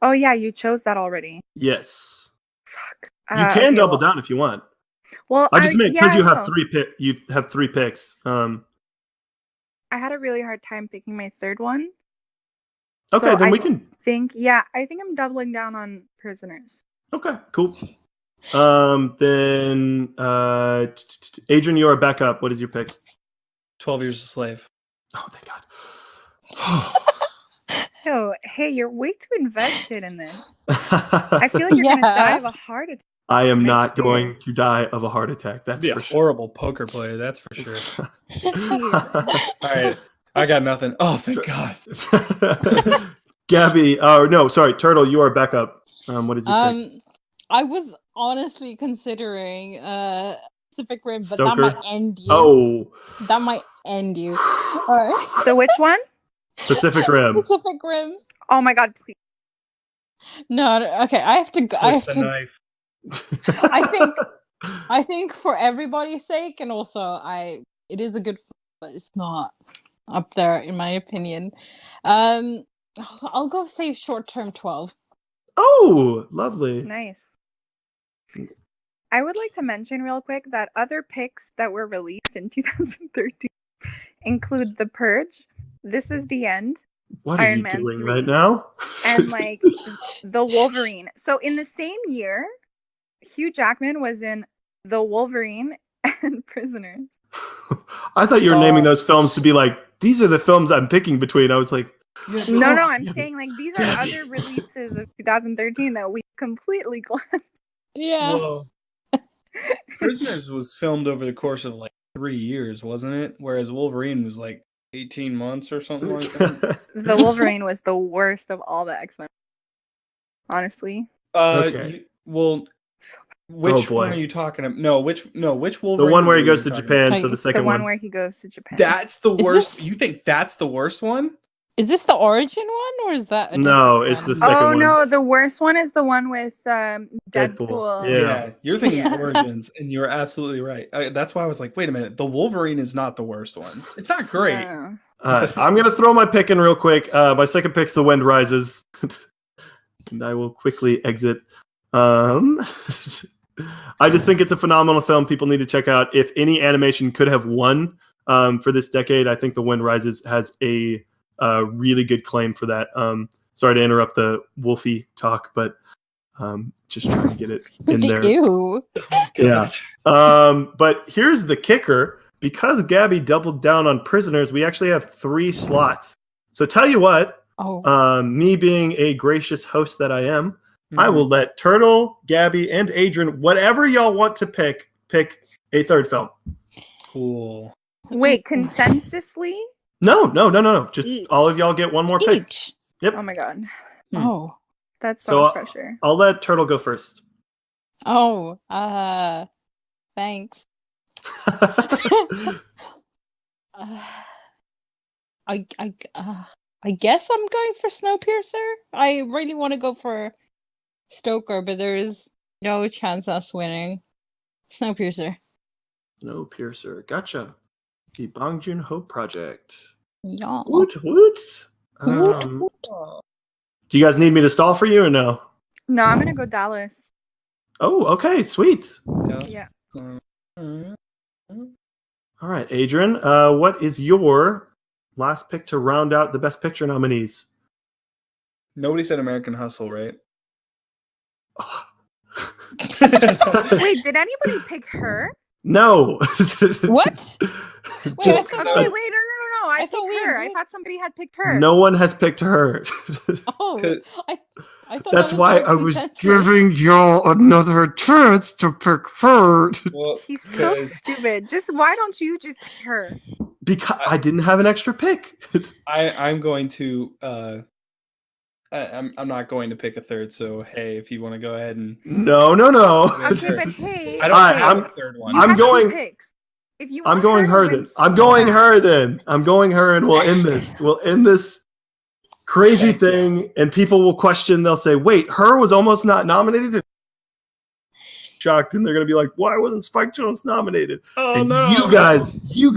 Oh, yeah, you chose that already.
yes.
Fuck.
You can
Okay,
double
well-
down if you want.
Well,
I just meant because
yeah,
you
I
have
will.
3 pick. You have 3 picks.
I had a really hard time picking my third one.
Okay,
So
then
I
we can.
I think I'm doubling down on Prisoners.
Okay, cool. Then Adrian, you are back up. What is your pick?
12 Years a Slave.
Oh, thank God.
Oh, hey, you're way too invested in this. I feel like you're gonna die
Yeah.
of a heart attack.
I am
I'm
not
scared.
going to die of a heart attack. That's
Be a
for sure.
horrible poker player, that's for sure.
Jeez.
All right, I got nothing. Oh, thank God.
Gabby, no, sorry, Turtle, you are back up. What is your pick?
I was honestly considering Pacific Rim, but
Stoker?
that might end you.
Oh,
That might end you. All right.
The which one?
Pacific Rim.
Pacific Rim.
Oh my God, please.
No, okay. I have to go. I have
Twist the
to.
knife.
I think for everybody's sake, and also it is a good film, but it's not up there in my opinion. I'll go say short term 12.
Oh, lovely.
Nice. I would like to mention real quick that other picks that were released in 2013 include The Purge, This Is the End,
What are
Iron
you
Man
doing
3,
right now?
and like The Wolverine. So in the same year, Hugh Jackman was in The Wolverine and Prisoners.
I thought you were naming those films to be like, these are the films I'm picking between. I was like,
No, I'm saying like these are other releases of 2013 that we completely glanced.
Yeah.
Whoa. Prisoners was filmed over the course of like 3 years, wasn't it? Whereas Wolverine was like 18 months or something like that.
The Wolverine was the worst of all the X-Men. Honestly.
Okay.
Which
boy.
one are you talking about? Which
the
Wolverine?
one where he
were
goes
you
to
talking
Japan,
about?
so the second
The one
one.
where he goes to Japan.
That's the
Is
worst.
this-
You think that's the worst one?
Is this the origin one or is that a
No,
different
it's the
one?
second
Oh
one.
no, the worst one is the one with
Deadpool.
Deadpool.
Yeah.
You're thinking
Yeah.
Origins, and you're absolutely right. That's why I was like, wait a minute, the Wolverine is not the worst one. It's not great.
No.
I'm going to throw my pick in real quick. My second pick's The Wind Rises. And I will quickly exit. I just think it's a phenomenal film. People need to check out. If any animation could have won for this decade, I think The Wind Rises has a really good claim for that. Sorry to interrupt the Wolfie talk, but just trying to get it in there.
Ew.
Yeah. But here's the kicker. Because Gabby doubled down on Prisoners, we actually have 3 slots. So tell you what,
Oh.
me being a gracious host that I am,
Mm-hmm.
I will let Turtle, Gabby, and Adrian, whatever y'all want to pick a third film.
Cool.
Wait, consensusly?
No. Just
Each.
all of y'all get one more pick.
Each.
Yep.
Oh my God.
Oh.
That's so
So
much pressure.
I'll let Turtle go first.
Oh. Thanks. I guess I'm going for Snowpiercer. I really want to go for Stoker, but there is no chance us winning. Snowpiercer.
Snowpiercer. Gotcha. The Bong Joon-ho project.
Yeah.
Woot woot. Do you guys need me to stall for you or no?
No, I'm gonna go Dallas.
Oh, okay, sweet.
Yeah.
All right, Adrian, what is your last pick to round out the Best Picture nominees?
Nobody said American Hustle, right?
Wait, did anybody pick her?
No.
What?
Just
I
Okay,
thought-
wait, no. I
I thought
picked
we
her. I
agreed.
thought somebody had picked her.
no one has picked her.
Oh, I thought
That's
that was
why
your
I was
consensus.
giving y'all another chance to pick her.
Well,
He's so
'cause
stupid. Why don't you just pick her?
Because I didn't have an extra pick.
I'm going to I'm not going to pick a third. So hey, if you want to go ahead and
No.
Okay, but hey,
I don't
Alright,
have
I'm-
a third one.
you
I'm
have
going-
2 picks. If you
I'm
want
going her
to
then.
win
I'm
so
going
bad.
her then. I'm going her, and we'll end this. We'll end this crazy
Thank you.
thing, and people will question. They'll say, "Wait, her was almost not nominated." Shocked, and they're gonna be like, "Why wasn't Spike Jones nominated?"
Oh
and
no!
you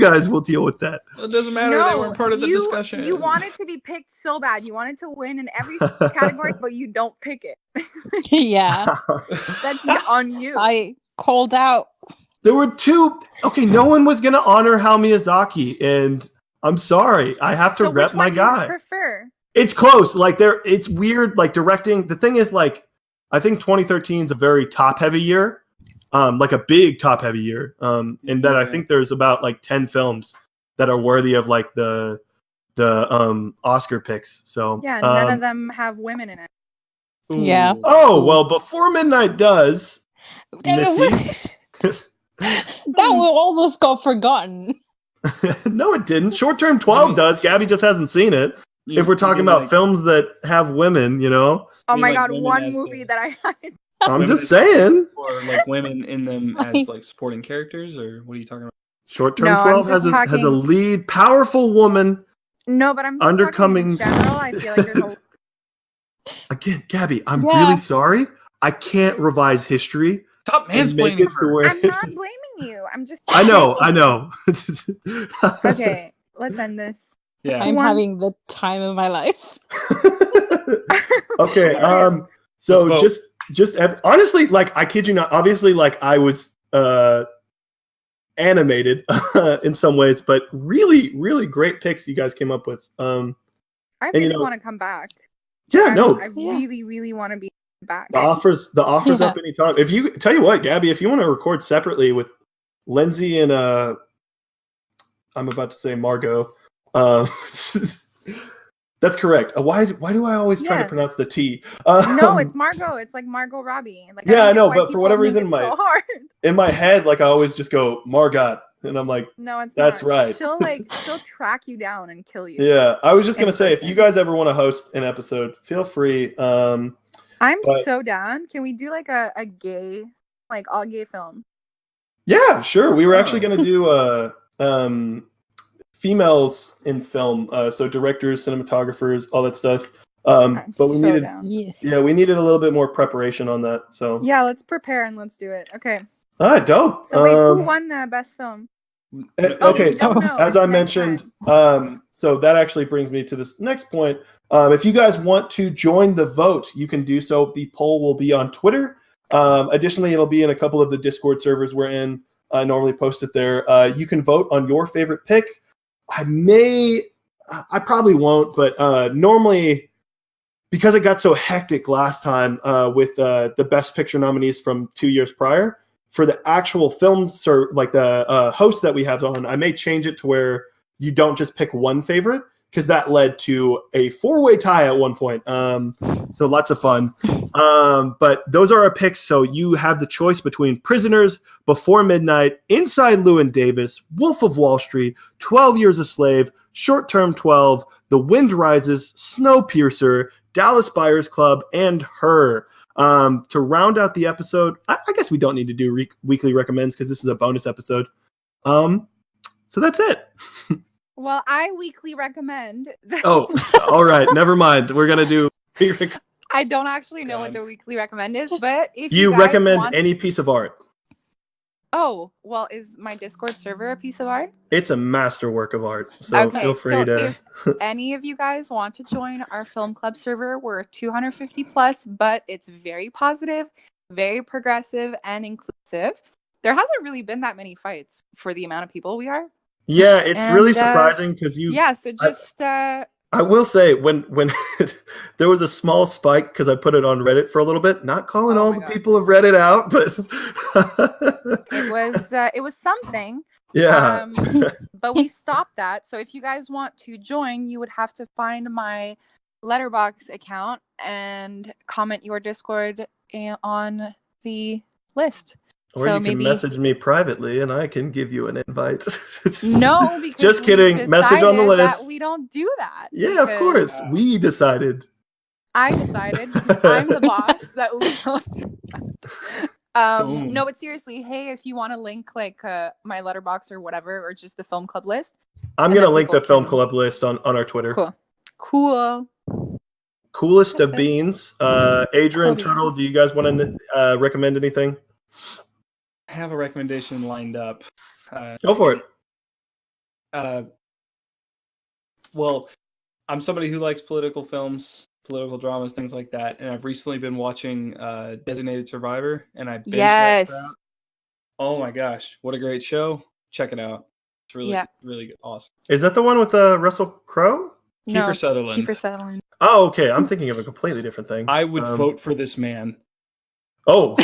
guys will deal with that.
It doesn't matter. They weren't part of the discussion.
You wanted to be picked so bad. You wanted to win in every category, but you don't pick it.
Yeah,
That's on you.
I called out.
There were 2. Okay, no one was gonna honor Hal Miyazaki, and I'm sorry. I have to
so
rep
which
my
one do you
guy.
prefer?
It's close. Like it's weird. Like directing. The thing is, like, I think 2013 is a very top-heavy year, like a big top-heavy year. And that I think there's about like 10 films that are worthy of like the Oscar picks. So
Yeah, none of them have women in it.
Ooh.
Yeah.
Oh well, Before Midnight does. Missy?
That one almost got forgotten.
No, it didn't. Short Term 12 does. Gabby just hasn't seen it. If we're talking about films that have women,
Oh
mean,
my
like,
god,
women
one
as
movie
the-
that I haven't.
I'm
Women
just saying.
or like women in them as like supporting characters, or what are you talking about?
Short Term
No, I'm
12 has
just
a
talking-
lead, powerful woman.
No, but I'm just talking
Undercoming-
in general. I feel like there's a
Again, Gabby, I'm
Yeah.
really sorry. I can't revise history.
Stop
and make
mansplaining
it to
her.
where-
I'm not blaming you. I'm just
I know.
Okay, let's end this.
Yeah.
I'm
One-
having the time of my life.
Okay.
Let's
So
vote.
honestly, like, I kid you not. Obviously, like, I was animated in some ways, but really, really great picks you guys came up with.
I
you
really
know-
want to come back.
Yeah.
I
No.
really, really want to be back.
The offers
Yeah.
up anytime. If you tell you what, Gabby, if you want to record separately with Lindsay and I'm about to say Margot. That's correct. Why do I always try to
Yeah.
pronounce the T?
No, it's Margot. It's like Margot Robbie. Like,
Yeah,
don't
I
get
know,
why
but for
people
whatever
think
reason,
it's
my-
so hard.
in my head, like, I always just go Margot, and I'm like,
No, it's
That's
not.
right.
She'll track you down and kill you.
yeah. I was just
In
gonna say, if you
person.
guys ever want to host an episode, feel free.
I'm
But-
so down. Can we do like a gay, like all gay film?
Yeah, sure. We were actually
Oh.
gonna do females in film, so directors, cinematographers, all that stuff.
I'm
But we
so
needed,
down.
Yes.
yeah, we needed a little bit more preparation on that. So,
Yeah, let's prepare and let's do it. Okay.
all right, dope.
So wait, who won best film?
Okay,
don't know.
as I
Next
mentioned, so that actually brings me to this next point. If you guys want to join the vote, you can do so. The poll will be on Twitter. Additionally, it'll be in a couple of the Discord servers we're in. I normally post it there. You can vote on your favorite pick. I probably won't, but normally, because it got so hectic last time with the Best Picture nominees from 2 years prior, for the actual films, or like the host that we have on, I may change it to where you don't just pick one favorite, because that led to a 4-way tie at one point. So lots of fun. But those are our picks. So you have the choice between Prisoners, Before Midnight, Inside Llewyn Davis, Wolf of Wall Street, 12 Years a Slave, Short Term 12, The Wind Rises, Snowpiercer, Dallas Buyers Club, and Her. To round out the episode, I guess we don't need to do weekly recommends because this is a bonus episode. So that's it.
Well, I weekly recommend.
Oh, all right. Never mind. We're going to do...
I don't actually know what
God.
the weekly recommend is, but if
You
you guys
recommend
want...
any piece of art.
Oh, well, is my Discord server a piece of art?
It's a masterwork of art. So
Okay,
feel free
so
to...
if any of you guys want to join our film club server, we're 250 plus, but it's very positive, very progressive, and inclusive. There hasn't really been that many fights for the amount of people we are.
Yeah, it's really
And,
surprising because
Yeah, so just
I will say when there was a small spike because I put it on Reddit for a little bit, not calling all the people of Reddit out, but
it was something.
yeah.
But we stopped that. So if you guys want to join, you would have to find my Letterboxd account and comment your Discord on the list.
Or you can message me privately and I can give you an invite.
No, because
just kidding. Message on the list.
That we don't do that.
Yeah, of course. We decided.
I decided because I'm the boss that we don't do that. No, but seriously, hey, if you want to link like my Letterboxd or whatever, or just the film club list,
I'm gonna link the film club list on our Twitter.
Cool.
Coolest of beans. Adrian, Turtle, do you guys want to recommend anything?
I have a recommendation lined up.
Go for it.
Well, I'm somebody who likes political films, political dramas, things like that, and I've recently been watching Designated Survivor, and I binged that crap. Oh my gosh, what a great show! Check it out. It's really, really good. Awesome.
Is that the one with Russell Crowe?
Kiefer Sutherland.
Kiefer Sutherland.
Oh, okay. I'm thinking of a completely different thing.
I would vote for this man.
Oh,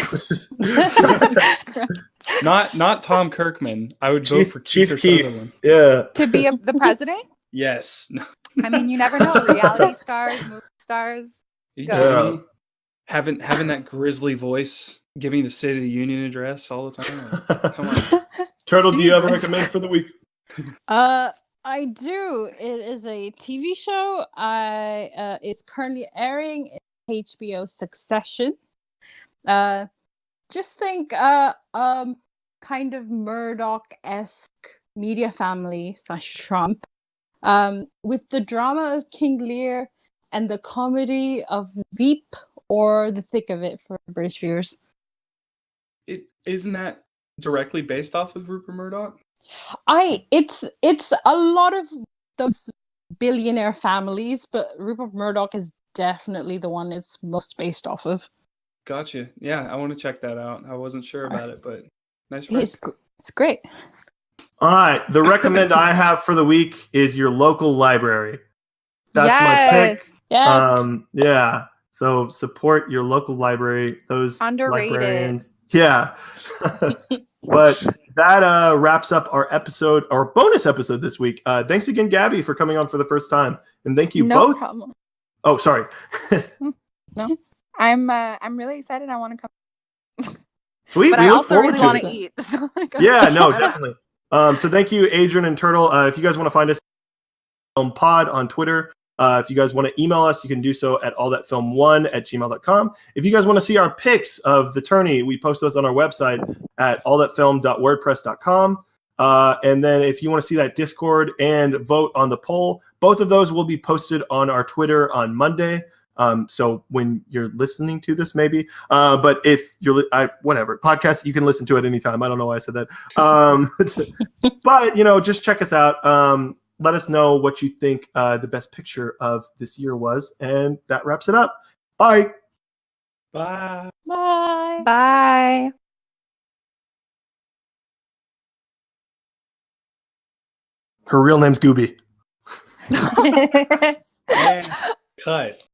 not Tom Kirkman. I would vote for Kiefer Sutherland.
Yeah,
to be the president.
Yes.
I mean, you never know. Reality stars, movie stars.
Yeah.
Having that grisly voice, giving the State of the Union address all the time. Come on.
Turtle, do you have a recommend for the week?
I do. It is a TV show. It's currently airing in HBO Succession. Just think kind of Murdoch-esque media family / Trump, with the drama of King Lear and the comedy of Veep, or The Thick of It for British viewers.
Isn't that directly based off of Rupert Murdoch?
It's a lot of those billionaire families, but Rupert Murdoch is definitely the one it's most based off of.
Gotcha. Yeah, I want to check that out. I wasn't sure about it, but nice.
It's great.
All right, the recommend I have for the week is your local library. That's my pick. Yeah. So support your local library. Those
underrated.
Librarians. Yeah. But that wraps up our episode, our bonus episode this week. Thanks again, Gabby, for coming on for the first time, and thank you both.
No problem.
Oh, sorry.
No. I'm really excited. I want to come.
Sweet.
But I also really want to eat. So
yeah, no, definitely. So thank you, Adrian and Turtle. If you guys want to find us on Pod on Twitter, if you guys want to email us, you can do so at allthatfilm1@gmail.com. If you guys want to see our pics of the tourney, we post those on our website at allthatfilm.wordpress.com. And then if you want to see that Discord and vote on the poll, both of those will be posted on our Twitter on Monday. So when you're listening to this, maybe, but if you're, whatever podcast, you can listen to it anytime. I don't know why I said that. But just check us out. Let us know what you think, the best picture of this year was. And that wraps it up. Bye.
Bye.
Bye.
Bye.
Her real name's Gooby.
Cut.